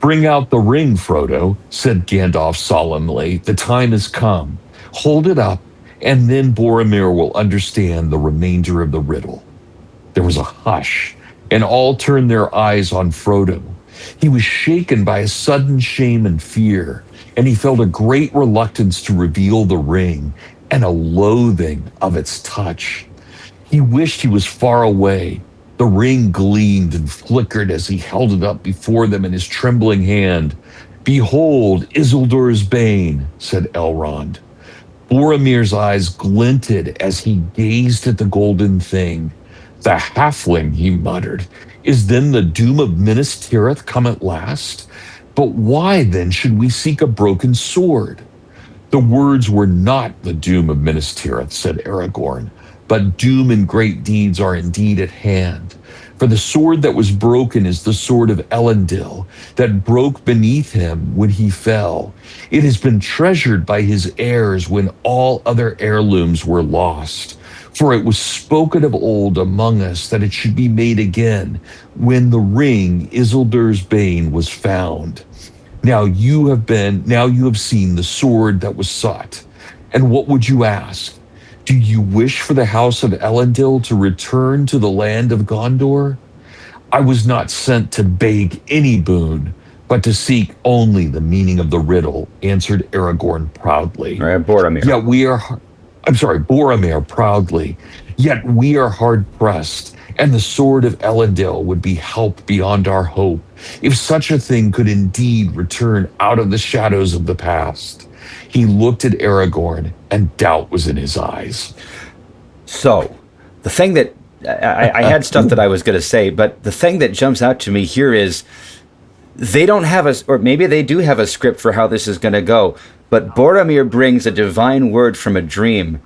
Bring out the ring, Frodo, said Gandalf solemnly. The time has come. Hold it up, and then Boromir will understand the remainder of the riddle. There was a hush, and all turned their eyes on Frodo. He was shaken by a sudden shame and fear, and he felt a great reluctance to reveal the ring and a loathing of its touch. He wished he was far away. The ring gleamed and flickered as he held it up before them in his trembling hand. Behold, Isildur's bane, said Elrond. Boromir's eyes glinted as he gazed at the golden thing. The halfling, he muttered. Is then the doom of Minas Tirith come at last? But why then should we seek a broken sword? The words were not the doom of Minas Tirith, said Aragorn, but doom and great deeds are indeed at hand. For the sword that was broken is the sword of Elendil, that broke beneath him when he fell. It has been treasured by his heirs when all other heirlooms were lost. For it was spoken of old among us that it should be made again when the ring Isildur's Bane was found. Now you have seen the sword that was sought. And what would you ask? Do you wish for the house of Elendil to return to the land of Gondor? I was not sent to beg any boon, but to seek only the meaning of the riddle, answered Aragorn proudly. Boromir. Yet we are, Boromir proudly. Yet we are hard pressed, and the sword of Elendil would be help beyond our hope, if such a thing could indeed return out of the shadows of the past. He looked at Aragorn, and doubt was in his eyes. So, the thing that I had stuff that I was going to say, but the thing that jumps out to me here is they don't have or maybe they do have a script for how this is going to go, but Boromir brings a divine word from a dream,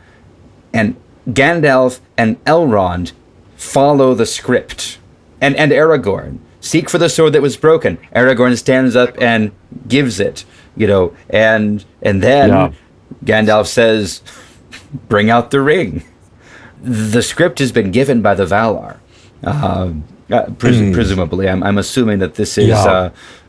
and Gandalf and Elrond follow the script. And Aragorn, seek for the sword that was broken. Aragorn stands up and gives it, and then Gandalf says, bring out the ring. The script has been given by the Valar. Presumably, I'm assuming that this is,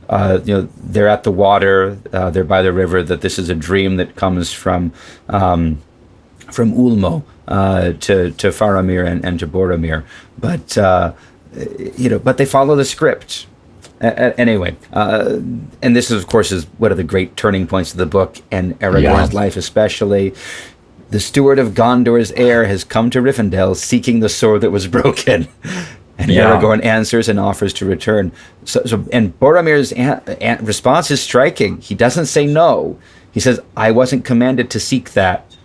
they're at the water, they're by the river, that this is a dream that comes from Ulmo to Faramir and to Boromir. But they follow the script. Anyway, and this, of course, is one of the great turning points of the book and Aragorn's life especially. The steward of Gondor's heir has come to Rivendell seeking the sword that was broken. And Aragorn answers and offers to return. And Boromir's response is striking. He doesn't say no. He says, I wasn't commanded to seek that,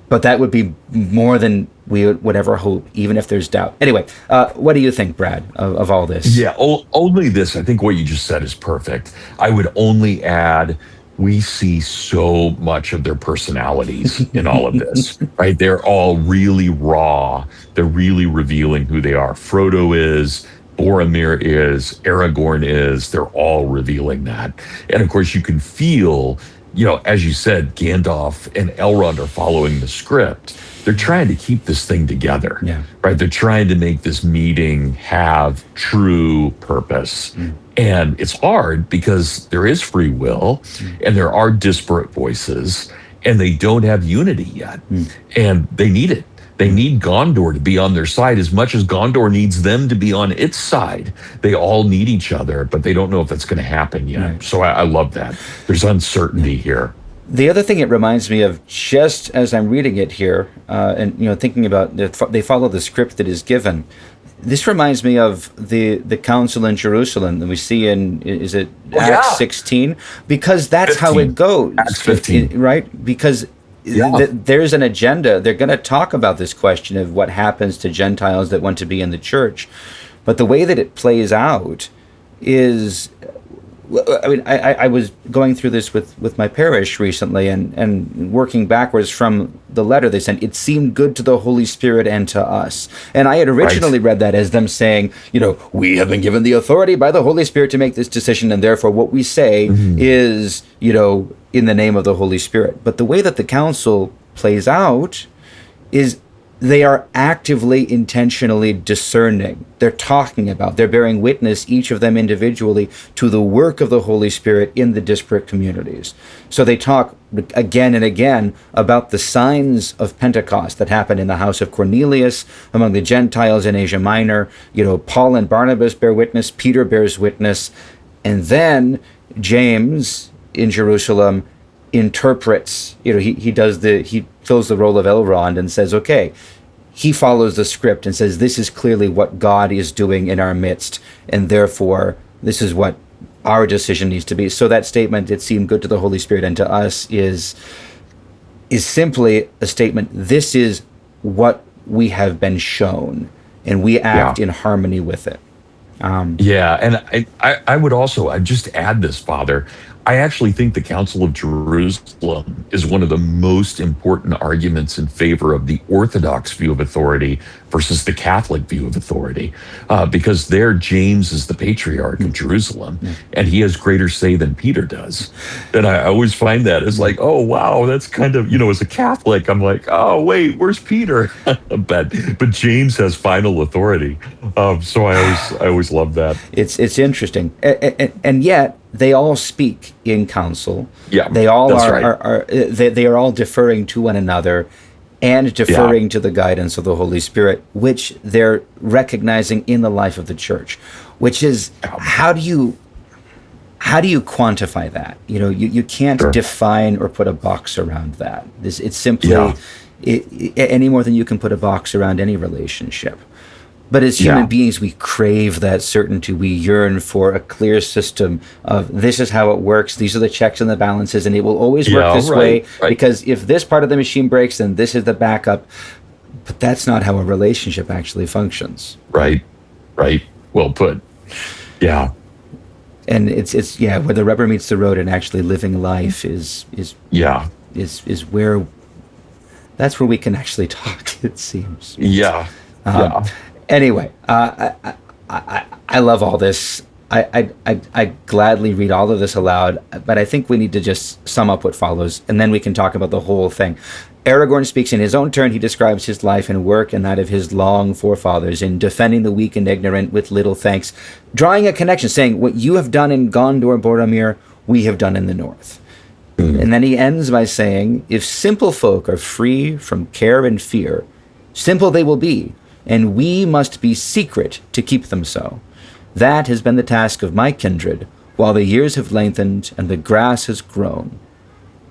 but that would be more than we would ever hope, even if there's doubt. Anyway, what do you think, Brad, of all this? Yeah, only this. I think what you just said is perfect. I would only add, we see so much of their personalities in all of this, right? They're all really raw. They're really revealing who they are. Frodo is, Boromir is, Aragorn is. They're all revealing that. And of course, you can feel, as you said, Gandalf and Elrond are following the script. They're trying to keep this thing together, right? They're trying to make this meeting have true purpose. And it's hard because there is free will and there are disparate voices and they don't have unity yet. And they need it. They need Gondor to be on their side as much as Gondor needs them to be on its side. They all need each other, but they don't know if that's going to happen yet. Right. So I love that. There's uncertainty here. The other thing it reminds me of, just as I'm reading it here, and thinking about they follow the script that is given. This reminds me of the council in Jerusalem that we see in Acts 16, because that's 15. How it goes. Acts 15, right? Because there's an agenda. They're going to talk about this question of what happens to Gentiles that want to be in the church, but the way that it plays out is. I mean, I was going through this with my parish recently and working backwards from the letter they sent. It seemed good to the Holy Spirit and to us. And I had originally read that as them saying, we have been given the authority by the Holy Spirit to make this decision, and therefore what we say is, in the name of the Holy Spirit. But the way that the council plays out is they are actively, intentionally discerning. They're talking about, they're bearing witness, each of them individually, to the work of the Holy Spirit in the disparate communities. So they talk again and again about the signs of Pentecost that happened in the house of Cornelius, among the Gentiles in Asia Minor. Paul and Barnabas bear witness, Peter bears witness, and then James in Jerusalem interprets, he fills the role of Elrond and says, okay, he follows the script and says, this is clearly what God is doing in our midst, and therefore this is what our decision needs to be. So that statement, it seemed good to the Holy Spirit and to us, is simply a statement, this is what we have been shown. and we Yeah. act in harmony with it. Yeah, and I would also, I'd just add this, Father. I actually think the Council of Jerusalem is one of the most important arguments in favor of the Orthodox view of authority versus the Catholic view of authority, because there James is the patriarch of Jerusalem, and he has greater say than Peter does. And I always find that as like, oh wow, that's kind of, as a Catholic, I'm like, oh wait, where's Peter? but James has final authority. So I always love that. It's interesting, and yet they all speak in council. Yeah, they all that's are, right. they are all deferring to one another and deferring to the guidance of the Holy Spirit, which they're recognizing in the life of the church. Which is, how do you quantify that? You can't Sure. define or put a box around that. It's simply any more than you can put a box around any relationship. But as human beings, we crave that certainty. We yearn for a clear system of this is how it works. These are the checks and the balances, and it will always work this way. Right. Because if this part of the machine breaks, then this is the backup. But that's not how a relationship actually functions. Right. Well put. Yeah. And it's where the rubber meets the road, and actually living life is where that's where we can actually talk. It seems. Yeah. Anyway, I love all this. I gladly read all of this aloud, but I think we need to just sum up what follows, and then we can talk about the whole thing. Aragorn speaks in his own turn. He describes his life and work and that of his long forefathers in defending the weak and ignorant with little thanks, drawing a connection, saying, what you have done in Gondor, Boromir, we have done in the north. And then he ends by saying, if simple folk are free from care and fear, simple they will be, and we must be secret to keep them so. That has been the task of my kindred, while the years have lengthened and the grass has grown.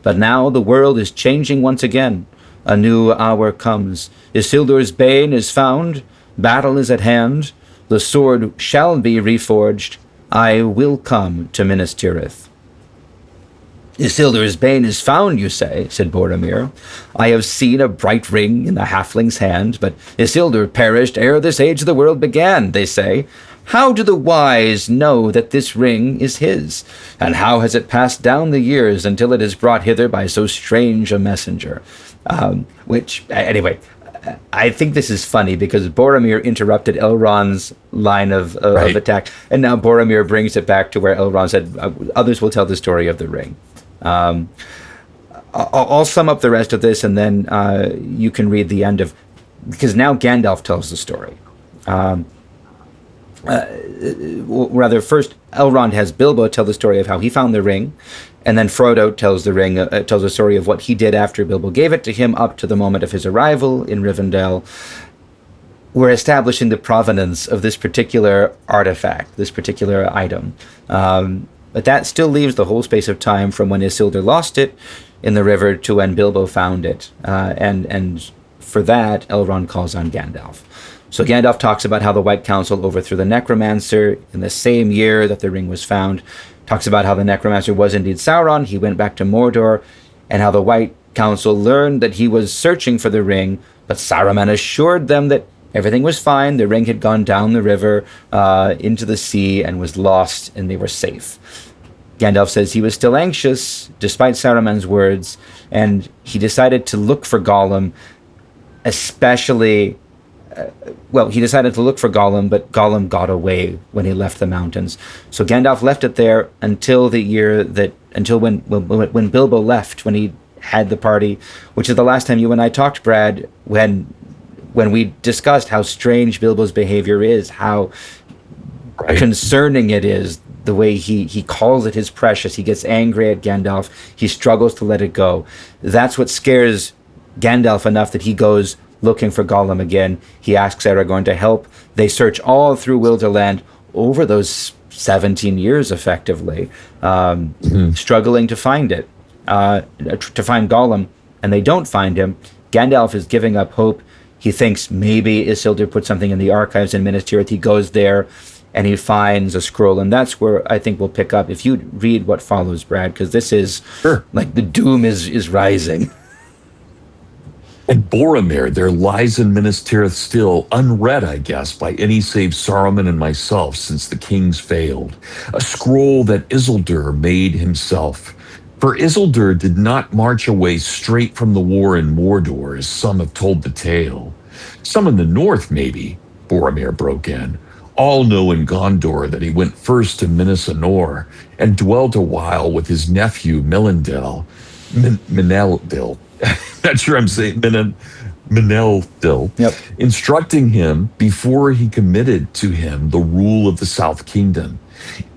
But now the world is changing once again. A new hour comes. Isildur's bane is found. Battle is at hand. The sword shall be reforged. I will come to Minas Tirith. Isildur's bane is found, you say, said Boromir. I have seen a bright ring in the halfling's hand, but Isildur perished ere this age of the world began, they say. How do the wise know that this ring is his? And how has it passed down the years until it is brought hither by so strange a messenger? Anyway, I think this is funny because Boromir interrupted Elrond's line of attack, and now Boromir brings it back to where Elrond said, others will tell the story of the ring. I'll sum up the rest of this, and then you can read the end of, because now Gandalf tells the story. First, Elrond has Bilbo tell the story of how he found the ring, and then Frodo tells the story of what he did after Bilbo gave it to him up to the moment of his arrival in Rivendell. We're establishing the provenance of this particular artifact, this particular item. But that still leaves the whole space of time from when Isildur lost it in the river to when Bilbo found it. And for that, Elrond calls on Gandalf. So Gandalf talks about how the White Council overthrew the Necromancer in the same year that the ring was found. Talks about how the Necromancer was indeed Sauron. He went back to Mordor, and how the White Council learned that he was searching for the ring, but Saruman assured them that everything was fine. The ring had gone down the river into the sea and was lost, and they were safe. Gandalf says he was still anxious, despite Saruman's words, and he decided to look for Gollum, he decided to look for Gollum, but Gollum got away when he left the mountains. So Gandalf left it there until when Bilbo left, when he had the party, which is the last time you and I talked, Brad, when we discussed how strange Bilbo's behavior is, how concerning it is, the way he calls it his precious. He gets angry at Gandalf. He struggles to let it go. That's what scares Gandalf enough that he goes looking for Gollum again. He asks Aragorn to help. They search all through Wilderland over those 17 years, effectively, struggling to find it, to find Gollum, and they don't find him. Gandalf is giving up hope. He thinks maybe Isildur put something in the archives in Minas Tirith. He goes there, and he finds a scroll, and that's where I think we'll pick up. If you read what follows, Brad, because this is like the doom is rising. And Boromir there lies in Minas Tirith still, unread, I guess, by any save Saruman and myself since the kings failed. A scroll that Isildur made himself. For Isildur did not march away straight from the war in Mordor, as some have told the tale. Some in the north, maybe, Boromir broke in. All know in Gondor that he went first to Minas Anor and dwelt a while with his nephew Melindil. Menelil. Not sure I'm saying Menelil, Yep. instructing him before he committed to him the rule of the South Kingdom.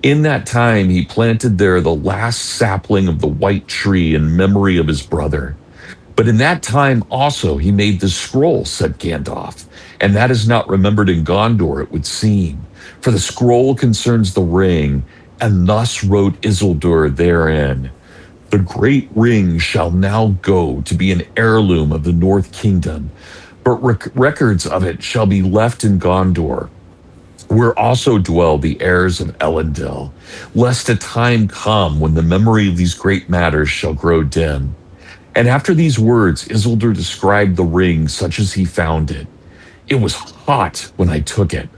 In that time, he planted there the last sapling of the white tree in memory of his brother. But in that time also he made the scroll, said Gandalf, and that is not remembered in Gondor, it would seem. For the scroll concerns the ring, and thus wrote Isildur therein. The great ring shall now go to be an heirloom of the North Kingdom, but records of it shall be left in Gondor, where also dwell the heirs of Elendil, lest a time come when the memory of these great matters shall grow dim. And after these words, Isildur described the ring such as he found it. It was hot when I took it,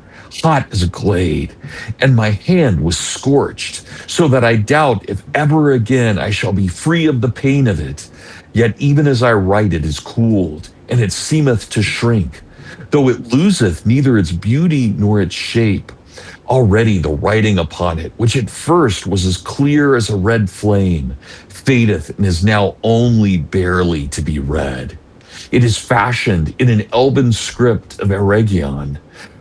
hot as a glade, and my hand was scorched, so that I doubt if ever again I shall be free of the pain of it. Yet even as I write it is cooled, and it seemeth to shrink, though it loseth neither its beauty nor its shape. Already the writing upon it, which at first was as clear as a red flame, fadeth and is now only barely to be read. It is fashioned in an elven script of Eregion,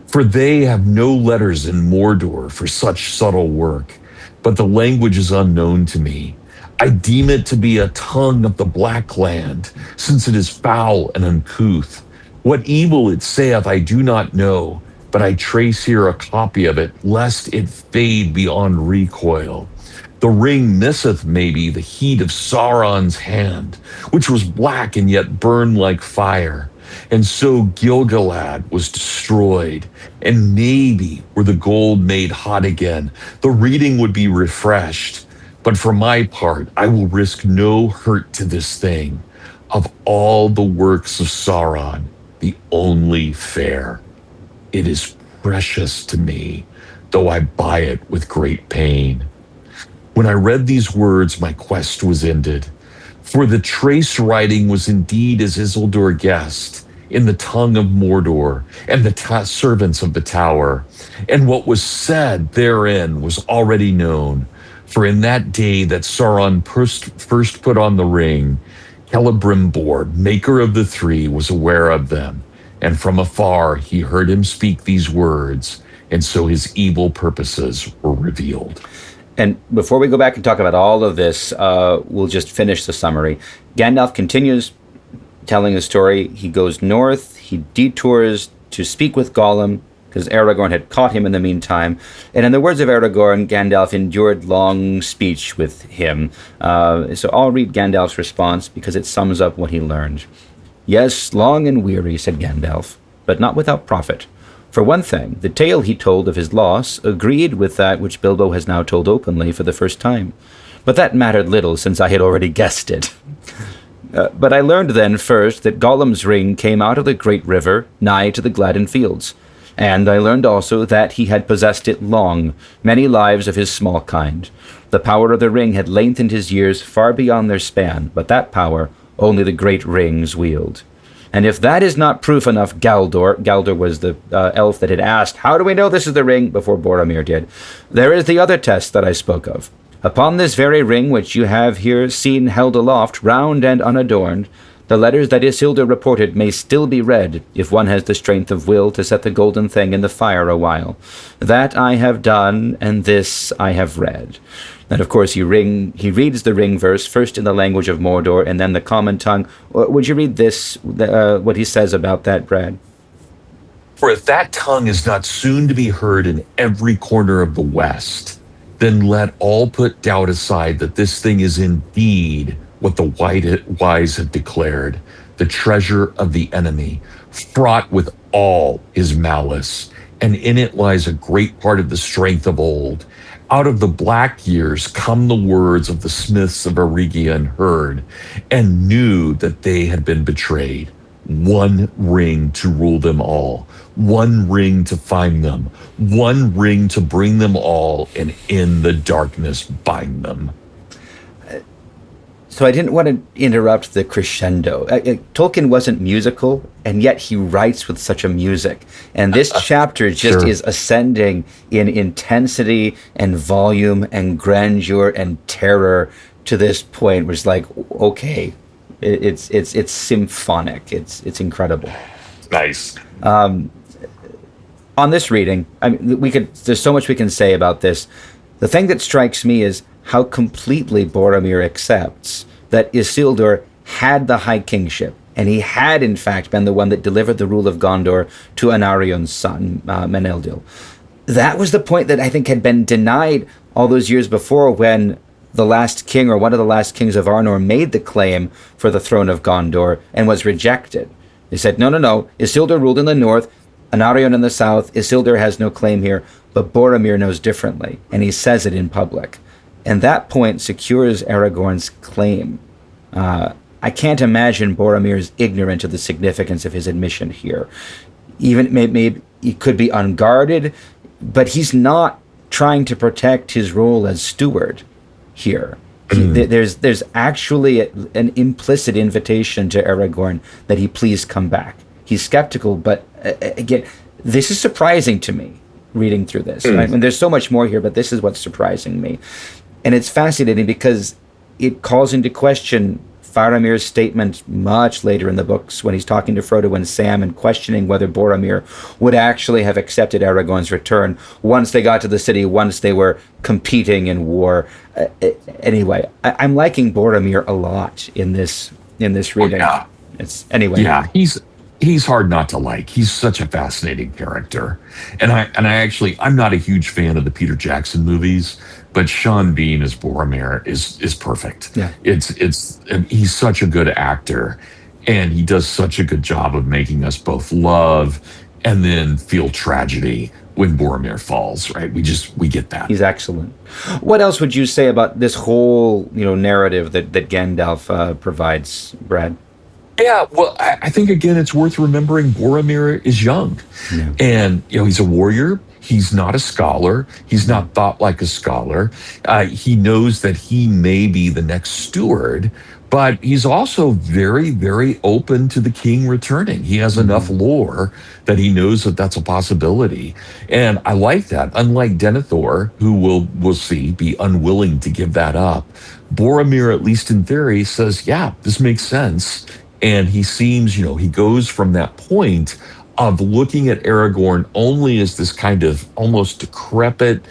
for they have no letters in Mordor for such subtle work, but the language is unknown to me. I deem it to be a tongue of the Black Land, since it is foul and uncouth. What evil it saith I do not know, but I trace here a copy of it, lest it fade beyond recoil. The ring misseth maybe the heat of Sauron's hand, which was black and yet burned like fire. And so Gil-galad was destroyed, and maybe were the gold made hot again, the reading would be refreshed. But for my part, I will risk no hurt to this thing. Of all the works of Sauron, the only fair. It is precious to me, though I buy it with great pain. When I read these words, my quest was ended. For the trace writing was indeed as Isildur guessed, in the tongue of Mordor and the servants of the tower. And what was said therein was already known. For in that day that Sauron first put on the ring, Celebrimbor, maker of the three, was aware of them. And from afar he heard him speak these words, and so his evil purposes were revealed. And before we go back and talk about all of this, we'll just finish the summary. Gandalf continues telling his story. He goes north, he detours to speak with Gollum, because Aragorn had caught him in the meantime. And in the words of Aragorn, Gandalf endured long speech with him. So I'll read Gandalf's response, because it sums up what he learned. Yes, long and weary, said Gandalf, but not without profit. For one thing, the tale he told of his loss agreed with that which Bilbo has now told openly for the first time. But that mattered little, since I had already guessed it. But I learned then first that Gollum's ring came out of the great river, nigh to the Gladden fields. And I learned also that he had possessed it long, many lives of his small kind. The power of the ring had lengthened his years far beyond their span, but that power only the great rings wield. And if that is not proof enough, Galdor was the elf that had asked, how do we know this is the ring, before Boromir did, there is the other test that I spoke of. Upon this very ring which you have here seen held aloft, round and unadorned, the letters that Isildur reported may still be read, if one has the strength of will to set the golden thing in the fire a while. That I have done, and this I have read. And of course he reads the ring verse, first in the language of Mordor, and then the common tongue. Would you read this, what he says about that, Brad? For if that tongue is not soon to be heard in every corner of the West, then let all put doubt aside that this thing is indeed what the wise have declared, the treasure of the enemy, fraught with all his malice, and in it lies a great part of the strength of old. Out of the black years come the words of the smiths of Eregion heard, and knew that they had been betrayed. one ring to rule them all, one ring to find them, one ring to bring them all, and in the darkness bind them. So I didn't want to interrupt the crescendo. Tolkien wasn't musical, and yet he writes with such a music. And this chapter just is ascending in intensity and volume and grandeur and terror to this point, which is like, okay, it's symphonic. It's incredible. Nice. On this reading, I mean, there's so much we can say about this. The thing that strikes me is how completely Boromir accepts that Isildur had the High Kingship, and he had, in fact, been the one that delivered the rule of Gondor to Anarion's son, Meneldil. That was the point that I think had been denied all those years before when the last king, or one of the last kings of Arnor, made the claim for the throne of Gondor and was rejected. They said, no, Isildur ruled in the north, Anarion in the south, Isildur has no claim here, but Boromir knows differently, and he says it in public. And that point secures Aragorn's claim. I can't imagine Boromir's ignorant of the significance of his admission here. Even maybe he could be unguarded, but he's not trying to protect his role as steward here. There's actually an implicit invitation to Aragorn that he please come back. He's skeptical, but again, this is surprising to me reading through this. Right? I mean, there's so much more here, but this is what's surprising me. And it's fascinating because it calls into question Faramir's statement much later in the books when he's talking to Frodo and Sam and questioning whether Boromir would actually have accepted Aragorn's return once they got to the city, once they were competing in war. Anyway, I'm liking Boromir a lot in this reading. Yeah. Yeah, he's hard not to like. He's such a fascinating character. And I'm not a huge fan of the Peter Jackson movies, but Sean Bean as Boromir is perfect. Yeah. He's such a good actor, and he does such a good job of making us both love and then feel tragedy when Boromir falls, right? We get that. He's excellent. What else would you say about this whole, narrative that Gandalf provides, Brad? Yeah, well, I think, again, it's worth remembering Boromir is young. Yeah. And, he's a warrior. He's not a scholar. He's not thought like a scholar. He knows that he may be the next steward, but he's also very, very open to the king returning. He has enough lore that he knows that that's a possibility. And I like that. Unlike Denethor, who we'll see be unwilling to give that up, Boromir, at least in theory, says, yeah, this makes sense. And he seems, he goes from that point of looking at Aragorn only as this kind of almost decrepit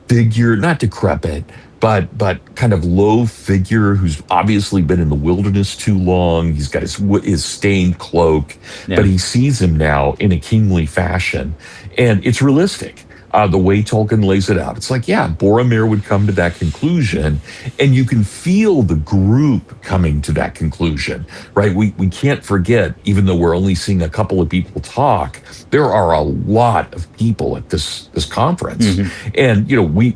figure, not decrepit, but kind of low figure who's obviously been in the wilderness too long. He's got his stained cloak, but he sees him now in a kingly fashion. And it's realistic. The way Tolkien lays it out. It's like, yeah, Boromir would come to that conclusion, and you can feel the group coming to that conclusion, right? We can't forget, even though we're only seeing a couple of people talk, there are a lot of people at this conference. Mm-hmm. And,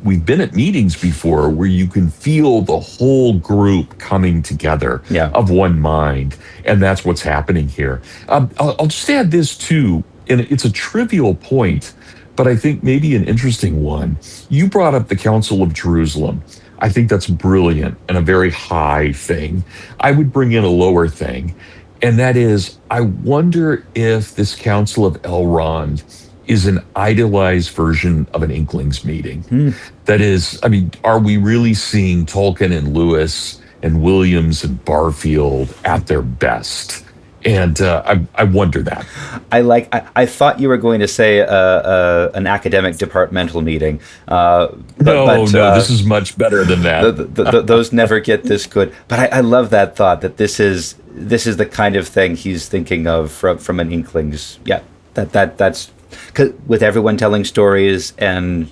we've been at meetings before where you can feel the whole group coming together of one mind, and that's what's happening here. I'll just add this, too, and it's a trivial point, but I think maybe an interesting one. You brought up the Council of Jerusalem. I think that's brilliant and a very high thing. I would bring in a lower thing, and that is, I wonder if this Council of Elrond is an idealized version of an Inklings meeting. That is, are we really seeing Tolkien and Lewis and Williams and Barfield at their best? And I wonder that. I thought you were going to say an academic departmental meeting. No, this is much better than that. Those never get this good. But I love that thought that this is the kind of thing he's thinking of from an Inklings. Yeah, that's 'cause with everyone telling stories and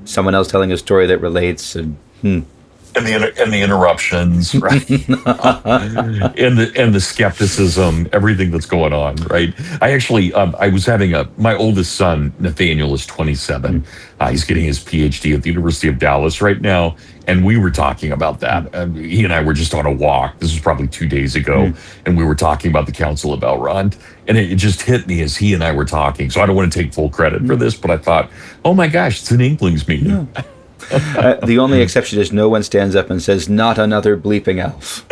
someone else telling a story that relates. And the interruptions, right? and the skepticism, everything that's going on, right? I actually, I was having my oldest son, Nathaniel, is 27. He's getting his PhD at the University of Dallas right now. And we were talking about that. And he and I were just on a walk. This was probably 2 days ago. And we were talking about the Council of Elrond. And it just hit me as he and I were talking. So I don't want to take full credit for this, but I thought, oh my gosh, it's an Inklings meeting. The only exception is no one stands up and says, "Not another bleeping elf."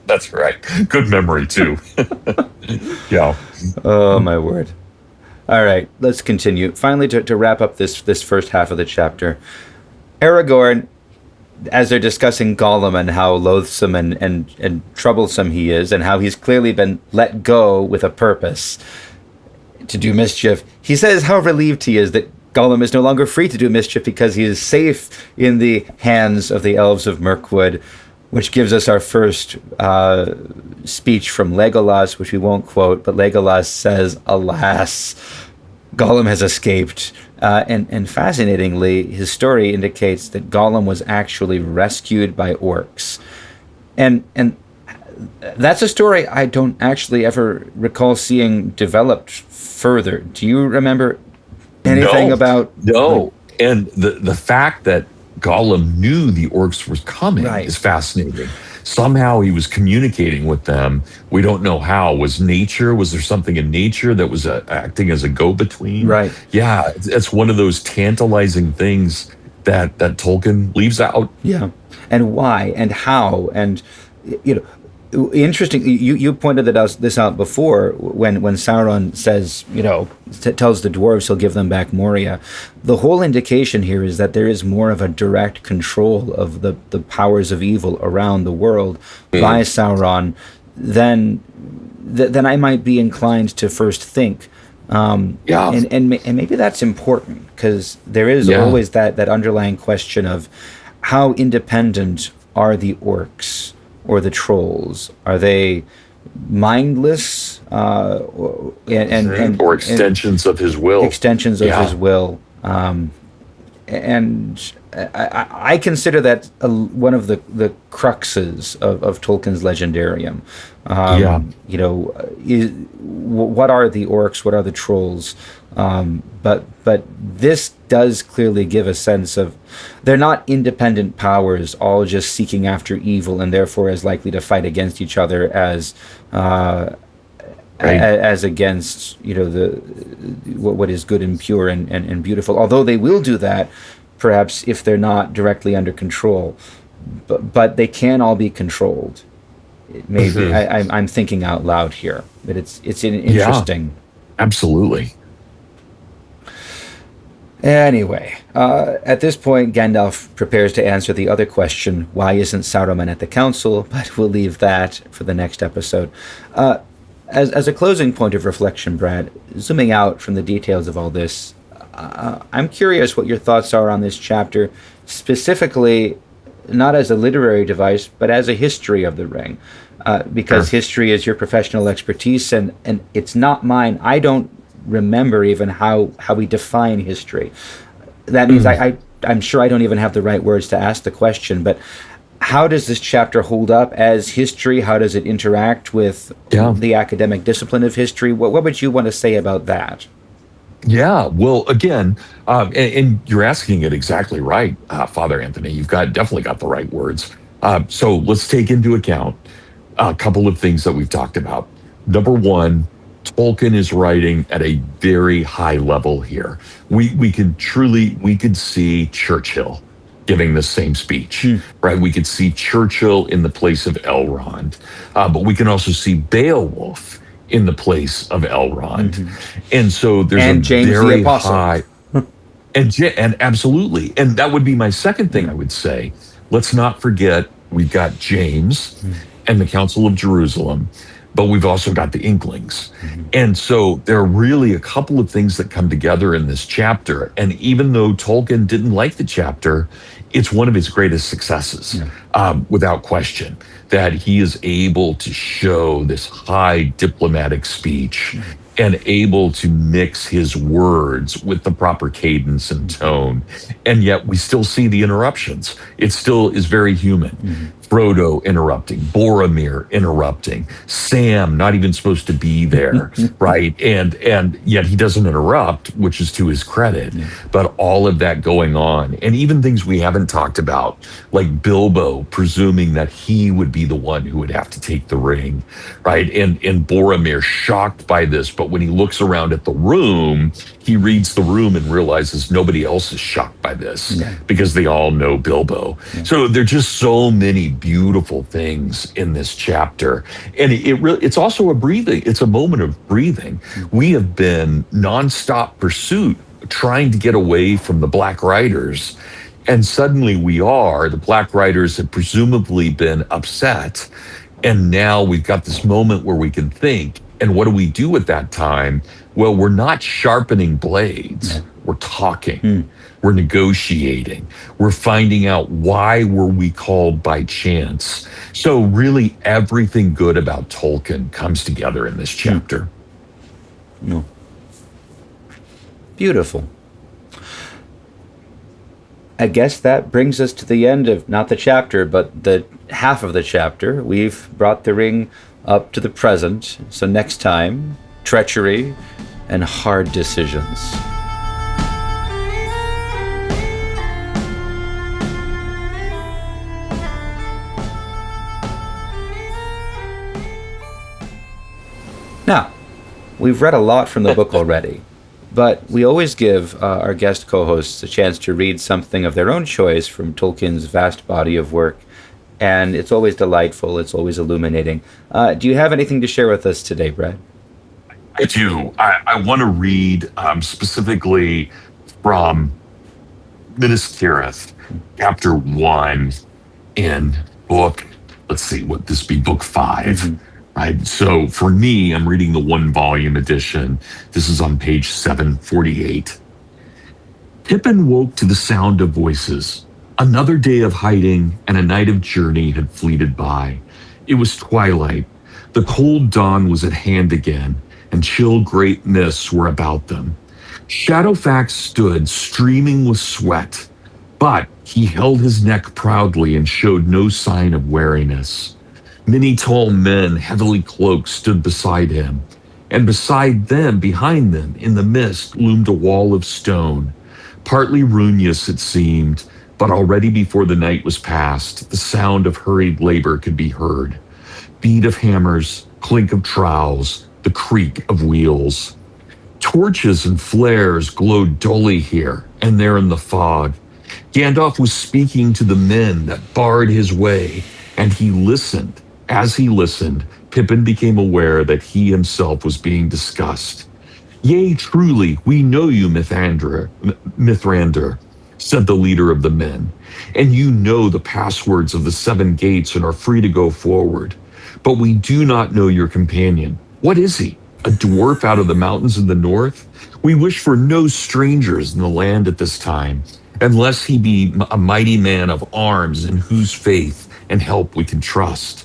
That's right. Good memory, too. Yeah. Oh, my word. All right, let's continue. Finally, to wrap up this first half of the chapter, Aragorn, as they're discussing Gollum and how loathsome and troublesome he is, and how he's clearly been let go with a purpose to do mischief, he says how relieved he is that Gollum is no longer free to do mischief because he is safe in the hands of the elves of Mirkwood, which gives us our first speech from Legolas, which we won't quote, but Legolas says, "Alas, Gollum has escaped." And fascinatingly, his story indicates that Gollum was actually rescued by orcs. And that's a story I don't actually ever recall seeing developed further. Do you remember anything about... No. And the fact that Gollum knew the orcs were coming is fascinating. Somehow he was communicating with them. We don't know how. Was there something in nature that was acting as a go-between? Right. Yeah, it's one of those tantalizing things that Tolkien leaves out. Yeah. And why and how? And, interesting, you pointed this out before when Sauron says, tells the dwarves he'll give them back Moria. The whole indication here is that there is more of a direct control of the powers of evil around the world by Sauron than I might be inclined to first think. And maybe that's important, because there is always that underlying question of how independent are the orcs or the trolls? Are they mindless or extensions of his will? Extensions of his will. And I consider that one of the cruxes of Tolkien's legendarium. What are the orcs? What are the trolls? But this does clearly give a sense of they're not independent powers, all just seeking after evil, and therefore as likely to fight against each other as against what is good and pure and beautiful. Although they will do that, perhaps if they're not directly under control, but they can all be controlled. Maybe I'm thinking out loud here, but it's interesting. Absolutely. Anyway, at this point, Gandalf prepares to answer the other question, why isn't Saruman at the council? But we'll leave that for the next episode. As a closing point of reflection, Brad, zooming out from the details of all this, I'm curious what your thoughts are on this chapter, specifically not as a literary device, but as a history of the ring, because history is your professional expertise, and it's not mine. I don't remember even how we define history. That means I'm sure I don't even have the right words to ask the question, but how does this chapter hold up as history? How does it interact with the academic discipline of history? What would you want to say about that? Yeah, well, again, and you're asking it exactly right, Father Anthony. You've definitely got the right words. So let's take into account a couple of things that we've talked about. Number one, Tolkien is writing at a very high level here. We could see Churchill giving the same speech, right? We could see Churchill in the place of Elrond, but we can also see Beowulf in the place of Elrond. And so there's James very the Apostle. high, and absolutely. And that would be my second thing I would say. Let's not forget, we've got James and the Council of Jerusalem, but we've also got the Inklings. And so there are really a couple of things that come together in this chapter. And even though Tolkien didn't like the chapter, it's one of his greatest successes, without question, that he is able to show this high diplomatic speech and able to mix his words with the proper cadence and tone. And yet we still see the interruptions. It still is very human. Frodo interrupting, Boromir interrupting, Sam not even supposed to be there, right? And yet he doesn't interrupt, which is to his credit. Yeah. But all of that going on, and even things we haven't talked about, like Bilbo presuming that he would be the one who would have to take the ring, right? And Boromir shocked by this, but when he looks around at the room, he reads the room and realizes nobody else is shocked by this because they all know Bilbo. So there are just so many beautiful things in this chapter, and it's also a breathing. It's a moment of breathing. We have been nonstop pursuit, trying to get away from the Black Riders, and suddenly the Black Riders have presumably been upset, and now we've got this moment where we can think. And what do we do at that time? Well, we're not sharpening blades. We're talking. We're negotiating. We're finding out why were we called by chance. So really everything good about Tolkien comes together in this chapter. No. Beautiful. I guess that brings us to the end of not the chapter, but the half of the chapter. We've brought the ring up to the present. So next time, treachery and hard decisions. Now, we've read a lot from the book already, but we always give our guest co-hosts a chance to read something of their own choice from Tolkien's vast body of work, and it's always delightful, it's always illuminating. Do you have anything to share with us today, Brad? I do. I want to read specifically from Minas Tirith, chapter 1 in book, let's see, what this be, book 5. Right. So for me, I'm reading the 1-volume edition. This is on page 748. Pippin woke to the sound of voices. Another day of hiding and a night of journey had fleeted by. It was twilight. The cold dawn was at hand again, and chill great mists were about them. Shadowfax stood streaming with sweat, but he held his neck proudly and showed no sign of weariness. Many tall men, heavily cloaked, stood beside him, and beside them, behind them, in the mist, loomed a wall of stone. Partly ruinous it seemed, but already before the night was past, the sound of hurried labor could be heard. Beat of hammers, clink of trowels, the creak of wheels. Torches and flares glowed dully here and there in the fog. Gandalf was speaking to the men that barred his way, and he listened. As he listened, Pippin became aware that he himself was being discussed. "Yea, truly, we know you, Mithrandir," said the leader of the men, "and you know the passwords of the 7 gates and are free to go forward. But we do not know your companion. What is he? A dwarf out of the mountains in the north? We wish for no strangers in the land at this time, unless he be a mighty man of arms in whose faith and help we can trust."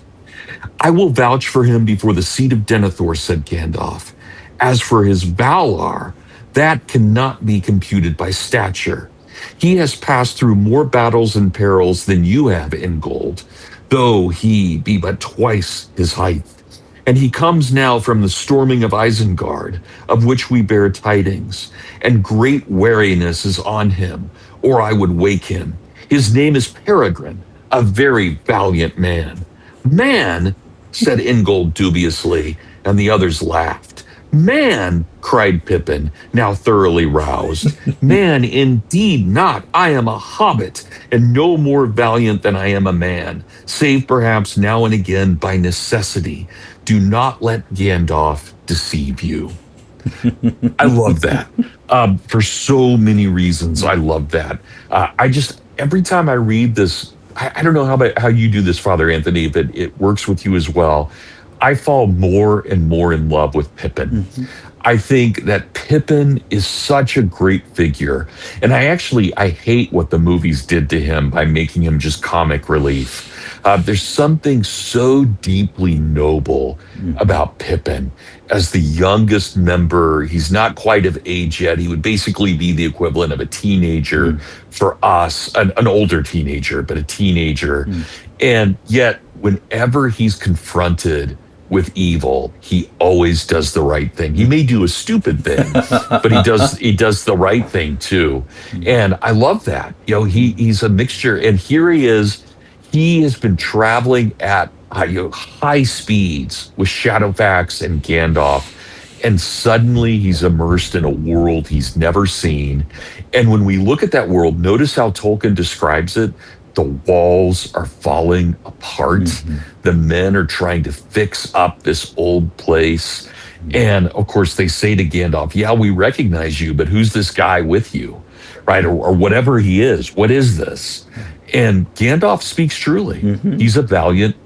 "I will vouch for him before the seat of Denethor," said Gandalf. "As for his valor, that cannot be computed by stature. He has passed through more battles and perils than you have, Ingold, though he be but twice his height. And he comes now from the storming of Isengard, of which we bear tidings, and great wariness is on him, or I would wake him. His name is Peregrine, a very valiant man." "Man," said Ingold dubiously, and the others laughed. "Man," cried Pippin, now thoroughly roused. "Man, indeed not. I am a hobbit, and no more valiant than I am a man, save perhaps now and again by necessity. Do not let Gandalf deceive you." I love that. For so many reasons, I love that. Every time I read this, I don't know how you do this, Father Anthony, but it works with you as well. I fall more and more in love with Pippin. I think that Pippin is such a great figure. And I hate what the movies did to him by making him just comic relief. There's something so deeply noble about Pippin. As the youngest member, he's not quite of age yet. He would basically be the equivalent of a teenager for us, an older teenager, but a teenager. And yet, whenever he's confronted with evil, he always does the right thing. He may do a stupid thing, but he does the right thing too. And I love that. He's a mixture. And here he is. He has been traveling at high speeds with Shadowfax and Gandalf. And suddenly he's immersed in a world he's never seen. And when we look at that world, notice how Tolkien describes it. The walls are falling apart. The men are trying to fix up this old place. And of course, they say to Gandalf, yeah, we recognize you, but who's this guy with you? Right? Or whatever he is. What is this? And Gandalf speaks truly. He's a valiant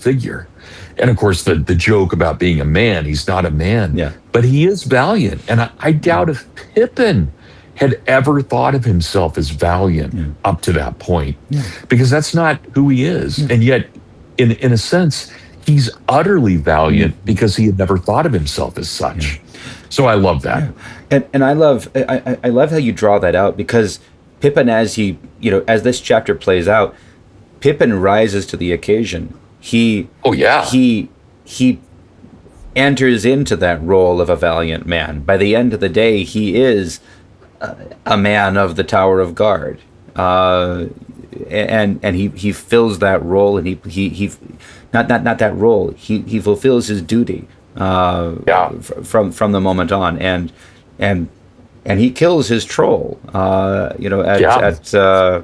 figure. And of course, the joke about being a man, he's not a man, but he is valiant. And I doubt if Pippin had ever thought of himself as valiant up to that point, because that's not who he is. And yet, in a sense, he's utterly valiant because he had never thought of himself as such. So I love that. And I love how you draw that out, because Pippin, as this chapter plays out, Pippin rises to the occasion. He enters into that role of a valiant man. By the end of the day, he is a man of the Tower of Guard, and he fills that role, and he not that role. He fulfills his duty from the moment on, and he kills his troll, at the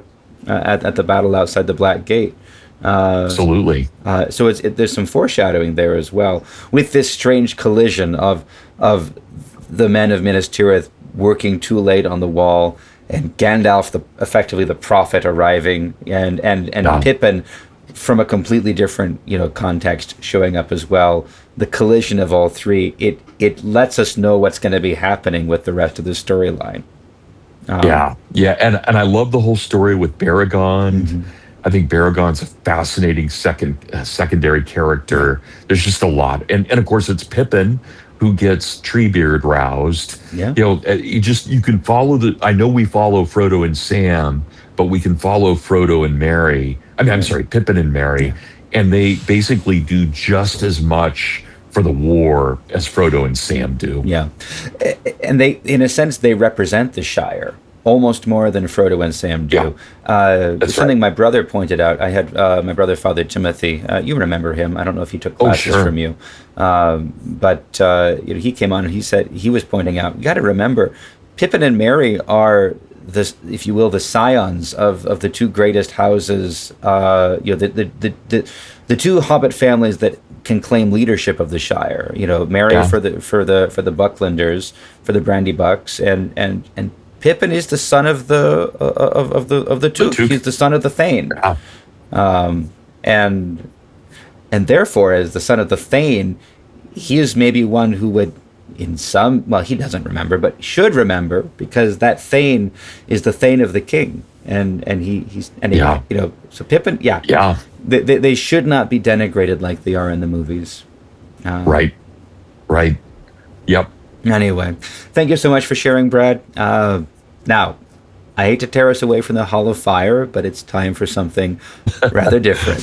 battle outside the Black Gate. Absolutely. So there's some foreshadowing there as well, with this strange collision of the men of Minas Tirith working too late on the wall, and Gandalf, effectively the prophet, arriving, and Pippin, from a completely different context, showing up as well. The collision of all three, it lets us know what's going to be happening with the rest of the storyline. And I love the whole story with Baragon. I think Baragon's a fascinating secondary character. There's just a lot, and of course it's Pippin who gets Treebeard roused. You can follow I know we follow Frodo and Sam, but we can follow Frodo and Merry. I'm sorry, Pippin and Merry, and they basically do just as much for the war as Frodo and Sam do. And they, in a sense, they represent the Shire almost more than Frodo and Sam do. Something my brother pointed out. I had my brother, Father Timothy. You remember him? I don't know if he took classes from you, but he came on and he said, he was pointing out, you got to remember, Pippin and Merry are if you will, the scions of the two greatest houses. The two Hobbit families that can claim leadership of the Shire. Merry for the Bucklanders, for the Brandybucks, and Pippin is the son of the Took. He's the son of the Thane, and therefore, as the son of the Thane, he is maybe one who would, he doesn't remember, but should remember, because that Thane is the Thane of the King, and so Pippin, they should not be denigrated like they are in the movies. Right. Yep. Anyway, thank you so much for sharing, Brad. Now, I hate to tear us away from the Hall of Fire, but it's time for something rather different.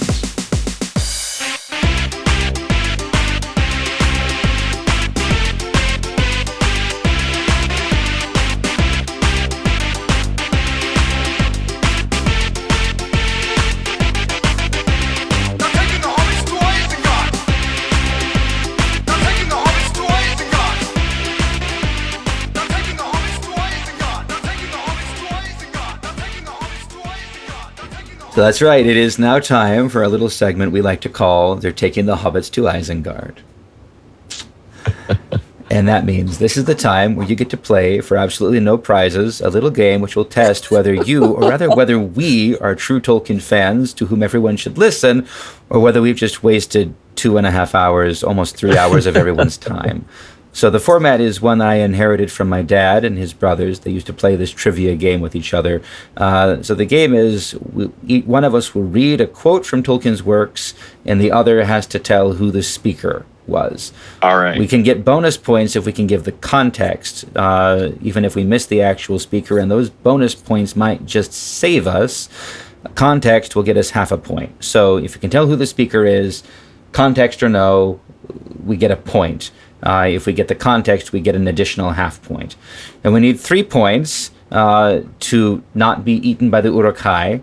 So that's right, it is now time for a little segment we like to call They're Taking the Hobbits to Isengard. And that means this is the time where you get to play, for absolutely no prizes, a little game which will test whether you, or rather whether we, are true Tolkien fans to whom everyone should listen, or whether we've just wasted 2.5 hours, almost 3 hours of everyone's time. So the format is one I inherited from my dad and his brothers. They used to play this trivia game with each other. So the game is, one of us will read a quote from Tolkien's works, and the other has to tell who the speaker was. All right. We can get bonus points if we can give the context, even if we miss the actual speaker, and those bonus points might just save us Context will get us half a point. So if you can tell who the speaker is, context or no, we get a point. If we get the context, we get an additional half point. And we need 3 points to not be eaten by the Uruk-hai.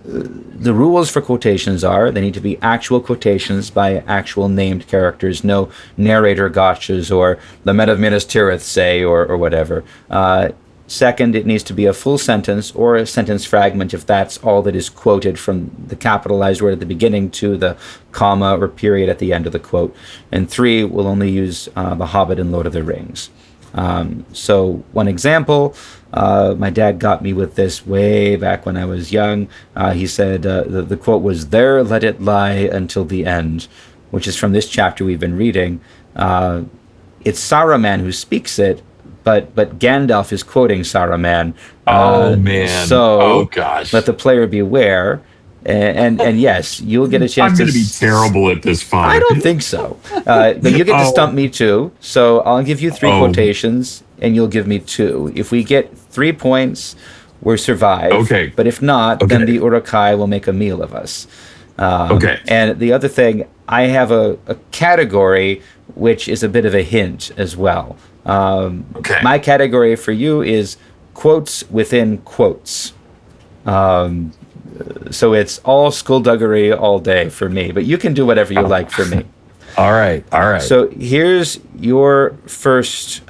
The rules for quotations are they need to be actual quotations by actual named characters, no narrator gotchas or the men of Minas Tirith say or whatever. Second, it needs to be a full sentence or a sentence fragment if that's all that is quoted from the capitalized word at the beginning to the comma or period at the end of the quote. And 3, we'll only use The Hobbit and Lord of the Rings. So one example, my dad got me with this way back when I was young. He said the quote was, "There let it lie until the end," which is from this chapter we've been reading. It's Saruman who speaks it, but Gandalf is quoting Saruman. Oh, man. So oh, gosh. let the player beware. And yes, you'll get a chance I'm going to be terrible at this fine. I don't think so. But you get to stump me too. So I'll give you 3 quotations, and you'll give me 2. If we get 3 points, we're survived. Okay. But if not, then the Uruk-hai will make a meal of us. Okay. And the other thing, I have a category which is a bit of a hint as well. Okay. My category for you is quotes within quotes. So it's all skullduggery all day for me, but you can do whatever you like for me. All right. So here's your first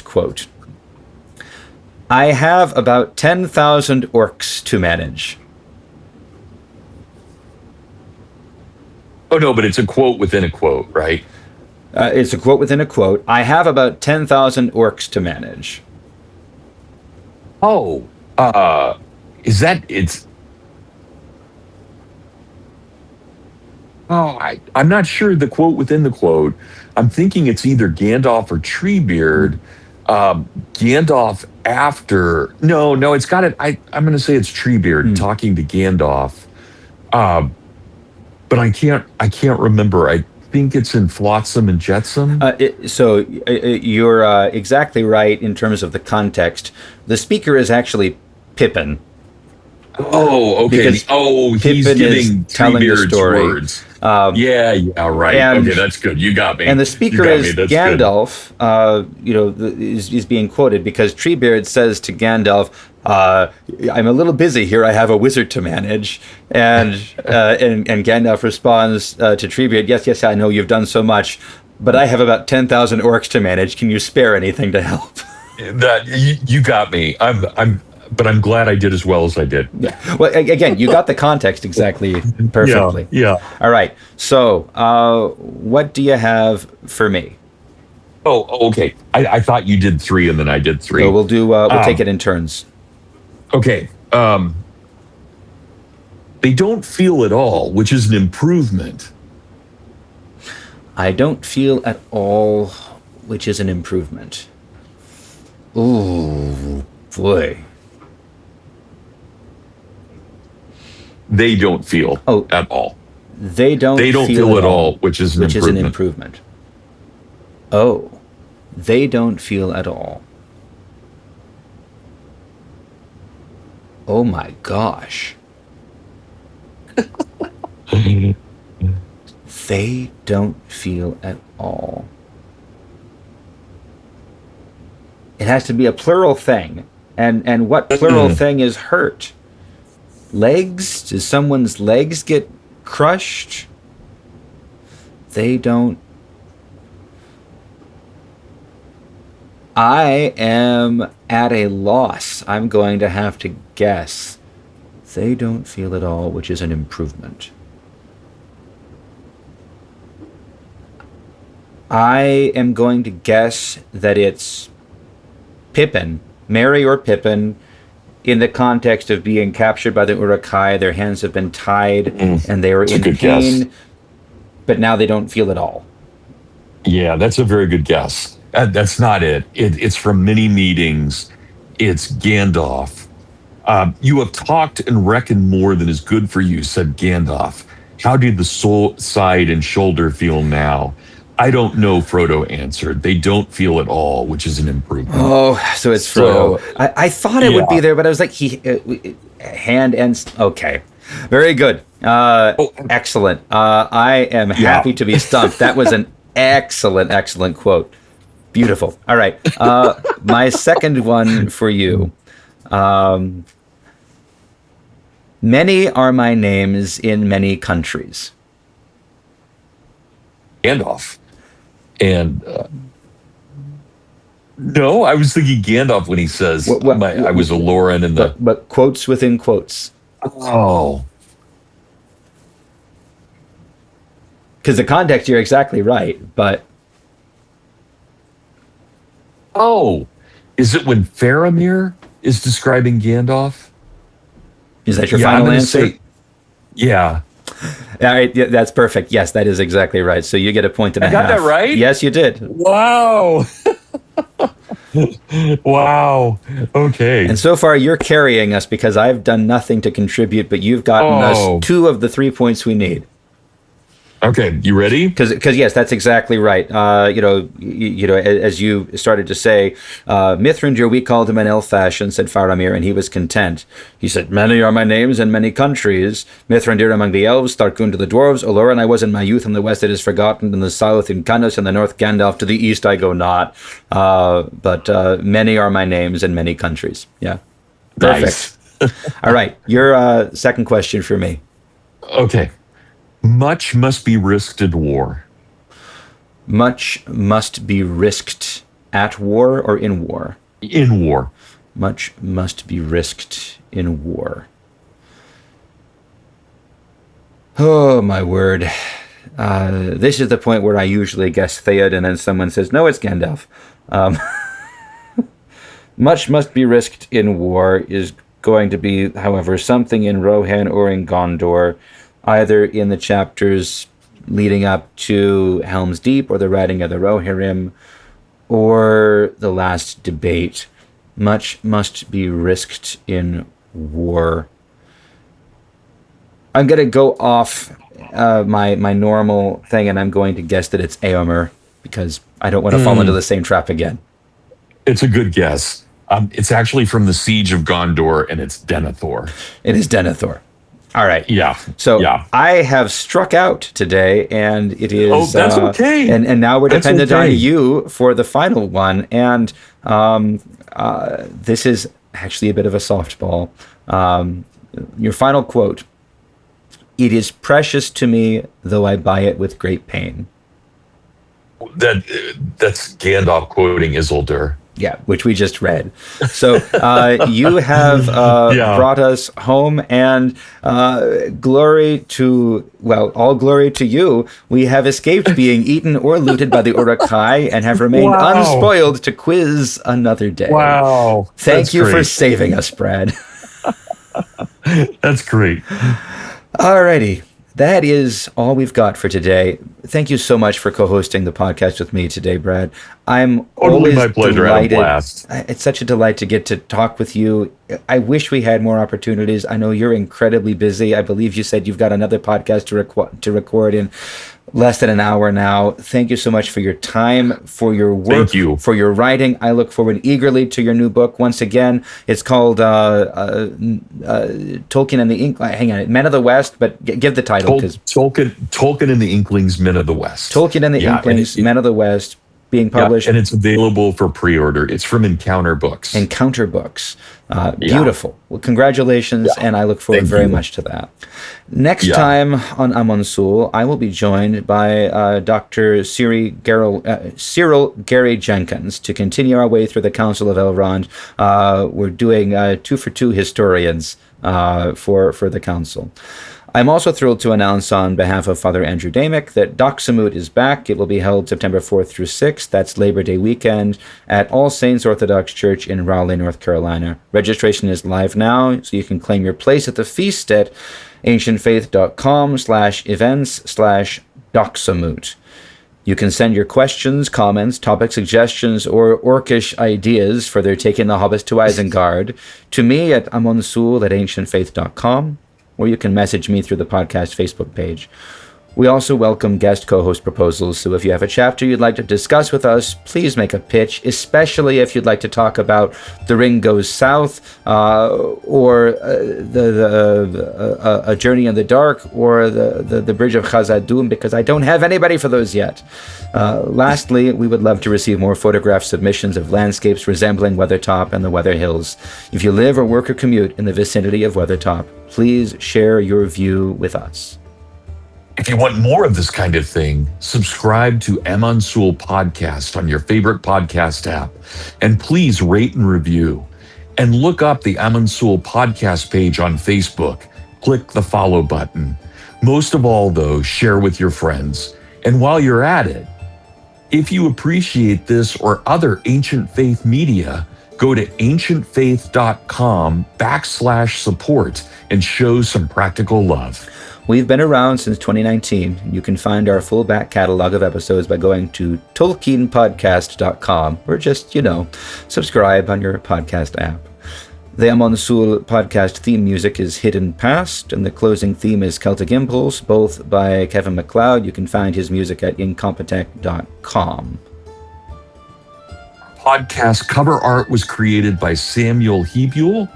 quote. I have about 10,000 orcs to manage. Oh, no, but it's a quote within a quote, right? It's a quote within a quote. I have about 10,000 orcs to manage. Oh, is that it's? Oh, I'm not sure the quote within the quote. I'm thinking it's either Gandalf or Treebeard. Gandalf after. No, it's got it. I'm going to say it's Treebeard talking to Gandalf. But I can't remember. I think it's in Flotsam and Jetsam. You're exactly right in terms of the context. The speaker is actually Pippin. Oh, okay. Because he's Pippin giving telling the story. words. Yeah, right. Okay, that's good. You got me. And the speaker is Gandalf. Is being quoted because Treebeard says to Gandalf, "I'm a little busy here. I have a wizard to manage." And Gandalf responds to Treebeard, "Yes, I know you've done so much, but I have about 10,000 orcs to manage. Can you spare anything to help?" That you got me. But I'm glad I did as well as I did. Yeah. Well, again, you got the context exactly perfectly. Yeah. All right. So, what do you have for me? Oh, okay. I thought you did 3 and then I did 3. So we'll take it in turns. Okay. They don't feel at all, which is an improvement. I don't feel at all, which is an improvement. Ooh, boy. They don't feel at all. They don't feel at all, which is an improvement. Oh, they don't feel at all. Oh my gosh. They don't feel at all. It has to be a plural thing. And what plural thing is hurt? Legs? Does someone's legs get crushed? They don't. I am at a loss. I'm going to have to guess. They don't feel at all, which is an improvement. I am going to guess that it's Pippin, Merry or Pippin, in the context of being captured by the Uruk-hai. Their hands have been tied and they were in pain, but now they don't feel at all. Yeah, that's a very good guess. That's not it. It's from many meetings. It's Gandalf. You have talked and reckoned more than is good for you, said Gandalf. How do the soul, side, and shoulder feel now? I don't know, Frodo answered. They don't feel at all, which is an improvement. Oh, so it's Frodo. So, I thought it would be yeah. there, but I was like, hand and okay, very good. Oh, Excellent. I am yeah. happy to be stumped. That was an excellent quote. Beautiful. All right. My second one for you. Many are my names in many countries. Gandalf. And no, I was thinking Gandalf when he says, I was a Lauren in the. But quotes within quotes. Oh, Because the context, you're exactly right. But oh, is it when Faramir is describing Gandalf? is that your Yeah, I'm final gonna answer? say, yeah. All right, yeah, that's perfect. Yes, that is exactly right. So you get a point and a I half. got that right? Yes, you did. Wow. Wow. Okay. And so far, you're carrying us because I've done nothing to contribute, but you've gotten Oh. us 2 of the 3 points we need. Okay, you ready? Because yes, that's exactly right. As you started to say, Mithrandir, we called him in elf fashion, said Faramir, and he was content. He said, many are my names in many countries. Mithrandir among the elves, Starkun to the dwarves, Oloran I was in my youth, in the west it is forgotten, in the south in Canos, in the north Gandalf, to the east I go not. But many are my names in many countries. Yeah. Perfect. Nice. All right, your second question for me. Okay. Much must be risked in war. Much must be risked at war or in war? In war. Much must be risked in war. Oh, my word. This is the point where I usually guess Theod, and then someone says, no, it's Gandalf. Much must be risked in war is going to be, however, something in Rohan or in Gondor, either in the chapters leading up to Helm's Deep or the writing of the Rohirrim or the last debate. Much must be risked in war. I'm going to go off my normal thing, and I'm going to guess that it's Éomer because I don't want to fall into the same trap again. It's a good guess. It's actually from the Siege of Gondor, and it's Denethor. It is Denethor. All right. Yeah. So yeah. I have struck out today, and it is. Oh, that's okay. And now we're That's dependent okay. on you for the final one, and this is actually a bit of a softball. Your final quote: "It is precious to me, though I buy it with great pain." That's Gandalf quoting Isildur. Yeah, which we just read. So you have brought us home, and glory to, well, all glory to you. We have escaped being eaten or looted by the Uruk-hai and have remained unspoiled to quiz another day. Wow. Thank you for saving us, Brad. That's great. Alrighty. That is all we've got for today. Thank you so much for co-hosting the podcast with me today, Brad. I'm always my pleasure. I had a blast. It's such a delight to get to talk with you. I wish we had more opportunities. I know you're incredibly busy. I believe you said you've got another podcast to record in less than an hour now. Thank you so much for your time, for your work, Thank you. for your writing. I look forward eagerly to your new book. Once again, it's called Tolkien and the Ink. Hang on, Men of the West, but give the title. Tolkien and the Inklings, Men of the West. Tolkien and the Inklings, Men of the West, being published. And it's available for pre-order. It's from Encounter Books. Encounter Books. Beautiful. Well, congratulations, and I look forward very much to that. Next time on Amon Sûl, I will be joined by Dr. Cyril Gary Jenkins to continue our way through the Council of Elrond. We're doing 2 for 2 historians for the council. I'm also thrilled to announce on behalf of Father Andrew Damick that Doxamut is back. It will be held September 4th through 6th. That's Labor Day weekend at All Saints Orthodox Church in Raleigh, North Carolina. Registration is live now, so you can claim your place at the feast at ancientfaith.com/events/Doxamut. You can send your questions, comments, topic suggestions, or orcish ideas for their taking the hobbits to Isengard to me at amonsul@ancientfaith.com. Or you can message me through the podcast Facebook page. We also welcome guest co-host proposals, so if you have a chapter you'd like to discuss with us, please make a pitch, especially if you'd like to talk about The Ring Goes South, or A Journey in the Dark, or the Bridge of Khazad-dûm, because I don't have anybody for those yet. Lastly, we would love to receive more photograph submissions of landscapes resembling Weathertop and the Weather Hills. If you live or work or commute in the vicinity of Weathertop, please share your view with us. If you want more of this kind of thing, subscribe to Amon Sûl podcast on your favorite podcast app. And please rate and review. And look up the Amon Sûl podcast page on Facebook. Click the follow button. Most of all, though, share with your friends. And while you're at it, if you appreciate this or other Ancient Faith media, go to ancientfaith.com/support and show some practical love. We've been around since 2019. You can find our full back catalog of episodes by going to tolkienpodcast.com, or just, subscribe on your podcast app. The Amon Sûl podcast theme music is Hidden Past, and the closing theme is Celtic Impulse, both by Kevin MacLeod. You can find his music at incompetech.com. Podcast cover art was created by Samuel Hebule.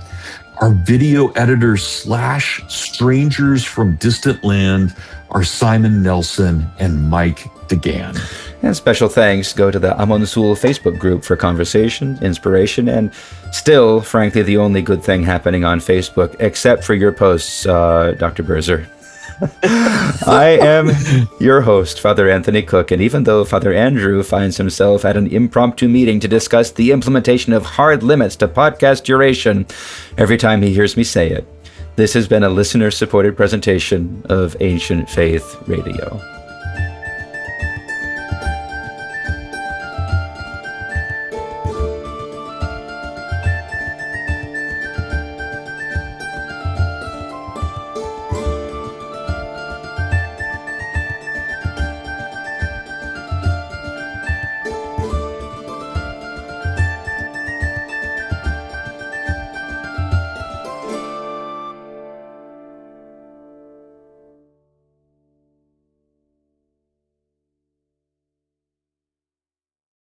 Our video editors / strangers from distant land are Simon Nelson and Mike DeGan. And special thanks go to the Amon Sûl Facebook group for conversation, inspiration, and still, frankly, the only good thing happening on Facebook, except for your posts, Dr. Birzer. I am your host, Father Anthony Cook, and even though Father Andrew finds himself at an impromptu meeting to discuss the implementation of hard limits to podcast duration every time he hears me say it, this has been a listener-supported presentation of Ancient Faith Radio.